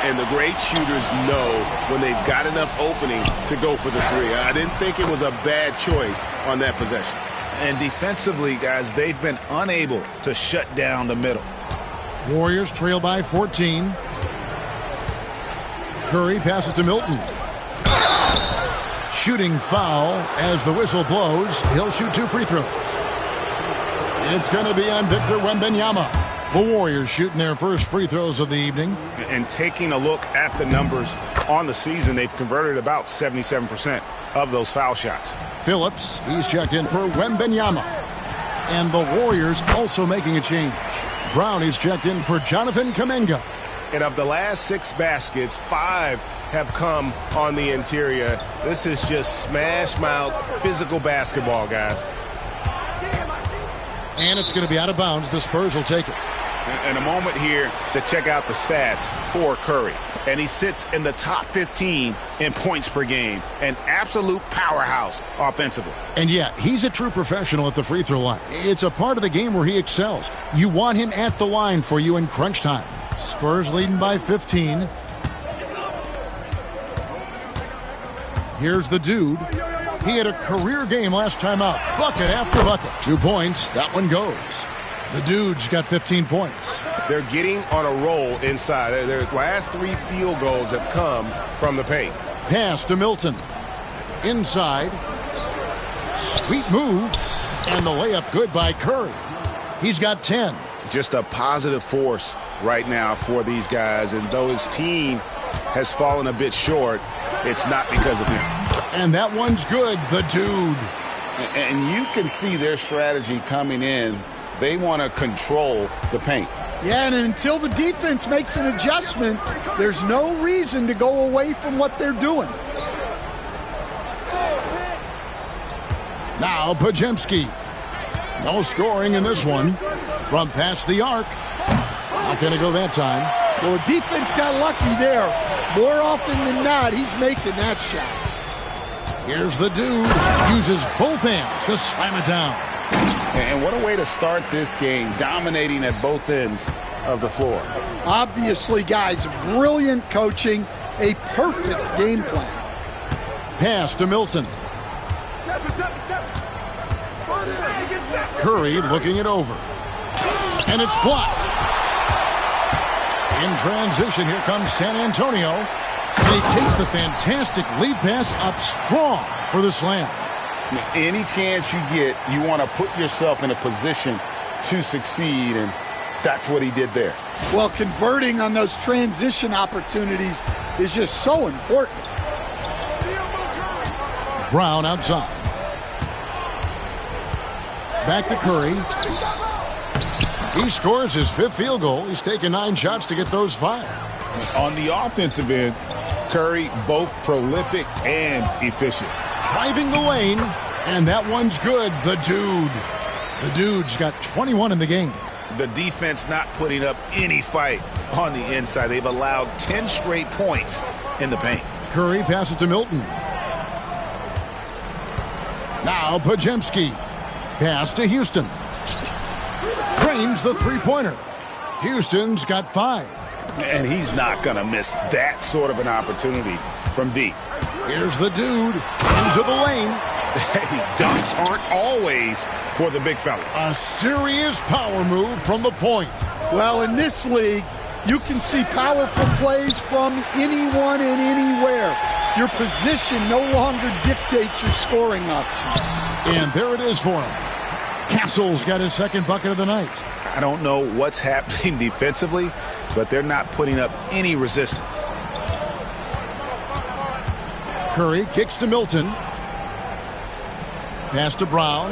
And the great shooters know when they've got enough opening to go for the 3. I didn't think it was a bad choice on that possession. And defensively, guys, they've been unable to shut down the middle. Warriors trail by 14. Curry passes to Milton. Shooting foul as the whistle blows. He'll shoot 2 free throws. It's going to be on Victor Wembanyama. The Warriors shooting their first free throws of the evening. And taking a look at the numbers on the season, they've converted about 77% of those foul shots. Phillips, he's checked in for Wembanyama. And the Warriors also making a change. Brown is checked in for Jonathan Kuminga. And of the last 6 baskets, 5 have come on the interior. This is just smash mouth physical basketball, guys. And it's going to be out of bounds. The Spurs will take it. And a moment here to check out the stats for Curry. and he sits in the top 15 in points per game. An absolute powerhouse offensively. And yeah, he's a true professional at the free throw line. It's a part of the game where he excels. You want him at the line for you in crunch time. Spurs leading by 15. Here's the dude. He had a career game last time out. Bucket after bucket. 2 points. That one goes. The dude's got 15 points. They're getting on a roll inside. Their last 3 field goals have come from the paint. Pass to Milton. Inside. Sweet move. And the layup good by Curry. He's got 10. Just a positive force right now for these guys. And though his team has fallen a bit short, it's not because of him. And that one's good. The dude. And you can see their strategy coming in. They want to control the paint. Yeah, and until the defense makes an adjustment, there's no reason to go away from what they're doing. Now Pajemski. No scoring in this one. From past the arc. Not going to go that time. Well, the defense got lucky there. More often than not, he's making that shot. Here's the dude. Uses both hands to slam it down. And what a way to start this game, dominating at both ends of the floor. Obviously, guys, brilliant coaching, a perfect game plan. Pass to Milton. Curry looking it over. And it's blocked. In transition, here comes San Antonio. And he takes the fantastic lead pass up strong for the slam. Any chance you get, you want to put yourself in a position to succeed, and that's what he did there. Well, converting on those transition opportunities is just so important. Brown outside. Back to Curry. He scores his 5th field goal. He's taken 9 shots to get those 5. On the offensive end, Curry both prolific and efficient. Driving the lane, and that one's good. The dude. The dude's got 21 in the game. The defense not putting up any fight on the inside. They've allowed 10 straight points in the paint. Curry passes to Milton. Now Pajemski. Pass to Houston. Drains the three-pointer. Houston's got 5. And he's not going to miss that sort of an opportunity from deep. Here's the dude into the lane. Hey, dunks aren't always for the big fella. A serious power move from the point. Well, in this league, you can see powerful plays from anyone and anywhere. Your position no longer dictates your scoring options. And there it is for him. Castle's got his 2nd bucket of the night. I don't know what's happening defensively, but they're not putting up any resistance. Curry kicks to Milton. Pass to Brown.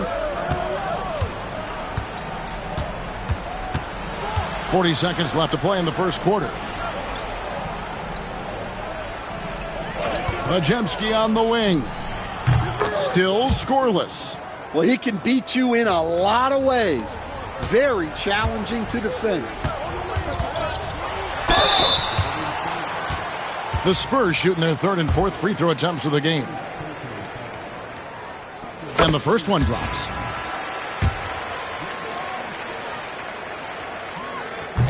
40 seconds left to play in the first quarter. Pajemski on the wing. Still scoreless. Well, he can beat you in a lot of ways. Very challenging to defend. The Spurs shooting their 3rd and 4th free throw attempts of the game. And the first one drops.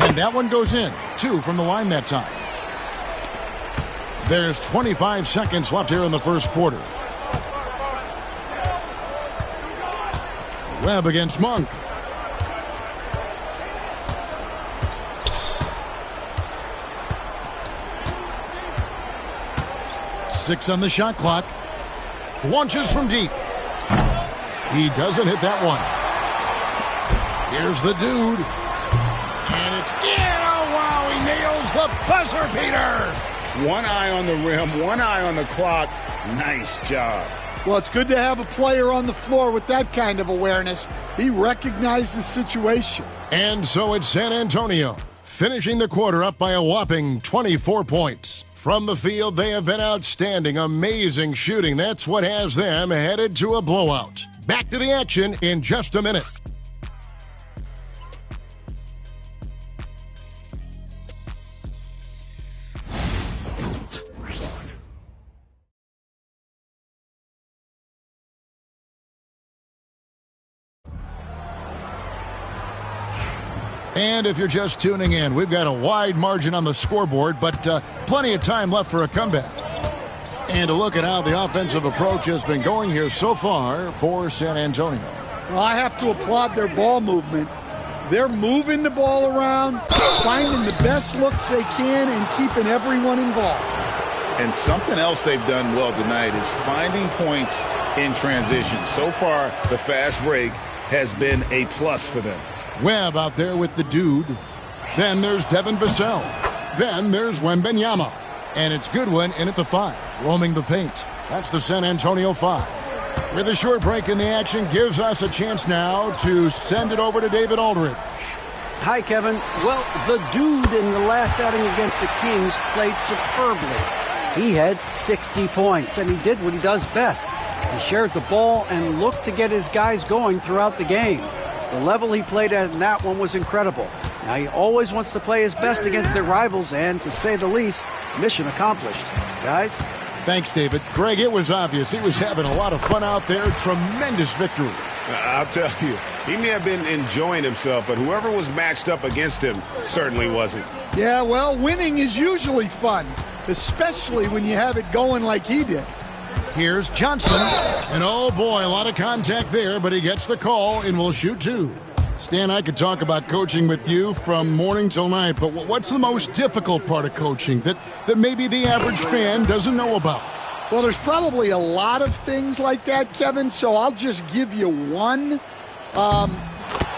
And that one goes in. 2 from the line that time. There's 25 seconds left here in the first quarter. Webb against Monk. Six on the shot clock. Launches from deep. He doesn't hit that one. Here's the dude. And it's in. Oh, wow. He nails the buzzer beater. One eye on the rim, one eye on the clock. Nice job. Well, it's good to have a player on the floor with that kind of awareness. He recognized the situation. And so it's San Antonio, finishing the quarter up by a whopping 24 points. From the field, they have been outstanding, amazing shooting. That's what has them headed to a blowout. Back to the action in just a minute. And if you're just tuning in, we've got a wide margin on the scoreboard, but plenty of time left for a comeback. And a look at how the offensive approach has been going here so far for San Antonio. Well, I have to applaud their ball movement. They're moving the ball around, finding the best looks they can, and keeping everyone involved. And something else they've done well tonight is finding points in transition. So far, the fast break has been a plus for them. Webb out there with the dude. Then there's Devin Vassell. Then there's Wembanyama. And it's Goodwin in at the 5, roaming the paint. That's the San Antonio 5. With a short break in the action, gives us a chance now to send it over to David Aldridge. Hi, Kevin. Well, the dude in the last outing against the Kings played superbly. He had 60 points, and he did what he does best. He shared the ball and looked to get his guys going throughout the game. The level he played at in that one was incredible. Now, he always wants to play his best against their rivals, and to say the least, mission accomplished. Guys? Thanks, David. Greg, it was obvious he was having a lot of fun out there. Tremendous victory. I'll tell you, he may have been enjoying himself, but whoever was matched up against him certainly wasn't. Yeah, well, winning is usually fun, especially when you have it going like he did. Here's Johnson. And oh boy, a lot of contact there, but he gets the call and will shoot 2. Stan, I could talk about coaching with you from morning till night, but what's the most difficult part of coaching that maybe the average fan doesn't know about? Well, there's probably a lot of things like that, Kevin, so I'll just give you one.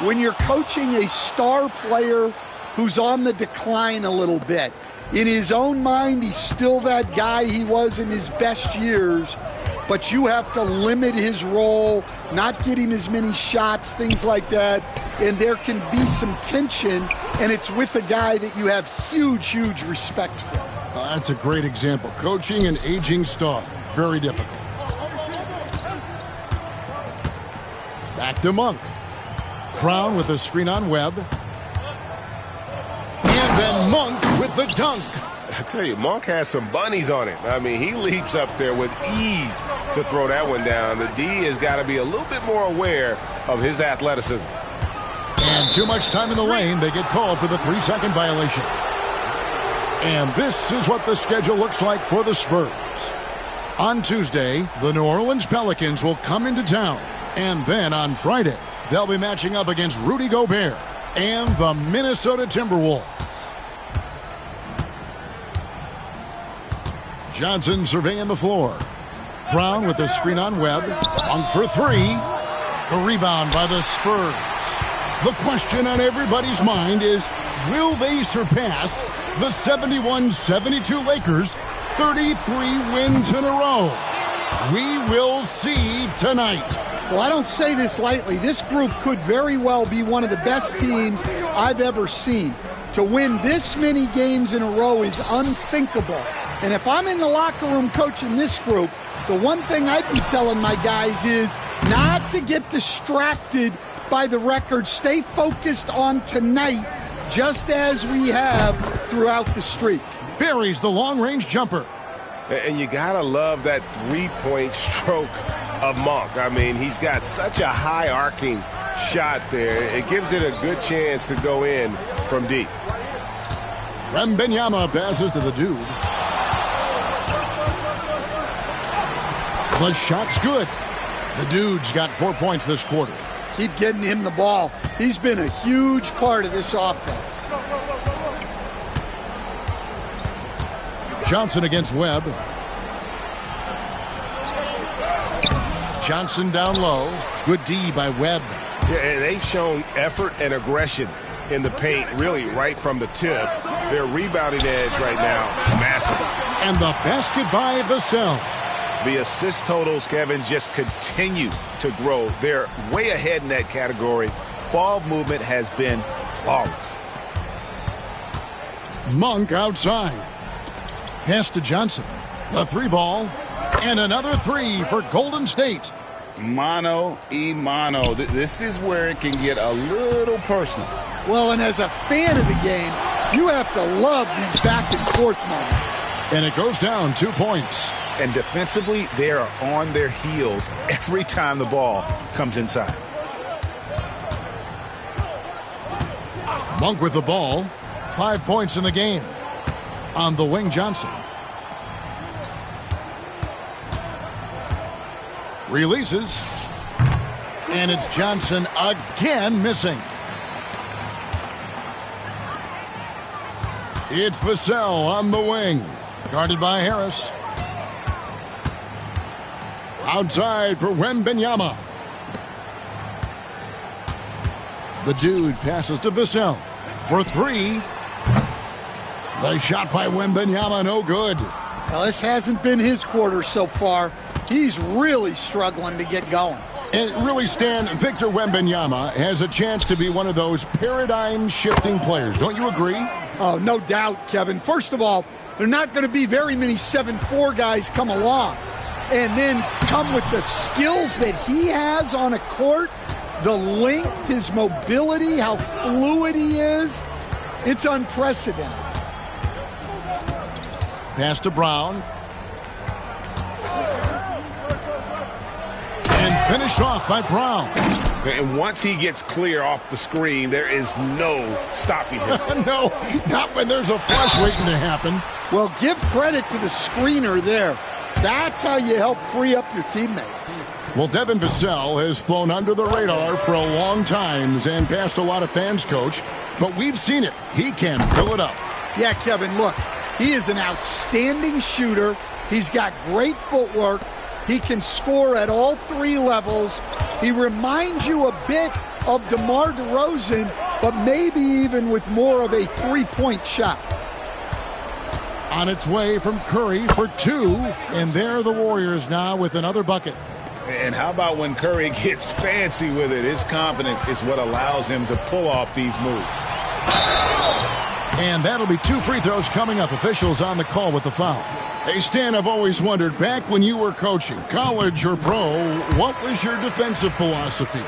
When you're coaching a star player who's on the decline a little bit, in his own mind, he's still that guy he was in his best years, but you have to limit his role, not get him as many shots, things like that, and there can be some tension, and it's with a guy that you have huge, huge respect for. That's a great example. Coaching an aging star, very difficult. Back to Monk. Brown with a screen on Webb. And then Monk with the dunk. I tell you, Monk has some bunnies on him. I mean, he leaps up there with ease to throw that one down. The D has got to be a little bit more aware of his athleticism. And too much time in the lane. They get called for the 3-second violation. And this is what the schedule looks like for the Spurs. On Tuesday, the New Orleans Pelicans will come into town. And then on Friday, they'll be matching up against Rudy Gobert and the Minnesota Timberwolves. Johnson surveying the floor. Brown with the screen on Webb. Monk for 3. A rebound by the Spurs. The question on everybody's mind is, will they surpass the 71-72 Lakers 33 wins in a row? We will see tonight. Well, I don't say this lightly. This group could very well be one of the best teams I've ever seen. To win this many games in a row is unthinkable. And if I'm in the locker room coaching this group, the one thing I'd be telling my guys is not to get distracted by the record. Stay focused on tonight, just as we have throughout the streak. Buries the long-range jumper. And you got to love that three-point stroke of Monk. I mean, he's got such a high arcing shot there. It gives it a good chance to go in from deep. Wembanyama passes to the dude. The shot's good. The dude's got 4 points this quarter. Keep getting him the ball. He's been a huge part of this offense. Johnson against Webb. Johnson down low. Good D by Webb. Yeah, and they've shown effort and aggression in the paint, really right from the tip. Their rebounding edge right now, massive. And the basket by Vassell. The assist totals, Kevin, just continue to grow. They're way ahead in that category. Ball movement has been flawless. Monk outside. Pass to Johnson. The 3-ball. And another 3 for Golden State. Mano y mano. This is where it can get a little personal. Well, and as a fan of the game, you have to love these back and forth moments. And it goes down 2 points. And defensively, they are on their heels every time the ball comes inside. Monk with the ball. 5 points in the game. On the wing, Johnson. Releases. And it's Johnson again missing. It's Vassell on the wing. Guarded by Harris. Outside for Wembanyama. The dude passes to Vassell for 3. The shot by Wembanyama, no good. Well, this hasn't been his quarter so far. He's really struggling to get going. And really, Stan, Victor Wembanyama has a chance to be one of those paradigm-shifting players. Don't you agree? Oh, no doubt, Kevin. First of all, there are not going to be very many 7'4" guys come along and then come with the skills that he has on a court, the length, his mobility, how fluid he is. It's unprecedented. Pass to Brown. And finished off by Brown. And once he gets clear off the screen, there is no stopping him. No, not when there's a flush waiting to happen. Well, give credit to the screener there. That's how you help free up your teammates. Well, Devin Vassell has flown under the radar for a long time and passed a lot of fans, Coach. But we've seen it. He can fill it up. Yeah, Kevin, look, he is an outstanding shooter. He's got great footwork. He can score at all 3 levels. He reminds you a bit of DeMar DeRozan, but maybe even with more of a 3-point shot. On its way from Curry for 2, and there are the Warriors now with another bucket. And how about when Curry gets fancy with it? His confidence is what allows him to pull off these moves. And that'll be 2 free throws coming up. Officials on the call with the foul. Hey, Stan, I've always wondered, back when you were coaching, college or pro, what was your defensive philosophy?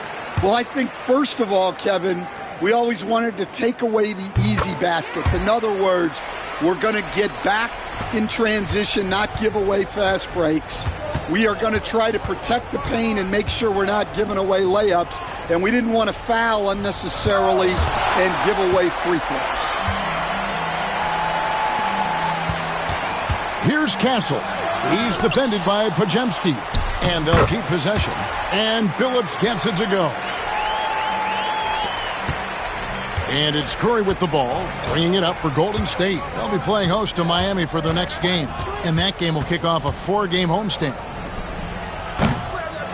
Well, I think, first of all, Kevin, we always wanted to take away the easy baskets. In other words, we're going to get back in transition, not give away fast breaks. We are going to try to protect the paint and make sure we're not giving away layups. And we didn't want to foul unnecessarily and give away free throws. Here's Castle. He's defended by Pajemski. And they'll keep possession. And Phillips gets it to go. And it's Curry with the ball, bringing it up for Golden State. They'll be playing host to Miami for their next game. And that game will kick off a 4-game homestand.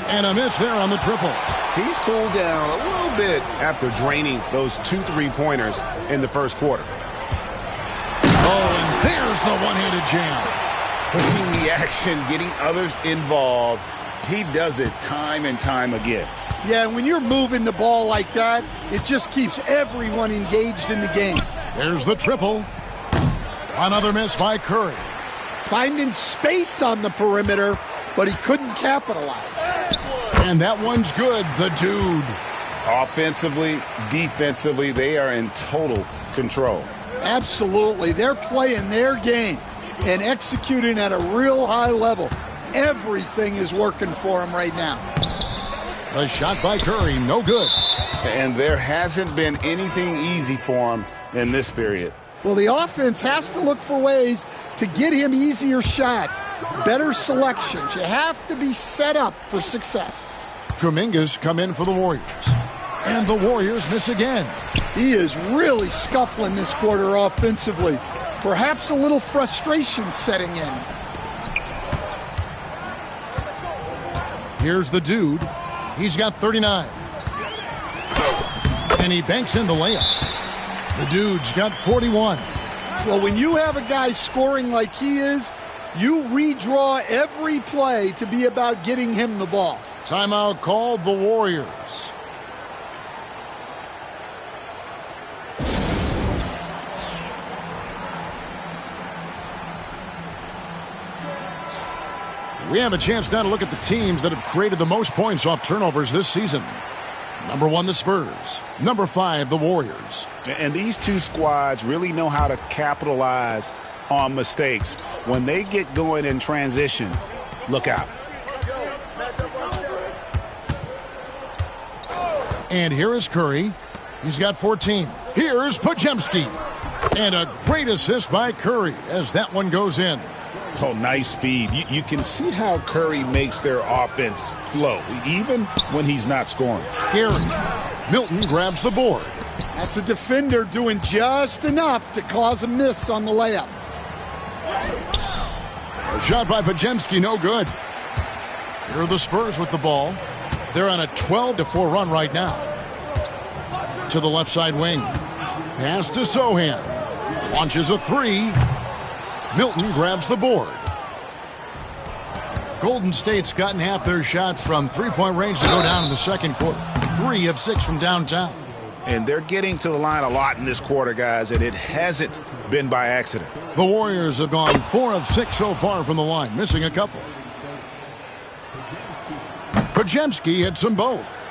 And a miss there on the triple. He's cooled down a little bit after draining those 2 3-pointers in the first quarter. Oh, and there's the one-handed jam. Pushing the action, getting others involved. He does it time and time again. Yeah, when you're moving the ball like that, it just keeps everyone engaged in the game. There's the triple. Another miss by Curry. Finding space on the perimeter, but he couldn't capitalize. And that one's good, the dude. Offensively, defensively, they are in total control. Absolutely. They're playing their game and executing at a real high level. Everything is working for them right now. A shot by Curry, no good. And there hasn't been anything easy for him in this period. Well, the offense has to look for ways to get him easier shots, better selections. You have to be set up for success. Kuminga's come in for the Warriors. And the Warriors miss again. He is really scuffling this quarter offensively. Perhaps a little frustration setting in. Here's the dude. He's got 39. And he banks in the layup. The dude's got 41. Well, when you have a guy scoring like he is, you redraw every play to be about getting him the ball. Timeout called the Warriors. We have a chance now to look at the teams that have created the most points off turnovers this season. Number 1, the Spurs. Number 5, the Warriors. And these two squads really know how to capitalize on mistakes. When they get going in transition, look out. And here is Curry. He's got 14. Here's Pajemski. And a great assist by Curry as that one goes in. Oh, nice feed. You can see how Curry makes their offense flow, even when he's not scoring. Gary. Milton grabs the board. That's a defender doing just enough to cause a miss on the layup. A shot by Pajemski, no good. Here are the Spurs with the ball. They're on a 12-4 run right now. To the left side wing. Pass to Sohan. Launches a three. Milton grabs the board. Golden State's gotten half their shots from three-point range to go down in the second quarter. 3 of 6 from downtown. And they're getting to the line a lot in this quarter, guys, and it hasn't been by accident. The Warriors have gone 4 of 6 so far from the line, missing a couple. Pajemski hits them both.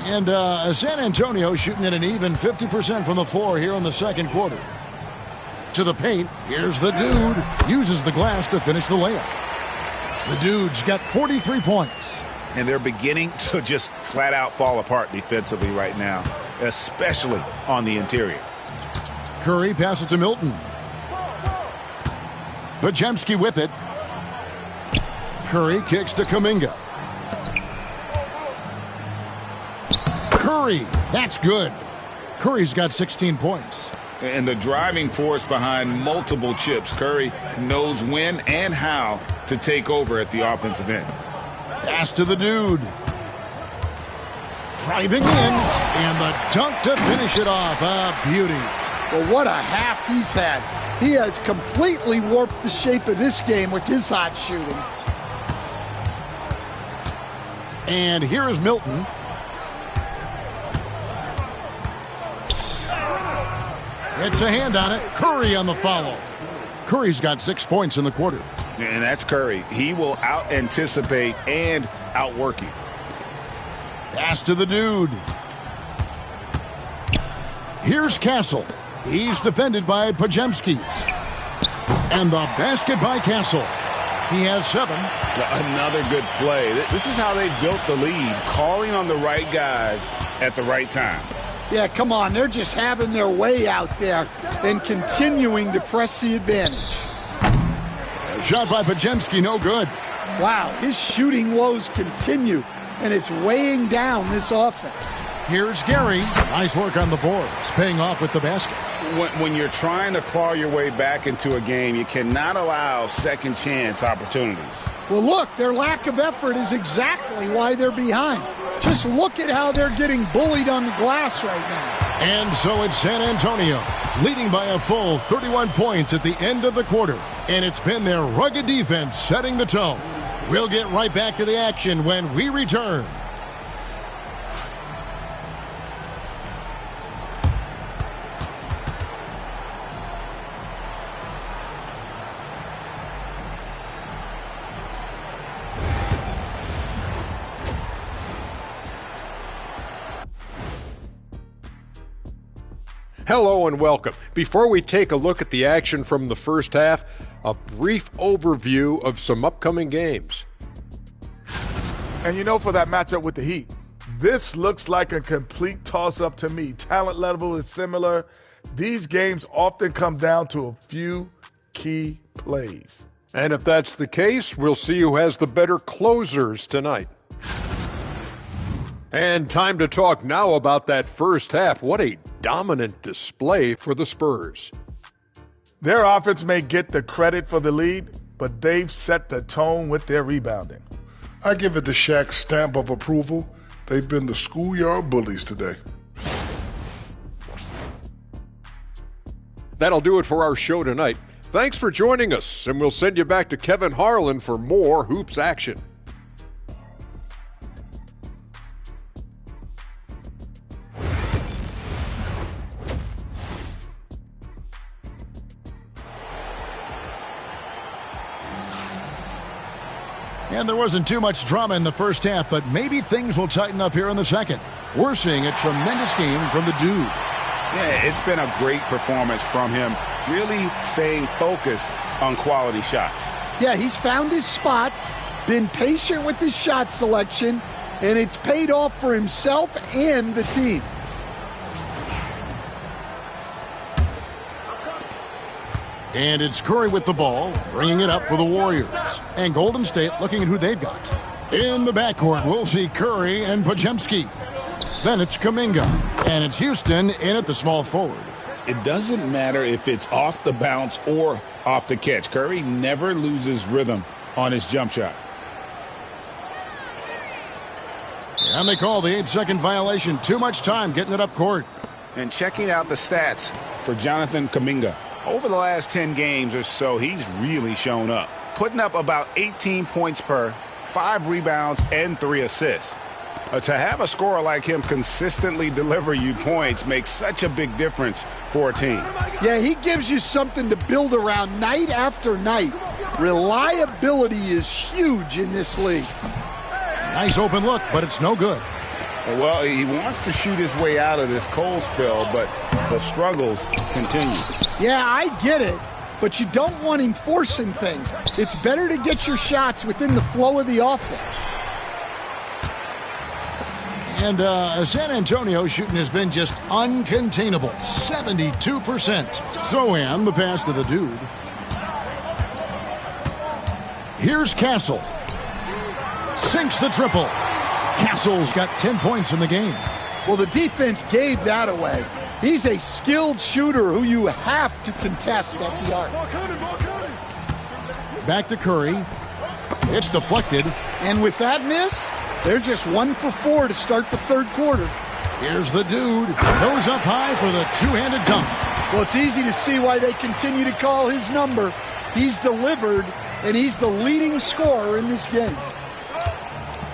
And San Antonio shooting at an even 50% from the floor here in the second quarter. To the paint, here's the dude. Uses the glass to finish the layup. The dude's got 43 points. And they're beginning to just flat out fall apart defensively right now, especially on the interior. Curry passes to Milton. Pajemski with it. Curry kicks to Kuminga. Curry, that's good. Curry's got 16 points. And the driving force behind multiple chips. Curry knows when and how to take over at the offensive end. Pass to the dude. Driving in, and the dunk to finish it off. A beauty. Well, what a half he's had. He has completely warped the shape of this game with his hot shooting. And here is Milton. It's a hand on it. Curry on the follow. Curry's got 6 points in the quarter. And that's Curry. He will out-anticipate and outwork you. Pass to the dude. Here's Castle. He's defended by Pajemski. And the basket by Castle. He has 7. Another good play. This is how they built the lead, calling on the right guys at the right time. Yeah, come on. They're just having their way out there and continuing to press the advantage. A shot by Pajemski, no good. Wow, his shooting woes continue, and it's weighing down this offense. Here's Gary. Nice work on the board. It's paying off with the basket. When you're trying to claw your way back into a game, you cannot allow second chance opportunities. Well, look, their lack of effort is exactly why they're behind. Just look at how they're getting bullied on the glass right now. And so it's San Antonio, leading by a full 31 points at the end of the quarter. And it's been their rugged defense setting the tone. We'll get right back to the action when we return. Hello and welcome. Before we take a look at the action from the first half, a brief overview of some upcoming games. And you know, for that matchup with the Heat, this looks like a complete toss-up to me. Talent level is similar. These games often come down to a few key plays. And if that's the case, we'll see who has the better closers tonight. And time to talk now about that first half. What a dominant display for the Spurs. Their offense may get the credit for the lead, but they've set the tone with their rebounding. I give it the Shaq stamp of approval. They've been the schoolyard bullies today. That'll do it for our show tonight. Thanks for joining us, and we'll send you back to Kevin Harlan for more Hoops action. And there wasn't too much drama in the first half, but maybe things will tighten up here in the second. We're seeing a tremendous game from the dude. Yeah, it's been a great performance from him, really staying focused on quality shots. Yeah, he's found his spots, been patient with his shot selection, and it's paid off for himself and the team. And it's Curry with the ball, bringing it up for the Warriors. And Golden State looking at who they've got. In the backcourt, we'll see Curry and Podziemski. Then it's Kuminga. And it's Houston in at the small forward. It doesn't matter if it's off the bounce or off the catch. Curry never loses rhythm on his jump shot. And they call the 8-second violation. Too much time getting it up court. And checking out the stats for Jonathan Kuminga. Over the last 10 games or so, he's really shown up. Putting up about 18 points per, 5 rebounds, and 3 assists. To have a scorer like him consistently deliver you points makes such a big difference for a team. Yeah, he gives you something to build around night after night. Reliability is huge in this league. Nice open look, but it's no good. Well, he wants to shoot his way out of this cold spell, but the struggles continue. Yeah, I get it, but you don't want him forcing things. It's better to get your shots within the flow of the offense. And San Antonio shooting has been just uncontainable. 72%. Zohan, the pass to the dude. Here's Castle. Sinks the triple. Castle's got 10 points in the game. Well, the defense gave that away. He's a skilled shooter who you have to contest at the arc. Back to Curry. It's deflected. And with that miss, they're just 1 for 4 to start the third quarter. Here's the dude. Goes up high for the two-handed dunk. Well, it's easy to see why they continue to call his number. He's delivered, and he's the leading scorer in this game.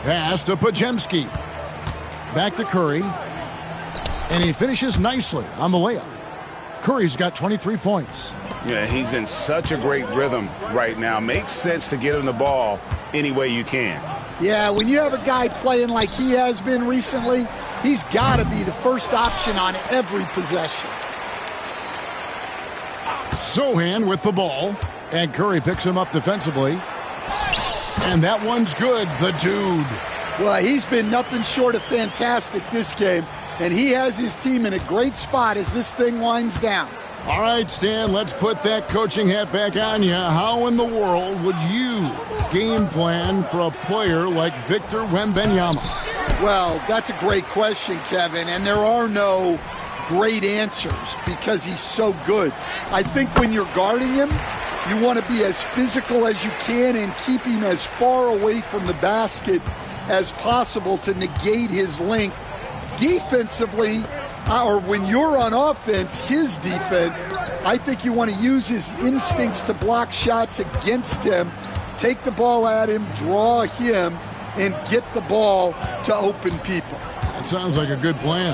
Pass to Podziemski. Back to Curry. And he finishes nicely on the layup. Curry's got 23 points. Yeah, he's in such a great rhythm right now. Makes sense to get him the ball any way you can. Yeah, when you have a guy playing like he has been recently, he's got to be the first option on every possession. Zohan with the ball. And Curry picks him up defensively. And that one's good, the dude. Well, he's been nothing short of fantastic this game, and he has his team in a great spot as this thing winds down. All right, Stan, let's put that coaching hat back on you. How in the world would you game plan for a player like Victor Wembanyama? Well, that's a great question, Kevin, and there are no great answers because he's so good. I think when you're guarding him, you want to be as physical as you can and keep him as far away from the basket as possible to negate his length. Defensively, or when you're on offense, his defense, I think you want to use his instincts to block shots against him, take the ball at him, draw him, and get the ball to open people. That sounds like a good plan.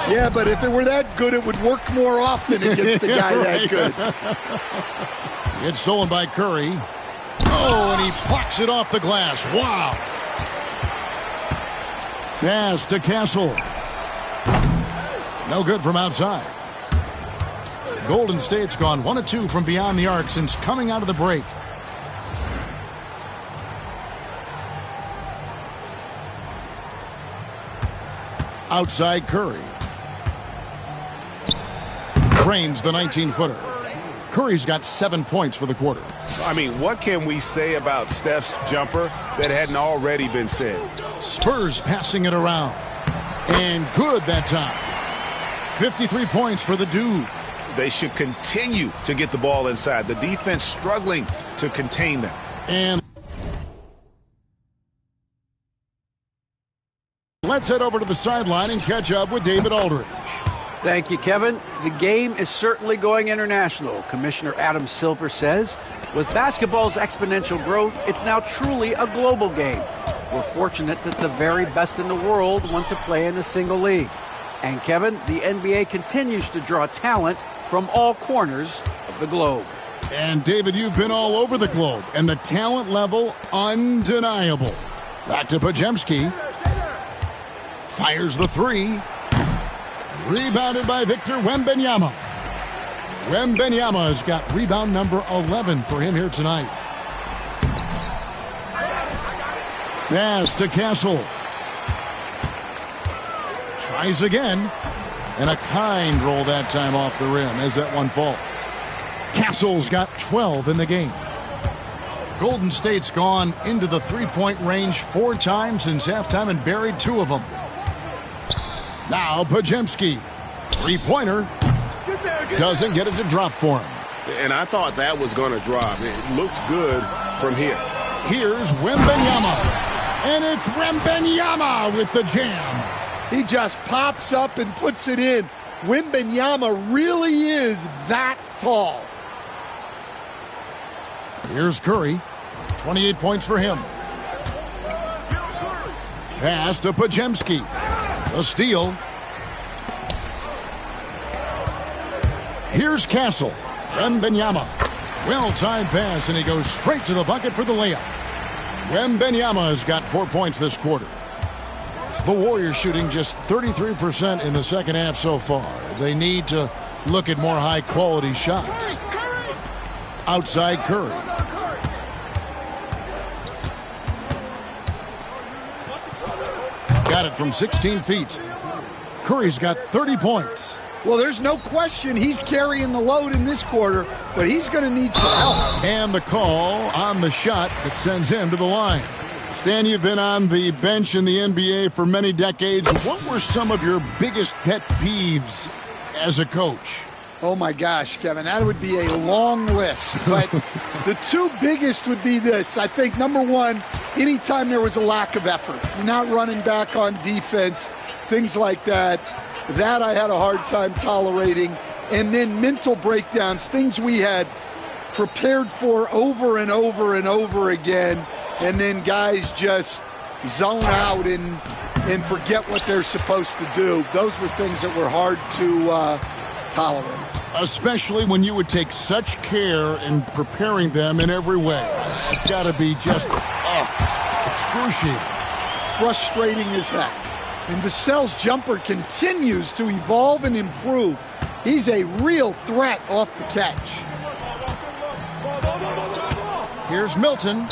Yeah, but if it were that good, it would work more often against a guy that good. It's stolen by Curry. Oh, and he plucks it off the glass. Wow. Pass to Castle. No good from outside. Golden State's gone 1 of 2 from beyond the arc since coming out of the break. Outside Curry. Drains the 19-footer. Curry's got 7 points for the quarter. I mean, what can we say about Steph's jumper that hadn't already been said? Spurs passing it around. And good that time. 53 points for the dude. They should continue to get the ball inside. The defense struggling to contain them. And let's head over to the sideline and catch up with David Aldridge. Thank you, Kevin. The game is certainly going international. Commissioner Adam Silver says, with basketball's exponential growth, it's now truly a global game. We're fortunate that the very best in the world want to play in a single league. And Kevin, the NBA continues to draw talent from all corners of the globe. And David, you've been all over the globe, and the talent level undeniable. Back to Podziemski. Fires the three. Rebounded by Victor Wembanyama. Wembanyama's got rebound number 11 for him here tonight. Pass to Castle. Tries again. And a kind roll that time off the rim as that one falls. Castle's got 12 in the game. Golden State's gone into the three-point range 4 times since halftime and buried 2 of them. Now Pajemski. Three-pointer. Doesn't get it to drop for him. And I thought that was going to drop. It looked good from here. Here's Wembanyama. And it's Wembanyama with the jam. He just pops up and puts it in. Wembanyama really is that tall. Here's Curry. 28 points for him. Pass to Pajemski. A steal. Here's Castle. Wembanyama. Well-timed pass, and he goes straight to the bucket for the layup. Wembanyama has got 4 points this quarter. The Warriors shooting just 33% in the second half so far. They need to look at more high-quality shots. Outside Curry. Got it from 16 feet. Curry's got 30 points. Well, there's no question he's carrying the load in this quarter, but he's going to need some help. And the call on the shot that sends him to the line. Stan, you've been on the bench in the NBA for many decades. What were some of your biggest pet peeves as a coach? Oh, my gosh, Kevin, that would be a long list. But the 2 biggest would be this. I think, number one, anytime there was a lack of effort, you're not running back on defense, things like that. That I had a hard time tolerating. And then mental breakdowns, things we had prepared for over and over and over again. And then guys just zone out and forget what they're supposed to do. Those were things that were hard to tolerate. Especially when you would take such care in preparing them in every way. It's got to be just excruciating. Frustrating as heck. And Vassell's jumper continues to evolve and improve. He's a real threat off the catch. Here's Milton.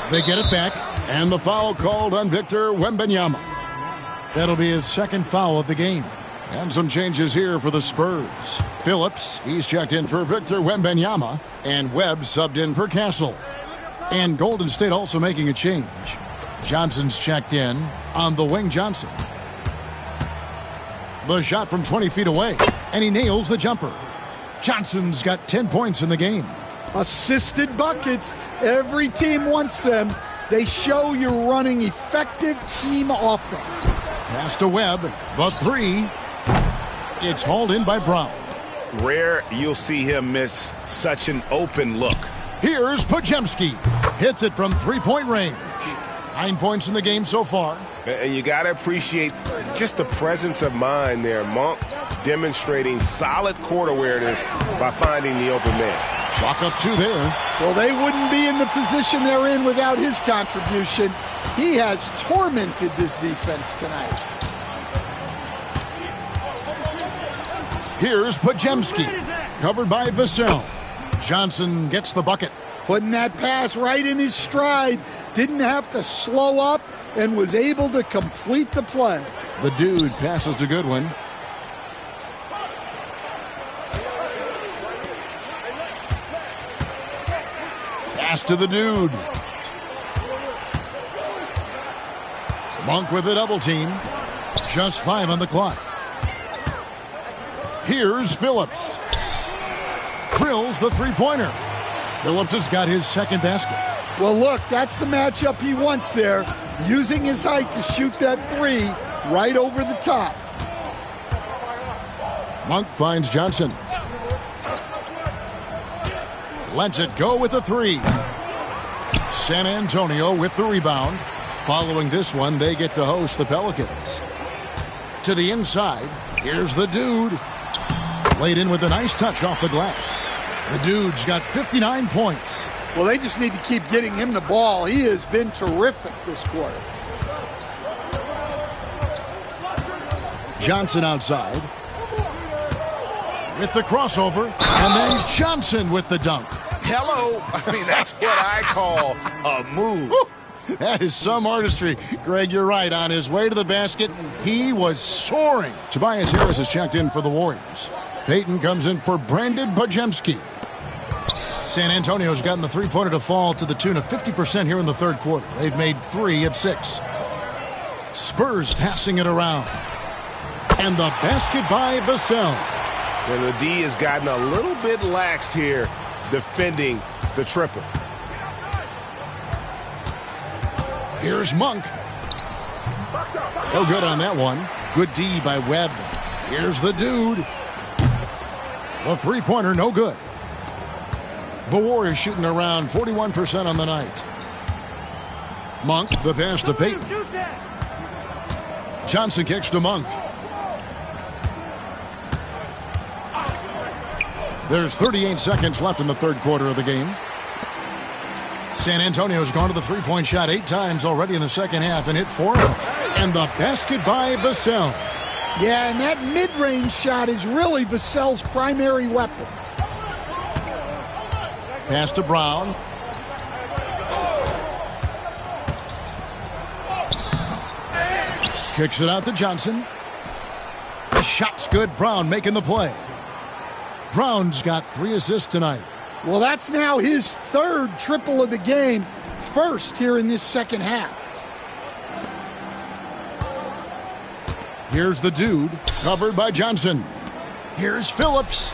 They get it back, and the foul called on Victor Wembanyama. That'll be his second foul of the game. And some changes here for the Spurs. Phillips, he's checked in for Victor Wembanyama, and Webb subbed in for Castle. And Golden State also making a change. Johnson's checked in on the wing. Johnson. The shot from 20 feet away, and he nails the jumper. Johnson's got 10 points in the game. Assisted buckets. Every team wants them. They show you're running effective team offense. Pass to Webb. The 3. It's hauled in by Brown. Rare you'll see him miss such an open look. Here's Pajemski. Hits it from three-point range. 9 points in the game so far. And you got to appreciate just the presence of mind there. Monk demonstrating solid court awareness by finding the open man. Chalk up 2 there. Well, they wouldn't be in the position they're in without his contribution. He has tormented this defense tonight. Here's Pajemski. Covered by Vassell. Johnson gets the bucket. Putting that pass right in his stride. Didn't have to slow up and was able to complete the play. The dude passes to Goodwin. Pass to the dude. Monk with a double team. Just 5 on the clock. Here's Phillips. Drills the three-pointer. Phillips has got his second basket. Well, look, that's the matchup he wants there. Using his height to shoot that 3 right over the top. Monk finds Johnson. Lets it go with a 3. San Antonio with the rebound. Following this one, they get to host the Pelicans. To the inside, here's the dude. Laid in with a nice touch off the glass. The dude's got 59 points. Well, they just need to keep getting him the ball. He has been terrific this quarter. Johnson outside. With the crossover. And then Johnson with the dunk. Hello. I mean, that's what I call a move. That is some artistry. Greg, you're right. On his way to the basket, he was soaring. Tobias Harris has checked in for the Warriors. Peyton comes in for Brandon Bajemski. San Antonio's gotten the three-pointer to fall to the tune of 50% here in the third quarter. They've made 3 of 6. Spurs passing it around. And the basket by Vassell. And the D has gotten a little bit laxed here defending the triple. Here's Monk. No good on that one. Good D by Webb. Here's the dude. The three-pointer, no good. The Warriors shooting around 41% on the night. Monk, the pass to Peyton. Johnson kicks to Monk. There's 38 seconds left in the third quarter of the game. San Antonio's gone to the three-point shot 8 times already in the second half and hit 4 of them. And the basket by Vassell. Yeah, and that mid-range shot is really Vassell's primary weapon. Pass to Brown. Kicks it out to Johnson. The shot's good. Brown making the play. Brown's got 3 assists tonight. Well, that's now his 3rd triple of the game. First here in this second half. Here's the dude, covered by Johnson. Here's Phillips.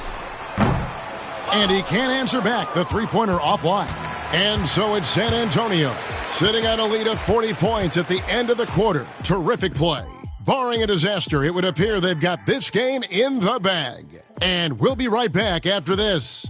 And he can't answer back. The three-pointer offline. And so it's San Antonio, sitting on a lead of 40 points at the end of the quarter. Terrific play. Barring a disaster, it would appear they've got this game in the bag. And we'll be right back after this.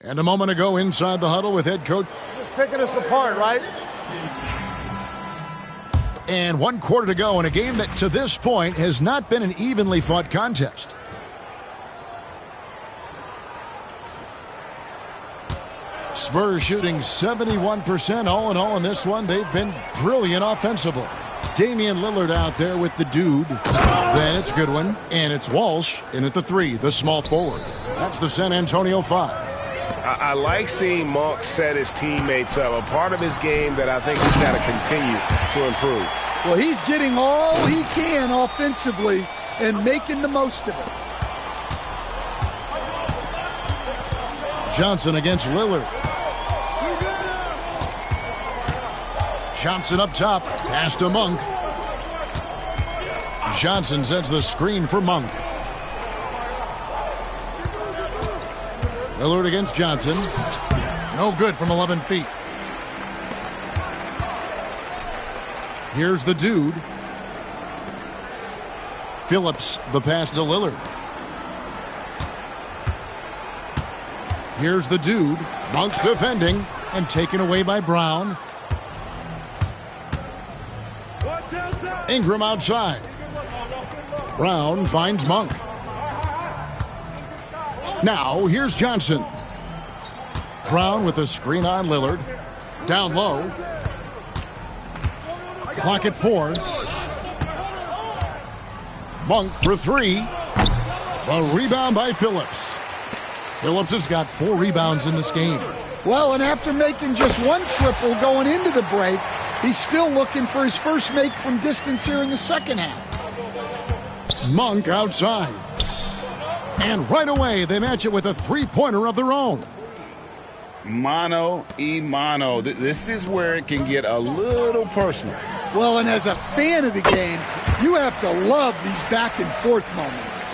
And a moment ago inside the huddle with head coach. Just picking us apart, right? And 1 quarter to go in a game that to this point has not been an evenly fought contest. Spurs shooting 71% all in all in this one. They've been brilliant offensively. Damian Lillard out there with the dude. Then it's Goodwin, and it's Walsh in at the 3, the small forward. That's the San Antonio 5. I like seeing Monk set his teammates up. A part of his game that I think he's got to continue to improve. Well, he's getting all he can offensively and making the most of it. Johnson against Lillard. Johnson up top. Pass to Monk. Johnson sets the screen for Monk. Lillard against Johnson. No good from 11 feet. Here's the dude. Phillips, the pass to Lillard. Here's the dude. Monk defending and taken away by Brown. Ingram outside. Brown finds Monk. Now, here's Johnson. Brown with a screen on Lillard. Down low. Clock at 4. Monk for 3. A rebound by Phillips. Phillips has got 4 rebounds in this game. Well, and after making just 1 triple going into the break, he's still looking for his first make from distance here in the second half. Monk outside. And right away, they match it with a three-pointer of their own. Mano y mano. This is where it can get a little personal. Well, and as a fan of the game, you have to love these back-and-forth moments.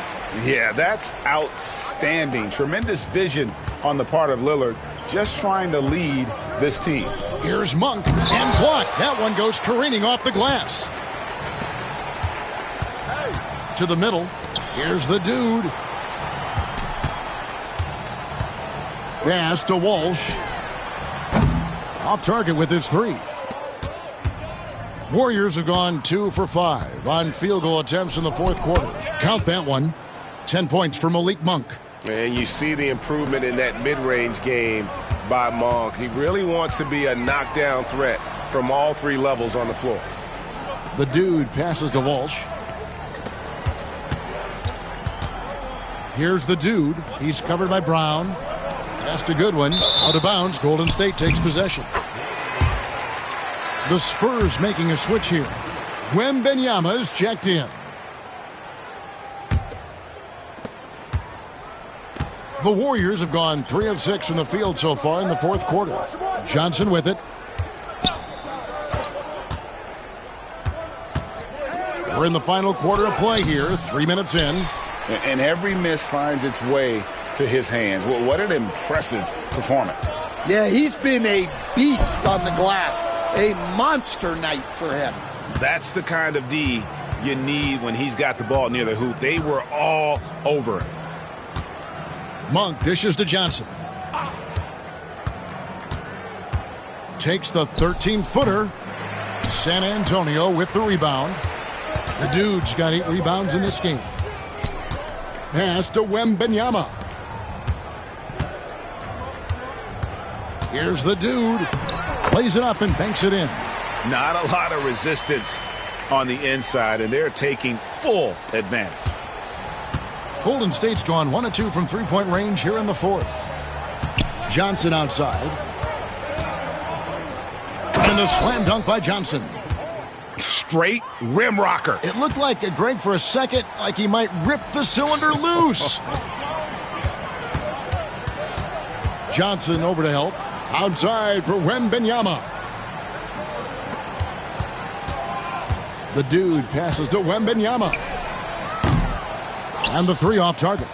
Yeah, that's outstanding. Tremendous vision on the part of Lillard, just trying to lead this team. Here's Monk, and blocked. That one goes careening off the glass. To the middle. Here's the dude. Pass to Walsh. Off target with his 3. Warriors have gone 2 for 5 on field goal attempts in the fourth quarter. Count that one. 10 points for Malik Monk. And you see the improvement in that mid-range game by Monk. He really wants to be a knockdown threat from all 3 levels on the floor. The dude passes to Walsh. Here's the dude. He's covered by Brown. That's a good one. Out of bounds. Golden State takes possession. The Spurs making a switch here. Wembanyama is checked in. The Warriors have gone 3 of 6 from the field so far in the fourth quarter. Johnson with it. We're in the final quarter of play here, 3 minutes in. And every miss finds its way to his hands. What an impressive performance. Yeah, he's been a beast on the glass. A monster night for him. That's the kind of D you need when he's got the ball near the hoop. They were all over him. Monk dishes to Johnson. Takes the 13-footer. San Antonio with the rebound. The dude's got 8 rebounds in this game. Pass to Wembanyama. Here's the dude. Plays it up and banks it in. Not a lot of resistance on the inside, and they're taking full advantage. Golden State's gone 1 of 2 from three-point range here in the fourth. Johnson outside. And the slam dunk by Johnson. Straight rim rocker. It looked like, Greg, for a second, like he might rip the cylinder loose. Johnson over to help. Outside for Wembanyama. The dude passes to Wembanyama. And the 3 off target.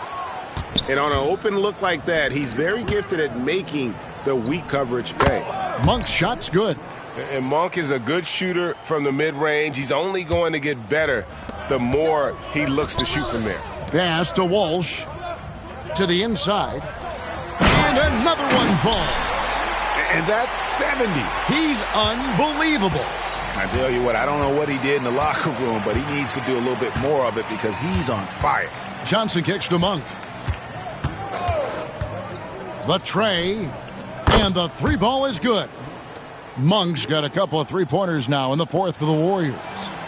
And on an open look like that, he's very gifted at making the weak coverage pay. Monk's shot's good. And Monk is a good shooter from the mid-range. He's only going to get better the more he looks to shoot from there. Pass to Walsh. To the inside. And another one falls. And that's 70. He's unbelievable. I tell you what, I don't know what he did in the locker room, but he needs to do a little bit more of it because he's on fire. Johnson kicks to Monk. The tray. And the 3-ball is good. Monk's got a couple of 3-pointers now in the fourth for the Warriors.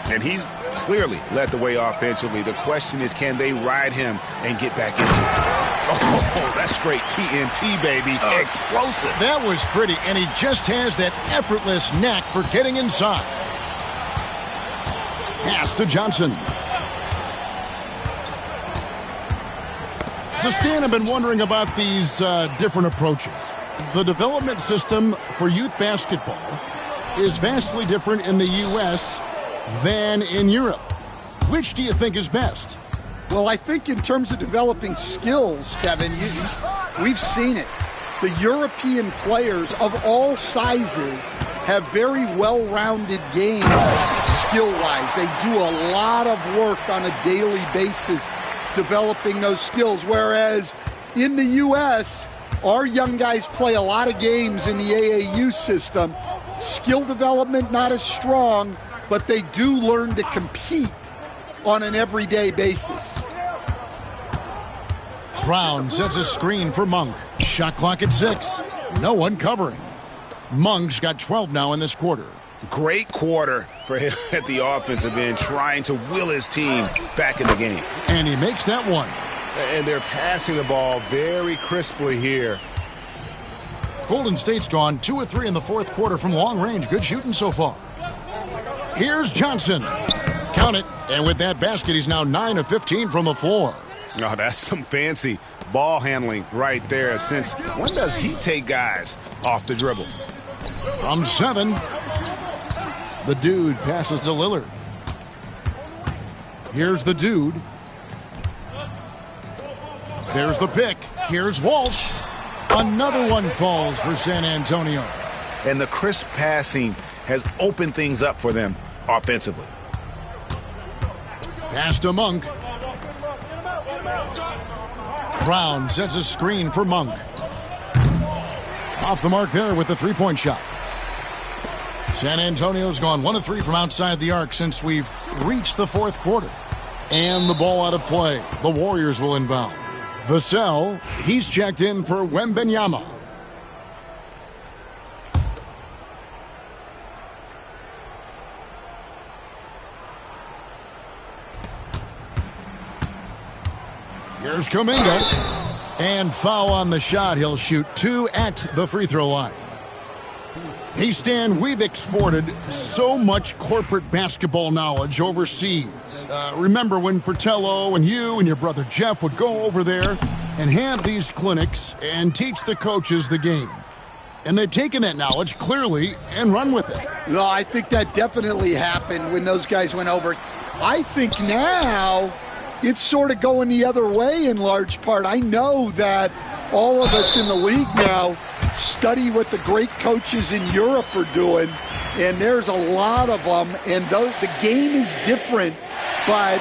And he's clearly led the way offensively. The question is, can they ride him and get back into it? Oh, that's straight TNT, baby. Explosive. That was pretty, and he just has that effortless knack for getting inside. Pass to Johnson. So, Stan, I've been wondering about these different approaches. The development system for youth basketball is vastly different in the U.S. than in Europe. Which do you think is best? Well, I think in terms of developing skills, Kevin, we've seen it. The European players of all sizes have very well-rounded games skill-wise. They do a lot of work on a daily basis developing those skills, whereas in the U.S., our young guys play a lot of games in the AAU system. Skill development not as strong, but they do learn to compete on an everyday basis. Brown sets a screen for Monk. Shot clock at 6. No one covering. Monk's got 12 now in this quarter. Great quarter for him at the offensive end, trying to will his team back in the game. And he makes that one. And they're passing the ball very crisply here. Golden State's gone 2 of 3 in the fourth quarter from long range. Good shooting so far. Here's Johnson. Count it. And with that basket, he's now 9 of 15 from the floor. Oh, that's some fancy ball handling right there. Since when does he take guys off the dribble? From 7. The dude passes to Lillard. Here's the dude. There's the pick. Here's Walsh. Another one falls for San Antonio. And the crisp passing has opened things up for them offensively. Pass to Monk. Brown sets a screen for Monk. Off the mark there with the 3-point shot. San Antonio's gone 1 of 3 from outside the arc since we've reached the fourth quarter. And the ball out of play. The Warriors will inbound. Vassell, he's checked in for Wembanyama. Here's Kuminga. And foul on the shot. He'll shoot 2 at the free throw line. Hey, Stan, we've exported so much corporate basketball knowledge overseas. Remember when Fratello and you and your brother Jeff would go over there and have these clinics and teach the coaches the game? And they've taken that knowledge clearly and run with it. No, I think that definitely happened when those guys went over. I think now it's sort of going the other way in large part. I know that all of us in the league now study what the great coaches in Europe are doing, and there's a lot of them, and the game is different, but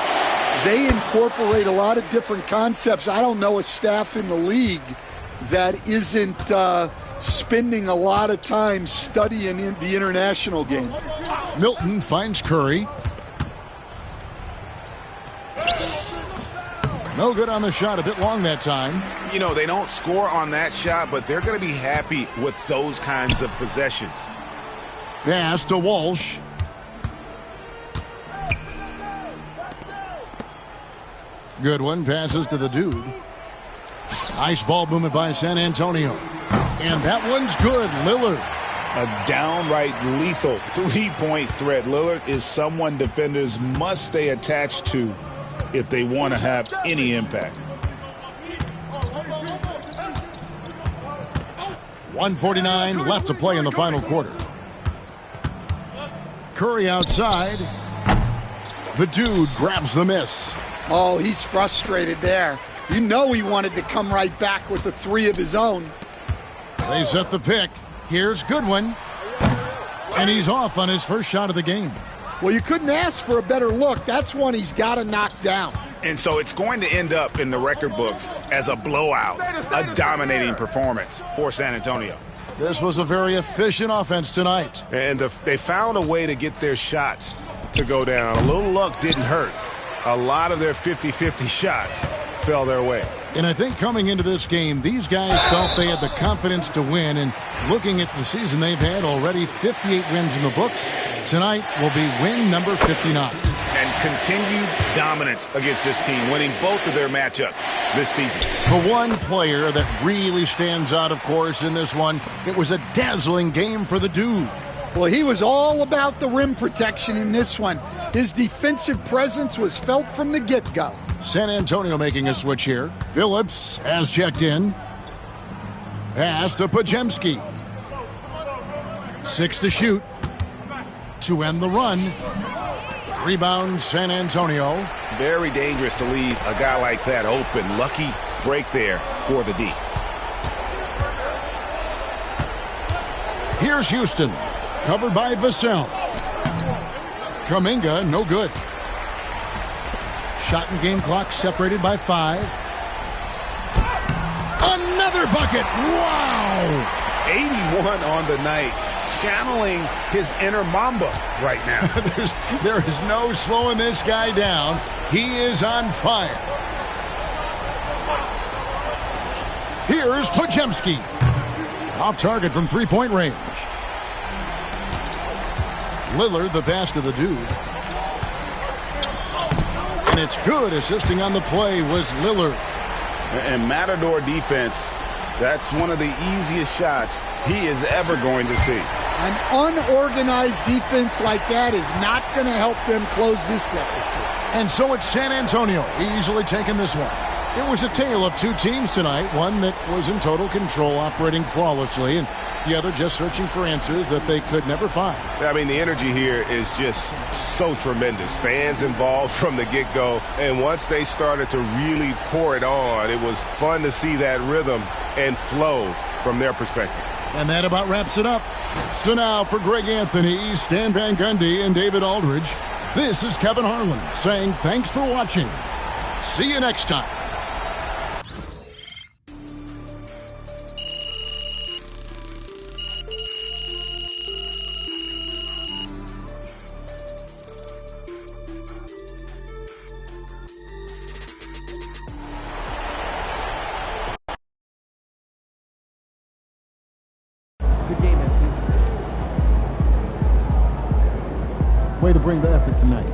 they incorporate a lot of different concepts. I don't know a staff in the league that isn't spending a lot of time studying in the international game. Milton finds Curry. No good on the shot, a bit long that time. You know, they don't score on that shot, but they're going to be happy with those kinds of possessions. Pass to Walsh. Good one, passes to the dude. Nice ball movement by San Antonio. And that one's good, Lillard. A downright lethal three-point threat. Lillard is someone defenders must stay attached to if they want to have any impact. 1:49 left to play in the final quarter. Curry outside. The dude grabs the miss. Oh, he's frustrated there. You know he wanted to come right back with the 3 of his own. They set the pick. Here's Goodwin. And he's off on his first shot of the game. Well, you couldn't ask for a better look. That's one he's got to knock down. And so it's going to end up in the record books as a blowout, a dominating performance for San Antonio. This was a very efficient offense tonight. And they found a way to get their shots to go down. A little luck didn't hurt. A lot of their 50-50 shots fell their way. And I think coming into this game, these guys felt they had the confidence to win. And looking at the season they've had already, 58 wins in the books. Tonight will be win number 59. And continued dominance against this team, winning both of their matchups this season. The one player that really stands out, of course, in this one, it was a dazzling game for the dude. Well, he was all about the rim protection in this one. His defensive presence was felt from the get-go. San Antonio making a switch here. Phillips has checked in. Pass to Podziemski. 6 to shoot. To end the run. Rebound, San Antonio. Very dangerous to leave a guy like that open. Lucky break there for the D. Here's Houston. Covered by Vassell. Kuminga, no good. Shot and game clock separated by 5. Another bucket. Wow. 81 on the night. Channeling his inner Mamba right now. There is no slowing this guy down. He is on fire. Here's Podziemski. Off target from three-point range. Lillard, the pass to the dude. And it's good. Assisting on the play was Lillard. And Matador defense, that's one of the easiest shots he is ever going to see. An unorganized defense like that is not going to help them close this deficit. And so it's San Antonio easily taking this one. It was a tale of two teams tonight, one that was in total control, operating flawlessly, and the other just searching for answers that they could never find. I mean, the energy here is just so tremendous. Fans involved from the get-go, and once they started to really pour it on, it was fun to see that rhythm and flow from their perspective. And that about wraps it up. So now for Greg Anthony, Stan Van Gundy, and David Aldridge, this is Kevin Harlan saying thanks for watching. See you next time. Way to bring the effort tonight.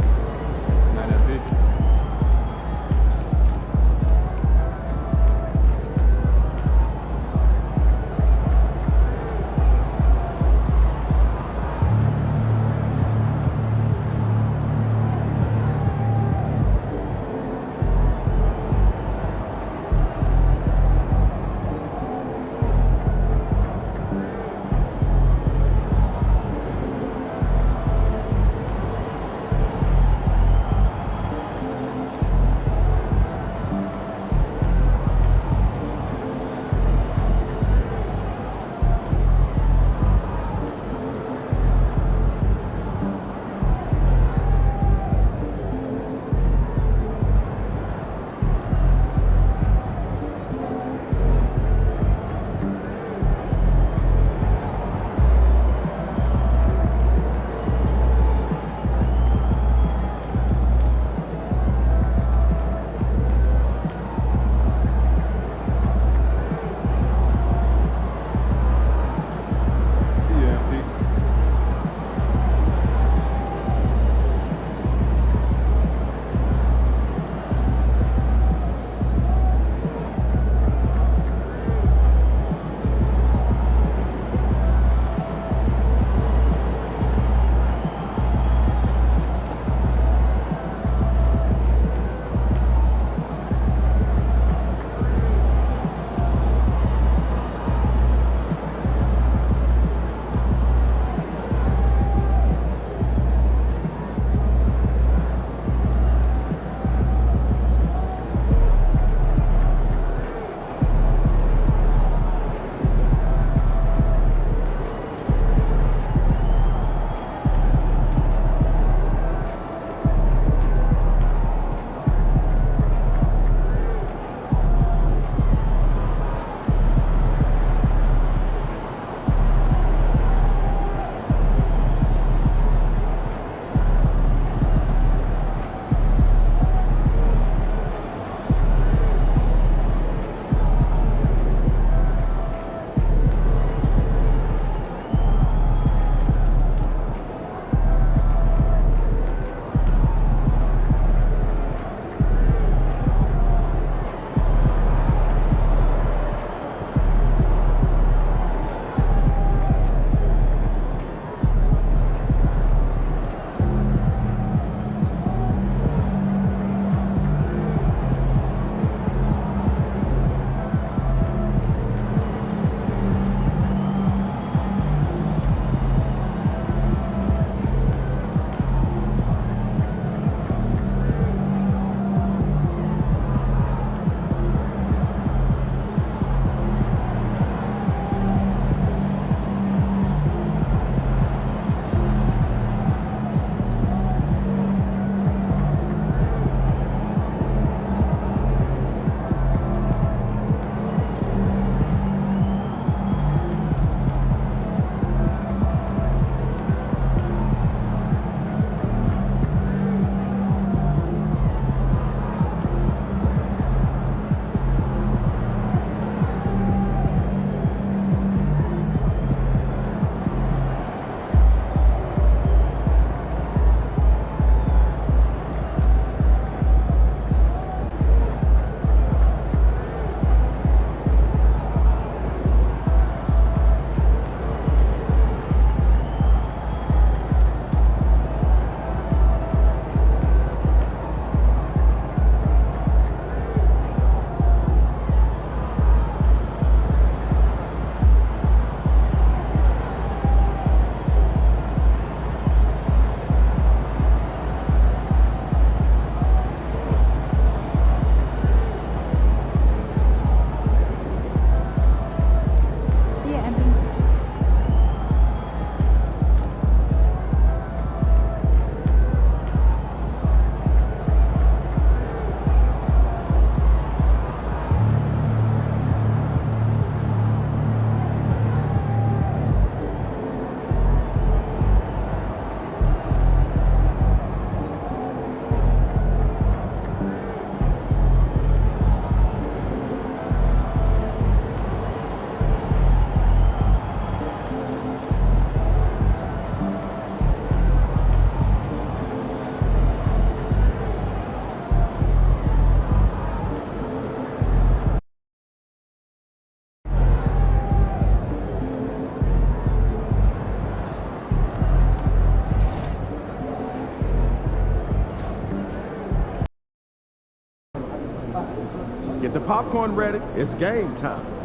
Get the popcorn ready. It's game time.